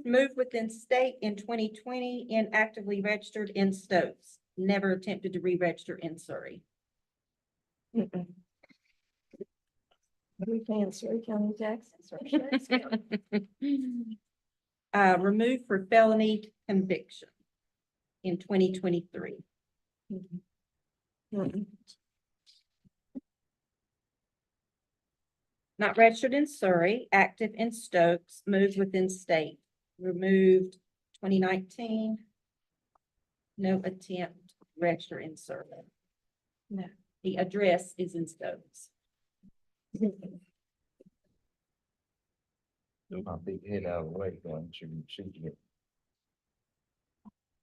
Moved within state in 2020, inactively registered in Stokes. Never attempted to re-register in Surrey. mm-mm. We paying Surrey County taxes or Sheriff's County? Removed for felony conviction in 2023. Mm-mm. Not registered in Surrey, active in Stokes, moved within state, removed 2019. No attempt to register in Surrey. No. The address is in Stokes. My big head out of the way, going to see it.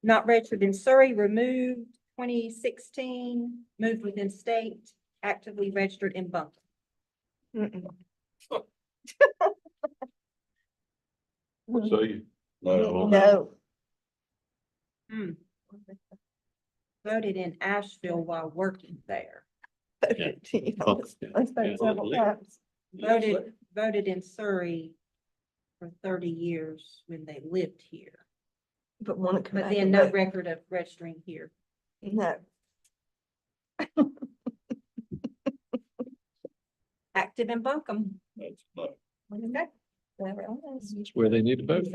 Not registered in Surrey, removed 2016, moved within state, actively registered in Buncombe. Mm-mm. What say you? No. No. Hmm. Voted in Asheville while working there. Yeah. I spoke several times. Voted in Surrey for 30 years when they lived here, But want to come but back then and no vote. record of registering here. No. Active in Buncombe. That's not. Okay. That's where they need to vote.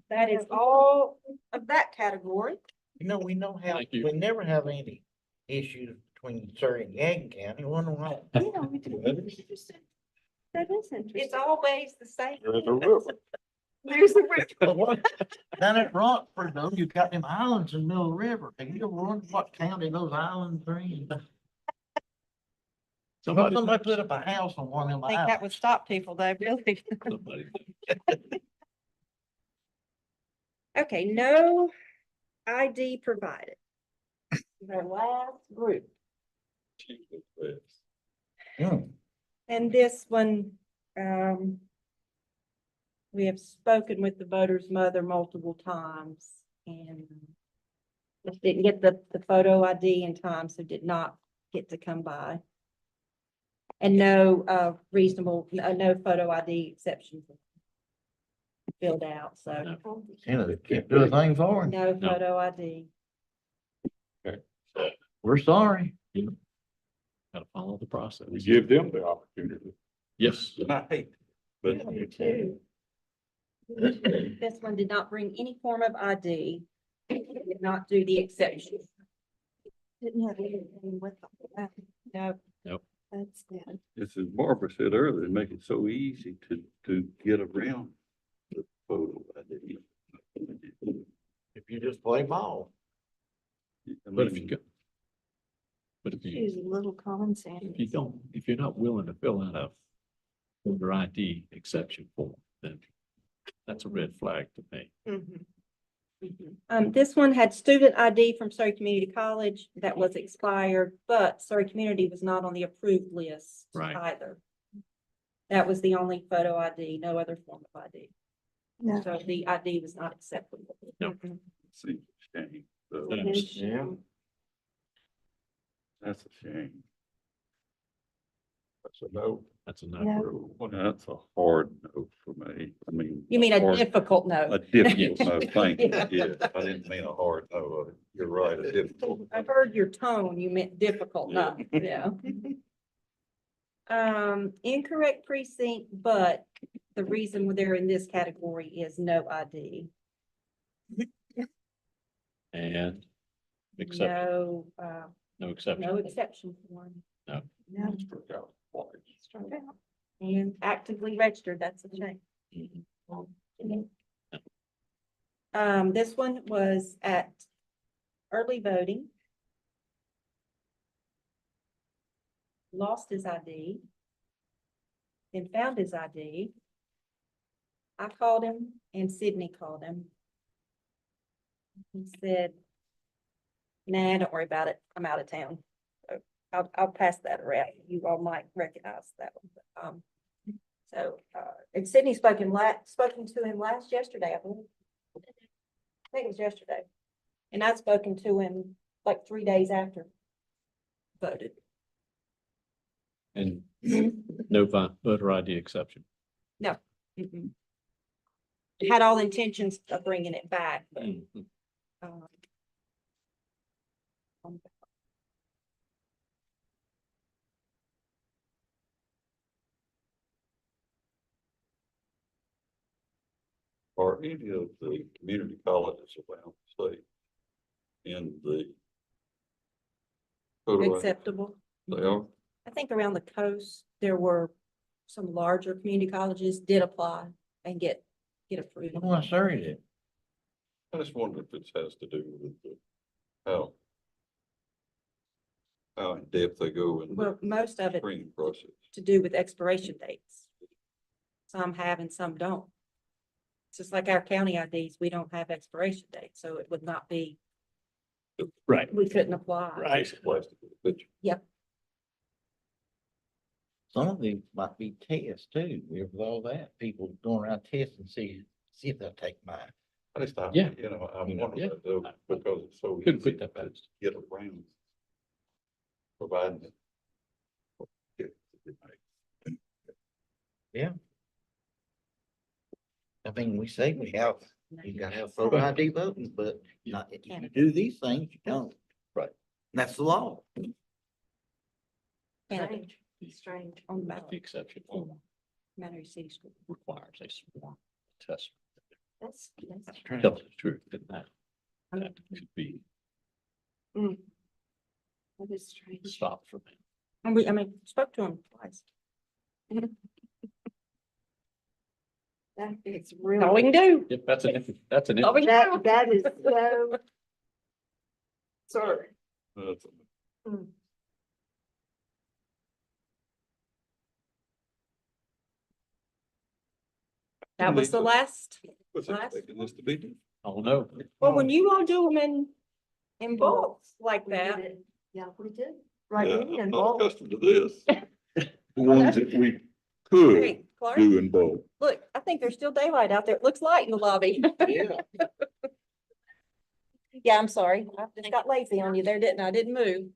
That is all of that category. You know, we don't have, Thank you. we never have any issues between Surrey and Yagan County. Wonder why. Yeah, we do. That is interesting. It's always the same. There's a river. There's a river. But what, down at Rockford though, you got them islands in the middle of the river. Have you ever wondered what county those islands are in? Somebody, Somebody put up a house on one of them I think that islands. would stop people though, really. somebody. Okay, no ID provided. The last group. Hmm. And this one, we have spoken with the voter's mother multiple times and just didn't get the photo ID in time, so did not get to come by. And no, reasonable, no photo ID exceptions filled out, so You know, they can't do a thing for them. no No. photo ID. We're sorry. Gotta follow the process. We give them the opportunity. Yes. Right. But This one did not bring any form of ID, did not do the exception. Didn't have anything with them. No, That's good. it's as Barbara said earlier, they make it so easy to get around the photo ID. If you just play ball. But if you go. But if Use you, a little common sense. if you're not willing to fill out a voter ID exception form, then that's a red flag to me. This one had student ID from Surrey Community College that was expired, but Surrey Community was not on the approved list Right. either. That was the only photo ID, no other form of ID. No. So the ID was not acceptable. No. Seems a shame. So, Yeah. that's a shame. That's a no. That's a No. no. Well, that's a hard no for me. I mean. You mean a hard- difficult A no? difficult no, thank you. Yeah, I didn't mean a hard no. You're right, a difficult. I heard your tone, you meant difficult, no, yeah. Incorrect precinct, but the reason they're in this category is no ID. And exception, No, no exception. no exception form. No. Struck out twice. Struck out. And actively registered, that's a shame. This one was at early voting. Lost his ID. Then found his ID. I called him and Sydney called him. He said, nah, don't worry about it. I'm out of town. So I'll pass that around. You all might recognize that one. And Sydney spoken to him yesterday, I believe. I think it was yesterday. And I'd spoken to him like 3 days after voted. And no voter ID exception. Mm-mm. Had all intentions of bringing it back, but, Mhm. um, Are any of the community colleges around the state in the photo ID? acceptable. They are? I think around the coast, there were some larger community colleges did apply and get approved. What do I Surrey did? I just wonder if it has to do with how in depth they go in the Well, most of it screening process. to do with expiration dates. Some have and some don't. It's just like our county IDs, we don't have expiration dates, so it would not be Right, we couldn't apply. right. Plastic with a picture. Some of these might be tests too, with all that, people going around testing, see if they'll take mine. I just thought, Yeah. you know, I'm Yeah. wondering that though, because it's so Couldn't easy put that to past. get around. Providing it. I mean, we say we have, you gotta have photo ID voting, but not, if you do these things, you don't. Right. That's the law. Candidate Strange, strange. on the The ballot, exception only Monterey City School. requires a sworn test. That's Strange. Tell the truth, then that could be that is strange. stopped from it. And we, I mean, spoke to him twice. That is That's all we really, can do. Yep, that's an. All we can do. that is so. Sorry. That's- That was the last. What's expecting this to be? Oh, no. Well, when you all do them in bulk like We that, did it. Yeah, we did. Right, Yeah, we did I'm in not bulk. accustomed to this. The ones that we could hey, Clark, do in bulk. look, I think there's still daylight out there. It looks light in the lobby. Yeah. Yeah, I'm sorry. I just got lazy on you there, didn't I? I didn't move.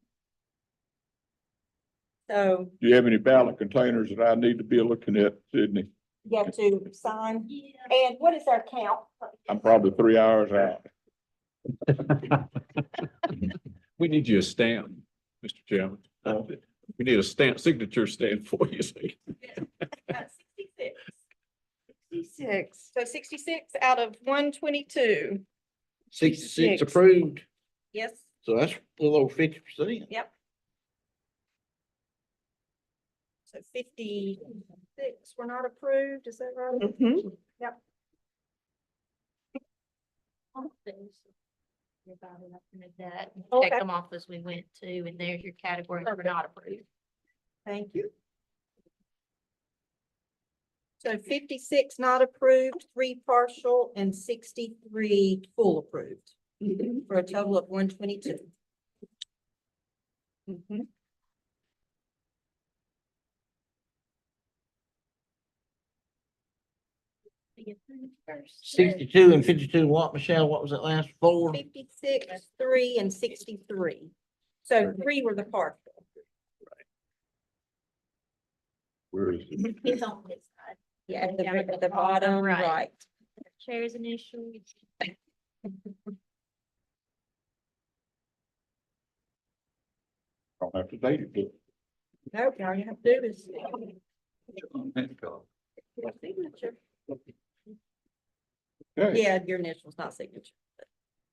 So Do you have any ballot containers that I need to be looking at, Sydney? you have to sign. Yeah. And what is our count? I'm probably 3 hours out. We need you a stamp, Mr. Chairman. We need a stamp, signature stamp for you. 66. 66. So 66 out of 122. 66 approved, Yes. so that's a little over 50%. Yep. So 56 were not approved, is that right? Mhm. Yep. That, Okay. check them off as we went to, and there's your category for not approved. Thank you. So 56 not approved, 3 partial, and 63 full approved, for a total of 122. Mhm. First. 62 and 52, what, Michelle, what was it last four? 56, 3, and 63. So 3 were the partial. Where is it? It's on this side. Yeah, at the bottom, right. Chair's initials. Don't have to date it, do Nope, all you have to do is. Your signature. it. Okay, Yeah, your initials, not signature.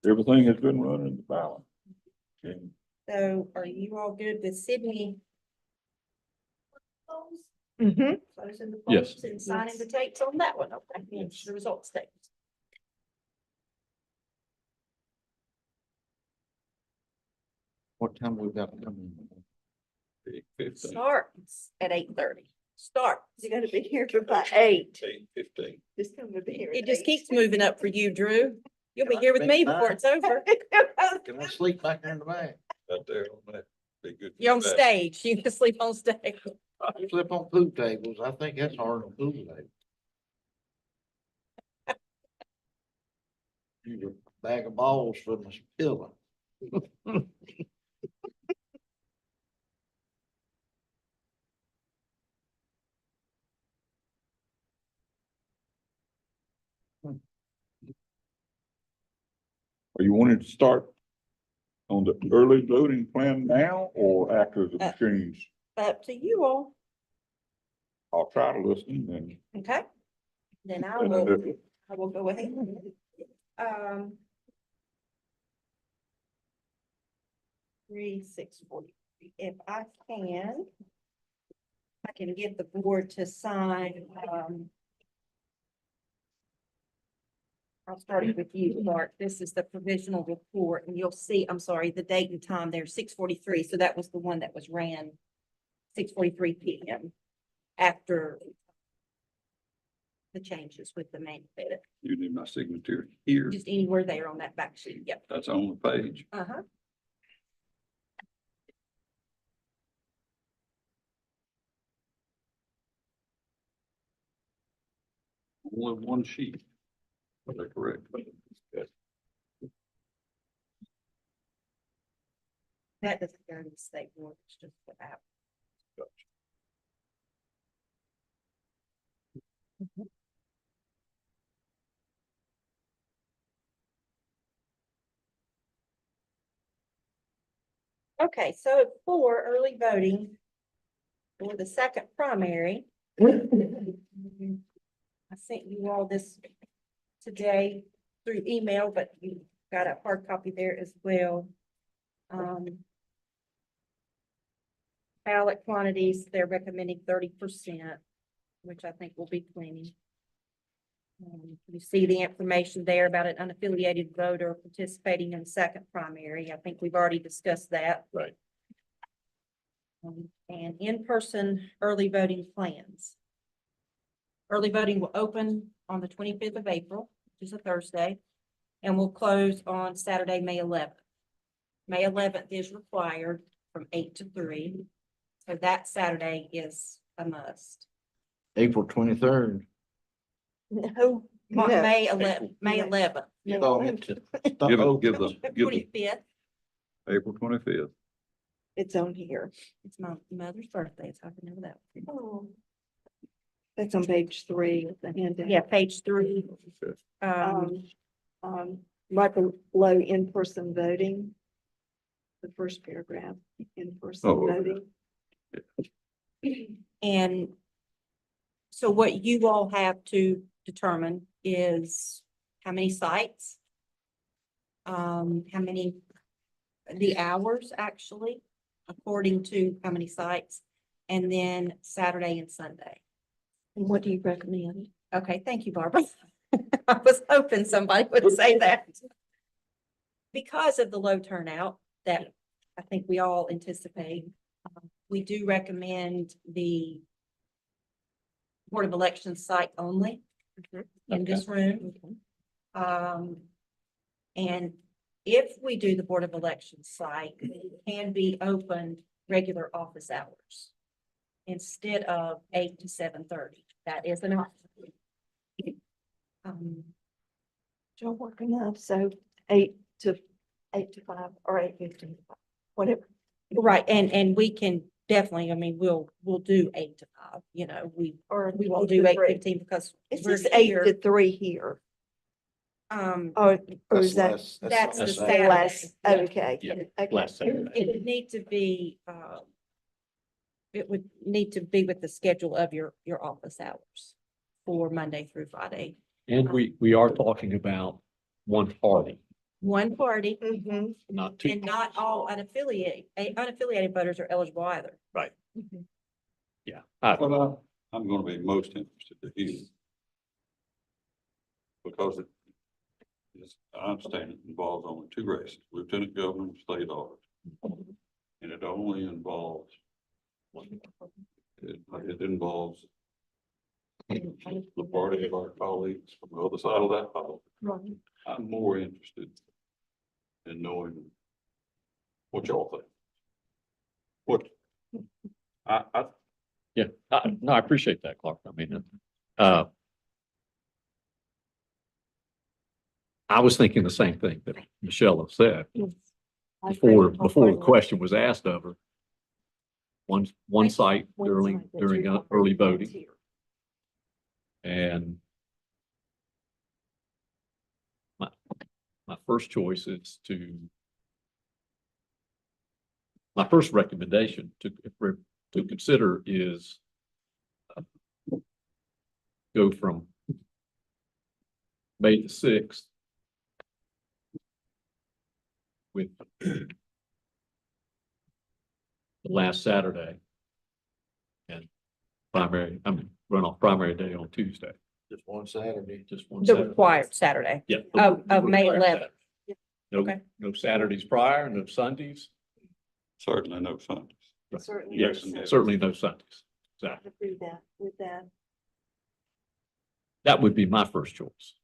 everything has been run in the ballot. And So are you all good with Sydney Mhm. closing the Yes. polls and signing the dates on that one? Okay, Yes. the results dates. What time we got coming? 15, Starts at 8:30. Starts. You're gonna be here for about 8. 15. Just gonna be here. It just keeps moving up for you, Drew. You'll be here with me before it's over. Can I sleep back there in the back? Out there on that. Be good. for You're on that. stage. You can sleep on stage. Slip on poop tables, I think that's hard on poop tables. Use a bag of balls for my pillow. Are you wanting to start on the early voting plan now or after the machines? Up to you all. I'll try to listen and. Okay? Then I and will. if- I will go ahead. Three, 6:40. If I can get the board to sign, I'll start it with you, Clark. This is the provisional report, and you'll see, I'm sorry, the date and time there, 6:43. So that was the one that was ran 6:43 PM after the changes with the main edit. You You need my signature here. Just anywhere there on that back sheet. Yep. That's on the page. Uh-huh. Only one sheet. Are they correct? That doesn't go to the state board. It's just the app. Okay, so for early voting for the second primary, I sent you all this today through email, but you got a hard copy there as well. Ballot quantities, they're recommending 30%, which I think will be plenty. You see the information there about an unaffiliated voter participating in the second primary. I think we've already discussed that. Right. And in-person early voting plans. Early voting will open on the 25th of April, which is a Thursday, and will close on Saturday, May 11th. May 11th is required from 8 to 3. So that Saturday is a must. April 23rd. No. May no. 11th, May Yeah. 11th. Yeah. Give the 25th. April 25th. It's on here. It's my mother's birthday, so I can know that. Oh. That's on page 3 of the handout. Yeah, page 3. Right below in-person voting. The first paragraph, in-person Oh, okay. voting. And so what you all have to determine is how many sites, how many, the hours actually, according to how many sites, and then Saturday and Sunday. And what do you recommend? Okay, thank you, Barbara. I was hoping somebody would say that. Because of the low turnout that I think we all anticipate, we do recommend the Board of Elections site only in this room. And if we do the Board of Elections site, it can be opened regular office hours instead of 8 to 7:30. That is an option. Joe working up, so 8 to 5 or 8:15, whatever. Right, and we can definitely, I mean, we'll do 8 to 5, we Or won't 8 do to 8:15 because It's we're just 8 here. to 3 here. Or That's is that? less. That's the less. Saturday. Last, Yeah. okay. Yeah, Okay. last Saturday. It would need to be, it would need to be with the schedule of your office hours for Monday through Friday. And we are talking about one party, One party, Mhm. not two. and not all unaffiliated voters are eligible either. Right. Mhm. Yeah. Well, I'm gonna be most interested to hear. Because it is, I understand it involves only 2 races, lieutenant governor and state office. And it only involves, it involves the party of our colleagues from the other side of that aisle. Right. I'm more interested in knowing what y'all think. What, I, Yeah, no, I appreciate that, Clark. I mean, I was thinking the same thing that Michelle has said Yes. I before agree. the question was asked of her. One site One during side that you early voting, volunteer. and my first choice is my first recommendation to consider is go from May the 6th with the last Saturday and runoff primary day on Tuesday, Just one Saturday. just one The Saturday. required Saturday. Yeah. Of May Required 11th. Saturday. No, Okay. no Saturdays prior, no Sundays. certainly know Sundays. Certainly. Yes, Yes. certainly no Sundays. I Exactly. agree with that. That would be my first choice.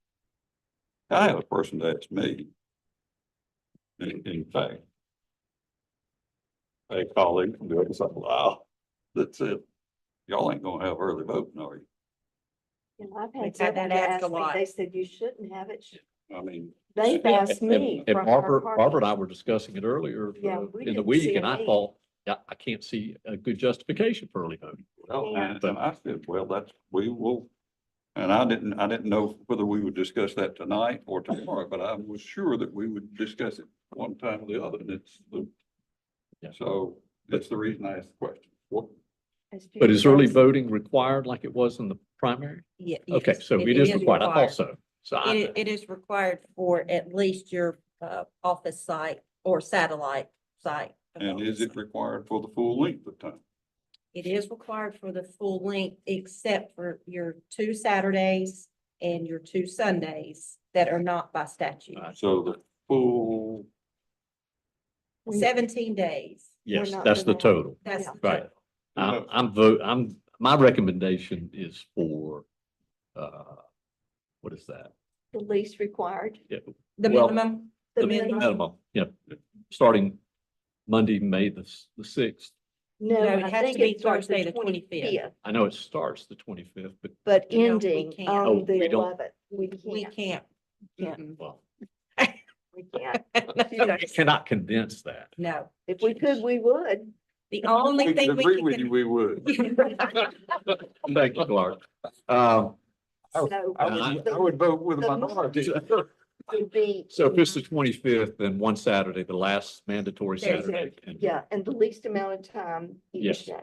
I had a person that asked me. In fact. A colleague from the other side of the aisle that said, y'all ain't gonna have early voting, are you? And I've We've had had that several asked ask a me, lot. they said you shouldn't have it. I mean, They've asked me. And from our Barbara, party. Barbara and I were discussing it earlier Yeah, in we the didn't week, see and a I need. thought, yeah, I can't see a good justification for early voting. well, Yeah. and I said, well, we will. And I didn't know whether we would discuss that tonight or tomorrow, but I was sure that we would discuss it one time or the other, and it's the. Yeah. So that's the reason I asked the question. What, As But Judy is early says, voting required like it was in the primary? Yeah. Okay, yes, so it is required. I thought so. So It is required for at least your office site or satellite site. of and is it office. required for the full length of time? It is required for the full length, except for your 2 Saturdays and your 2 Sundays that are not by statute. So the full, 17 days. yes, not that's the doing that. total. That's Yeah. the Right. total. My recommendation is for, what is that? the least required. Yeah, The well, minimum, The the minimum. minimum. minimum, yeah, starting Monday, May the 6th. No, No, it I has think to be it starts Thursday, the the 25th. 25th, I know it starts the 25th, but but No, we ending can't. Oh, on the we don't. 11th. We We can't, can't. Can't. well, we can't. you cannot condense that. No, If we could, we would. the only we could thing we agree with you, can. we would. Thank you, Clark. So I would vote with a the- minority. would be. So if it's the 25th, then one Saturday, the last mandatory There's- Saturday. and- Yeah, and the least amount of time Yes. each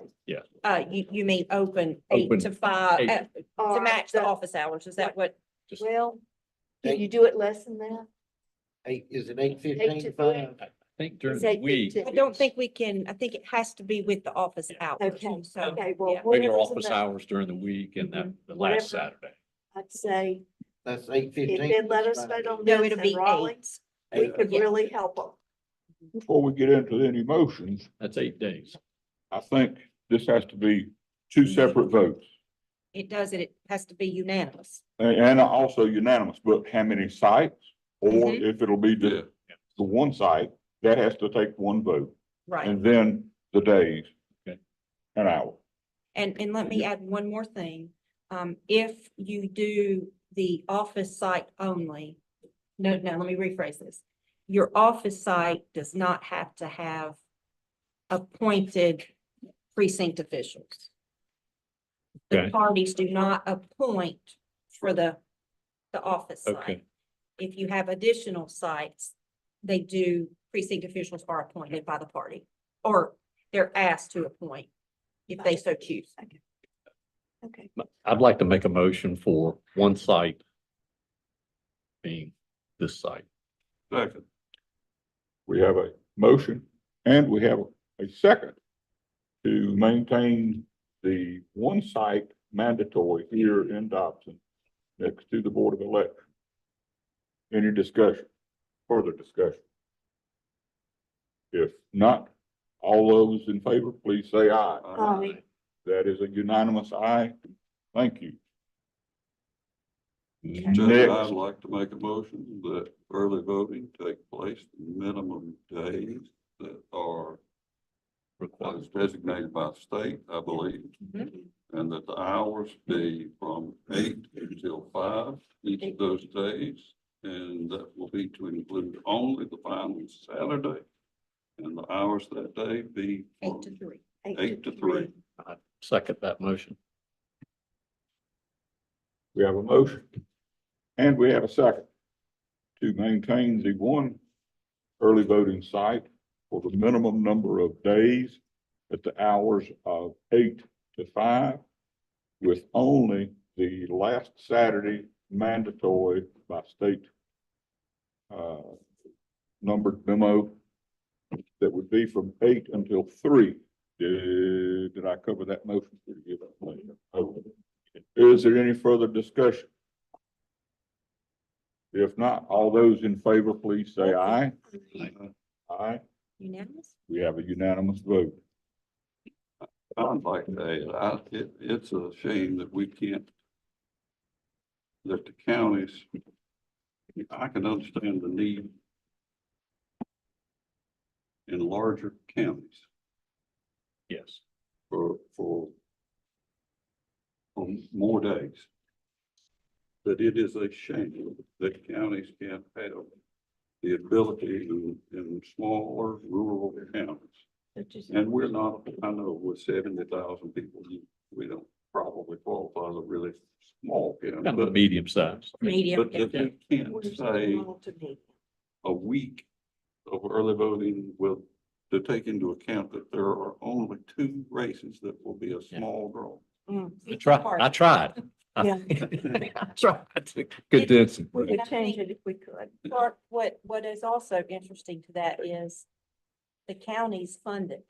day. You mean open 8 Open to 5, 8. to Or match the office hours, is that what? Just- Well, can Eight. you do it less than that? Is it 8 to 3? I think during It's the 8 week, I don't think we can, I think it has to be with the office hours. Okay, So, okay, well, yeah. regular whatever's office enough. hours during the week and that, the Whatever. last Saturday. I'd say That's if 8:15. they'd let us vote on No, this it'll be in Raleigh, 8. we could Yeah. really help them. Before we get into any motions, That's 8 days. I think this has to be 2 separate votes. It does, it has to be unanimous. And also unanimous, but how many sites? Or Mhm. if it'll be Yeah. the one site, that has to take one vote. Right. And then the days. Okay. An hour. And let me add one more thing. If you do the office site only, no, let me rephrase this. Your office site does not have to have appointed precinct officials. The Okay. parties do not appoint for the office site. Okay. If you have additional sites, they do, precinct officials are appointed by the party, or they're asked to appoint if they so choose. Okay. I'd like to make a motion for one site being this site. Second, We have a motion and we have a second to maintain the one site mandatory here in Dobson next to the Board of Elections. Any discussion, further discussion? If not, all those in favor, please say aye. Aye. That is a unanimous aye. Thank you. Judge, Next. I'd like to make a motion that early voting take place minimum days that are as designated by the state, I believe. Mhm. And that the hours be from 8 until 5 each of those days. And that will be to include only the final Saturday. And the hours that day be 8 from to 3. 8 to 3. I second that motion. We have a motion and we have a second to maintain the one early voting site for the minimum number of days at the hours of 8 to 5 with only the last Saturday mandatory by state numbered memo that would be from 8 until 3. Did I cover that motion? Okay. Is there any further discussion? If not, all those in favor, please say aye. Aye. Unanimous? We have a unanimous vote. I'd like to add, it's a shame that we can't, that the counties I can understand the need in larger counties Yes. for more days. But it is a shame that counties can't have the ability in smaller rural counties. And we're not, I know with 70,000 people, we don't probably qualify as a really small county. Kind of a But medium size. Medium. but if we can't say a week of early voting will, to take into account that there are only 2 races that will be a small draw. I tried. Yeah. I tried. Good dancing. We could change it if we could. Clark, what is also interesting to that is the counties fund it.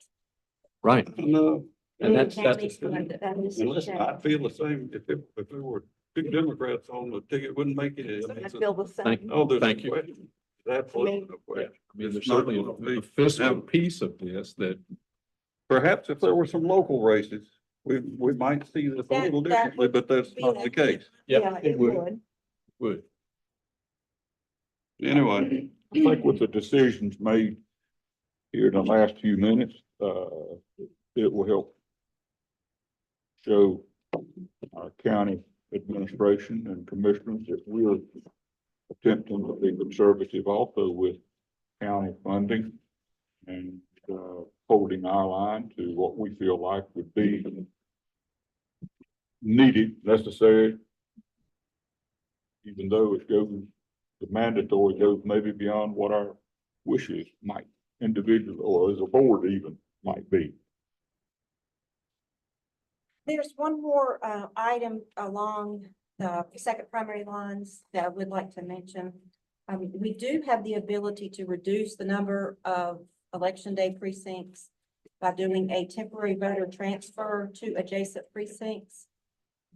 Right. No, And that's, Counties fund it. That is and a listen, shame. I feel the same, if there were 2 Democrats on the ticket, wouldn't make it. I mean, I it's a- feel the Thank same. Oh, there's Thank no you. question. Absolutely no Yeah, question. I mean, there's It's not certainly gonna be- a fiscal Now- piece of this that, Perhaps if there were some local races, we might see this a That- little that differently, would but that's be not a- the case. Yeah, it would. would. Anyway, I think with the decisions made here in the last few minutes, it will help show our county administration and commissioners that we're attempting to be conservative also with county funding and, holding our line to what we feel like would be needed, necessary, even though it goes, the mandatory goes maybe beyond what our wishes might individually or as a board even might be. There's one more item along the second primary lines that I would like to mention. We do have the ability to reduce the number of election day precincts by doing a temporary voter transfer to adjacent precincts.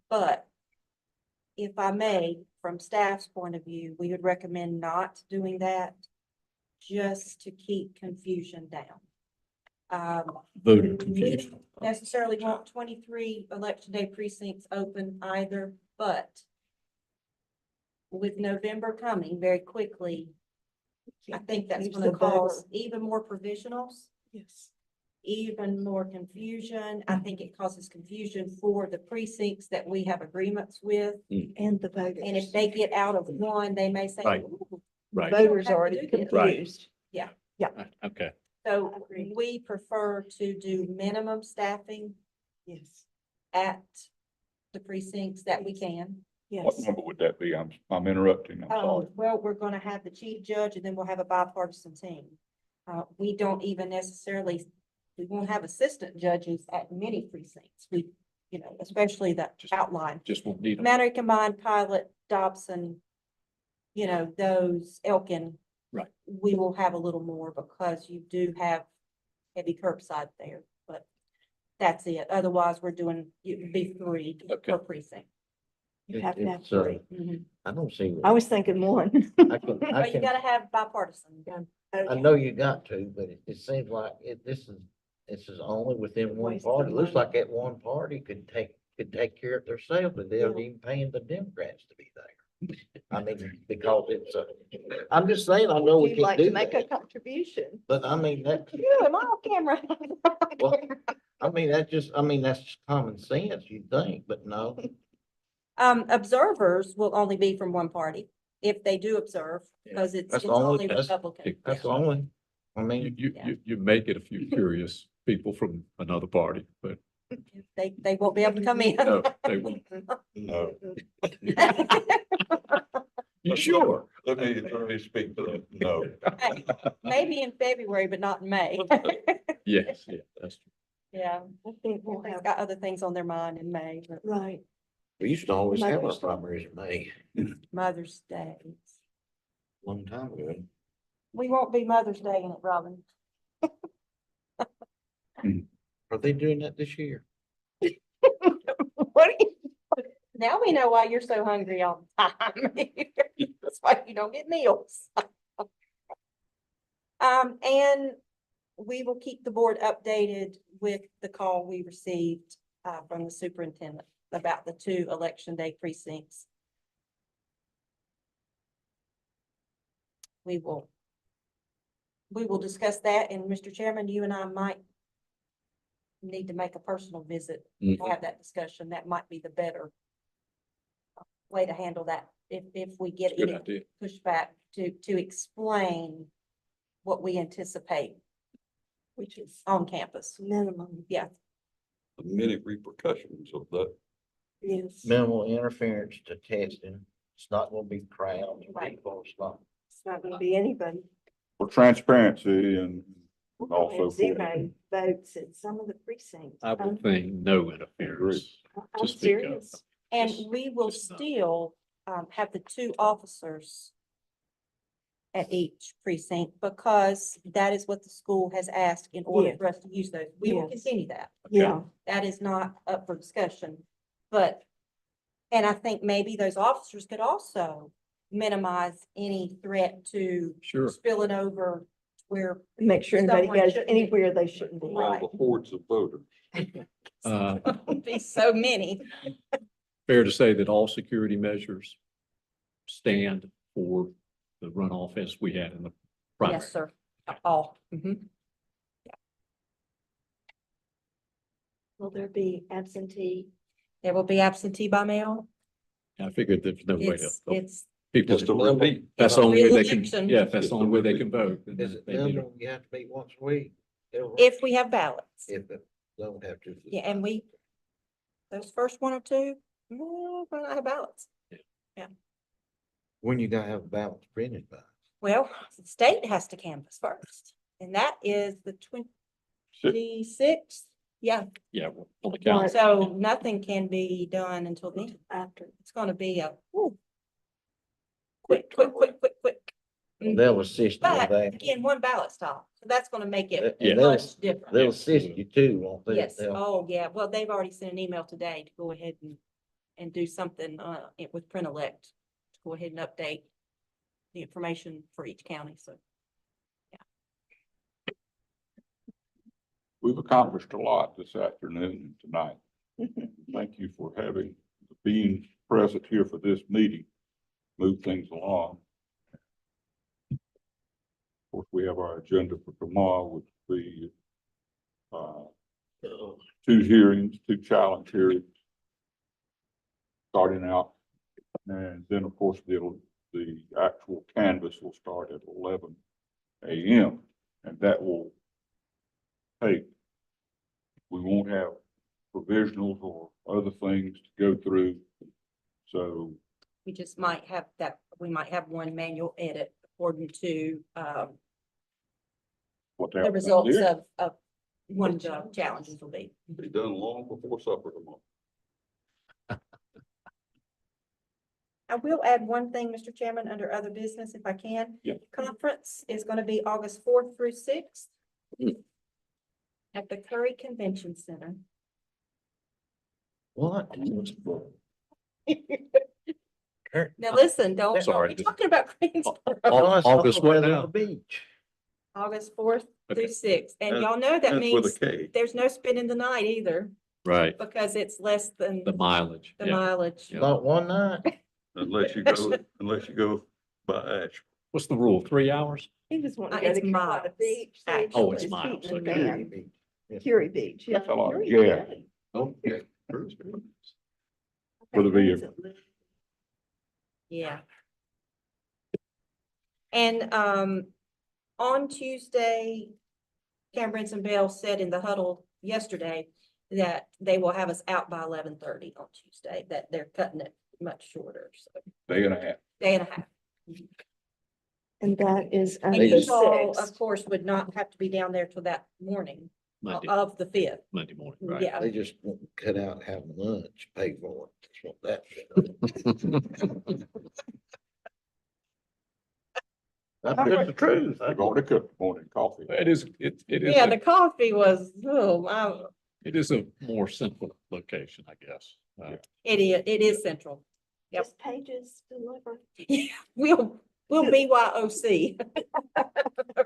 But if I may, from staff's point of view, we would recommend not doing that just to keep confusion down. Voter we confusion. didn't necessarily want 23 election day precincts open either, but with November coming very quickly, I think that's Confuse gonna the cause voter. even more provisionals, Yes. even more confusion. I think it causes confusion for the precincts that we have agreements with. And the voters. And if they get out of one, they may say, Right. "Ooh." Right. Voters have to already do this. confused. Okay. So Agreed. we prefer to do minimum staffing Yes. at the precincts that we can. What Yes. number would that be? I'm interrupting, I'm sorry. Well, we're gonna have the chief judge and then we'll have a bipartisan team. We don't even necessarily, we won't have assistant judges at many precincts. We, especially the outline. Just won't need them. Mannery Combined, Pilot, Dobson, those Elkin. Right. We will have a little more because you do have heavy curbside there, but that's it. Otherwise, we're doing, it'd be 3 Okay. per precinct. You have to have It's, 3. Mhm. I don't see. I was thinking 1. But you gotta have bipartisan. I know you got to, but it seems like this is only within one Waste of party. It looks money. like that one party could take care of themselves, and they're even paying the Democrats to be there. I mean, because I'm just saying, I know we You'd can like to do make a that, contribution. but I mean, Phew, am I on camera? well, that's just common sense, you'd think, but no. Observers will only be from one party if they do observe, because it's That's only that's- Republican. That's the only, I You, mean, you may get a few curious people from another party, but They won't be able to come in. no, they won't. no. You sure? Let me speak to that. No. Maybe in February, but not in May. Yes, yeah, that's true. Yeah, I think we'll they've have, got other things on their mind in May, but right. we used to always have our Mother's Day. primaries in May, Mother's Day. long time ago. We won't be Mother's Day in it, Robin. Are they doing that this year? What do you? Now we know why you're so hungry all the time. That's why you don't get meals. And we will keep the board updated with the call we received from the superintendent about the 2 election day precincts. we will discuss that, and Mr. Chairman, you and I might need to make a personal visit to have that discussion. That might be the better way to handle that if we get Good any idea. pushback to explain what we anticipate Which is on campus. minimum, Yeah, The many repercussions of that. yes. Minimal interference to testing. It's not gonna be crowds of Right. people. It's not. It's not gonna be anybody. For transparency and We're gonna also have for, zero votes in some of the precincts. I would think no interference. I'm to speak of. serious. and Just- we will just not. still have the 2 officers at each precinct, because that is what the school has asked in order Yes. for us to use those. We will Yes. continue that. Yeah, That is not up for discussion, but, and I think maybe those officers could also minimize any threat to Sure. spilling over where make sure anybody Someone goes shouldn't be. anywhere they shouldn't be. All the hordes of voters. would be so many. Fair to say that all security measures stand for the runoff as we had in the primary. Yes, sir. All. Mhm. Will there be absentee? There will be absentee by mail. I figured there's no way to, It's people, Just a repeat. that's the only way they can, Re-election. yeah, if that's the only way they can vote. then Is it they need to- minimum? You have to meet once a week? if we have ballots. If it don't have to. Yeah, and those first 1 or 2, we're not have ballots. When you gonna have ballots printed by? Well, the state has to canvass first, and that is the 26th. Yeah, Yeah, well, on the council. so nothing can be done until then. After. It's gonna be a quick. They'll assist you with But that. again, 1 ballot stop, so that's gonna make it Yeah. much different. They'll assist you too, won't they? Yes, They'll- oh, yeah, well, they've already sent an email today to go ahead and do something, with Print Elect, to go ahead and update the information for each county, so. we've accomplished a lot this afternoon and tonight. Thank you for being present here for this meeting. Move things along. Of course, we have our agenda for tomorrow, which will be 2 hearings, 2 challenge hearings. Starting out, and then, of course, the actual canvas will start at 11 a.m. and that will take, we won't have provisionals or other things to go through. So We just might have that, we might have 1 manual edit according to, what the results of one of the challenges will be. Be done long before supper tomorrow. I will add one thing, Mr. Chairman, under other business, if I can. Yeah. Conference is gonna be August 4th through 6th. Mm. At the Curry Convention Center. What? Now, listen, don't Sorry. be talking about Greensboro. Oh, it's August what always on now? the Beach. August 4th Okay. through 6th, and That- y'all know that That's with means a K. there's no spending the night either, Right, because it's less than the mileage, the yeah. mileage. Yeah. Not one night. Unless you go by Ash. What's the rule, 3 hours? He just wanted to It's go to Carolina miles, Beach. so he actually. could Oh, put it's his feet miles, in the okay. sand. Beach. Curie Beach, yeah. That's a lot of Curie's gas. good. Okay. For the vehicle. Yeah. And, on Tuesday, Cameron and Bell said in the huddle yesterday that they will have us out by 11:30 on Tuesday, that they're cutting it much shorter, so day and a half. day and a half. And that is And under you all, of six. course, would not have to be down there till that morning Monday, of the 5th. Monday morning, right. Yeah, They just won't cut out and have lunch, pay for it. That's what that. That's the truth. We're going to cook morning coffee. It is, it is, yeah, the coffee was, oh, my, it is a more central location, I guess. it is central. Yep. Just pages deliver. Yeah, we'll BYOC.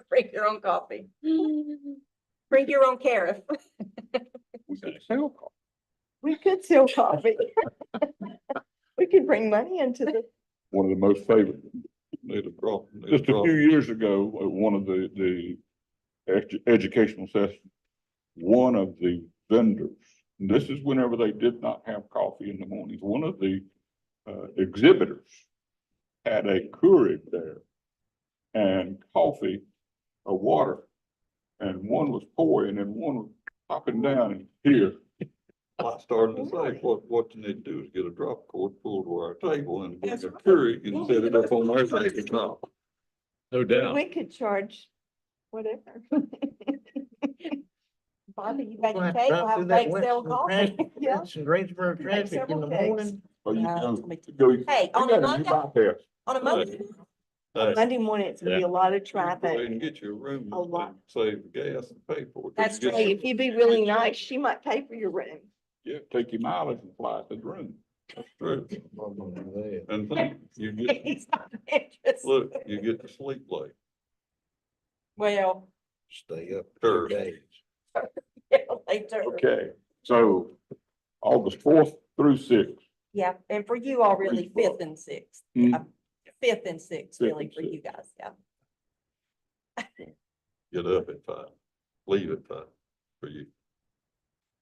Bring your own coffee. Bring your own carafe. We could sell coffee. We could sell coffee. We could bring money into the, One of the most favorite Need a drop. need Just a drop. few years ago, at one of the educational sessions, one of the vendors, and this is whenever they did not have coffee in the mornings, one of the exhibitors had a Keurig there and coffee or water, and one was pouring and one was popping down in here. I started to say, what you need to do is get a drop cord pulled to our table and get a Keurig and set it up on our table top. No doubt. We could charge whatever. Bobby, you got We'll your have to cake, drive we'll have through a that bake sale Winston coffee. Yeah. Winston Greensboro traffic in several the cakes. morning. Or you No, go, it's gonna be- go. Hey, on you a got new Monday, bypass. on a Monday, Monday morning, it's gonna be a lot of Go ahead traffic. and get you a room. A lot. and Save gas and pay for it. That's Get true. Hey, you- if you be really nice, she might pay for your room. Yeah, take your mileage and fly to the room. That's true. And think, you get, he's not interested. look, you get to sleep late. Well, Stay up Sure. 2 days. yeah, later. Okay, so August 4th through 6th. Yeah, and for you all really Greensboro. fifth and sixth. Hmm. Fifth and sixth, Fifth really, and for you guys, yeah. Get up at 5, leave at 5 for you.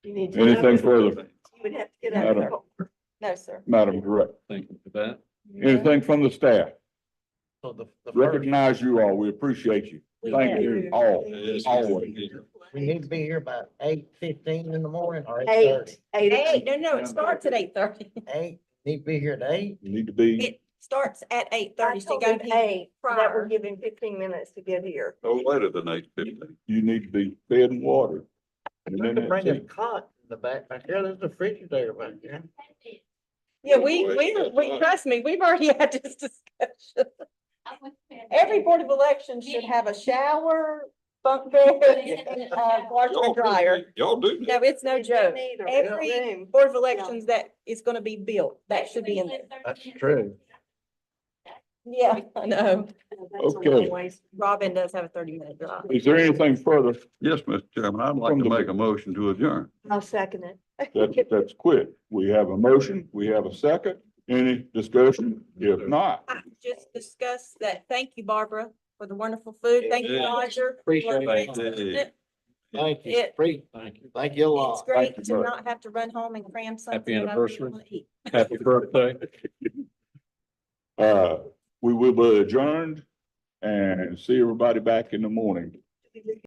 You need to. Anything know. further, You would have to get Madam? up. No, sir. Madam Director? Thank you for that. Anything from the staff? So the first, Recognize you all. We appreciate you. We Thank do. you all. Yes, Always. we need to be here about 8:15 in the morning or 8:30. Eight. No, it starts at 8:30. 8, need to be here at 8. You need to be, It starts at I 8:30, so told go him be 8, that prior. would give him 15 minutes to get here. No later than 8:15. you need to be fed and watered. And You then can bring that's a it. cot in the back there. There's a refrigerator back there. Yeah, we, trust me, we've already had this discussion. Every board of elections should have a shower, bunk bed, and washer and dryer. Y'all do No, that. it's no joke. Neither. Every Room. board of elections that is gonna be built, that should be in there. That's true. Yeah, I know. That's a Okay. long ways. Robin does have a 30-minute drive. Is there anything further? Yes, Mr. Chairman, I'd like From to the- make a motion to adjourn. I'll second it. That's quick. We have a motion, we have a second. Any discussion? If not, I just discussed that. Thank you, Barbara, for the wonderful food. Thank you, Yeah. Roger. Appreciate for it. fixing it. Thank you. It- Thank you. Thank you a It's lot. great you to both. not have to run home and cram something. Happy that I really anniversary. wanna eat. Happy birthday. we will be adjourned and see everybody back in the morning.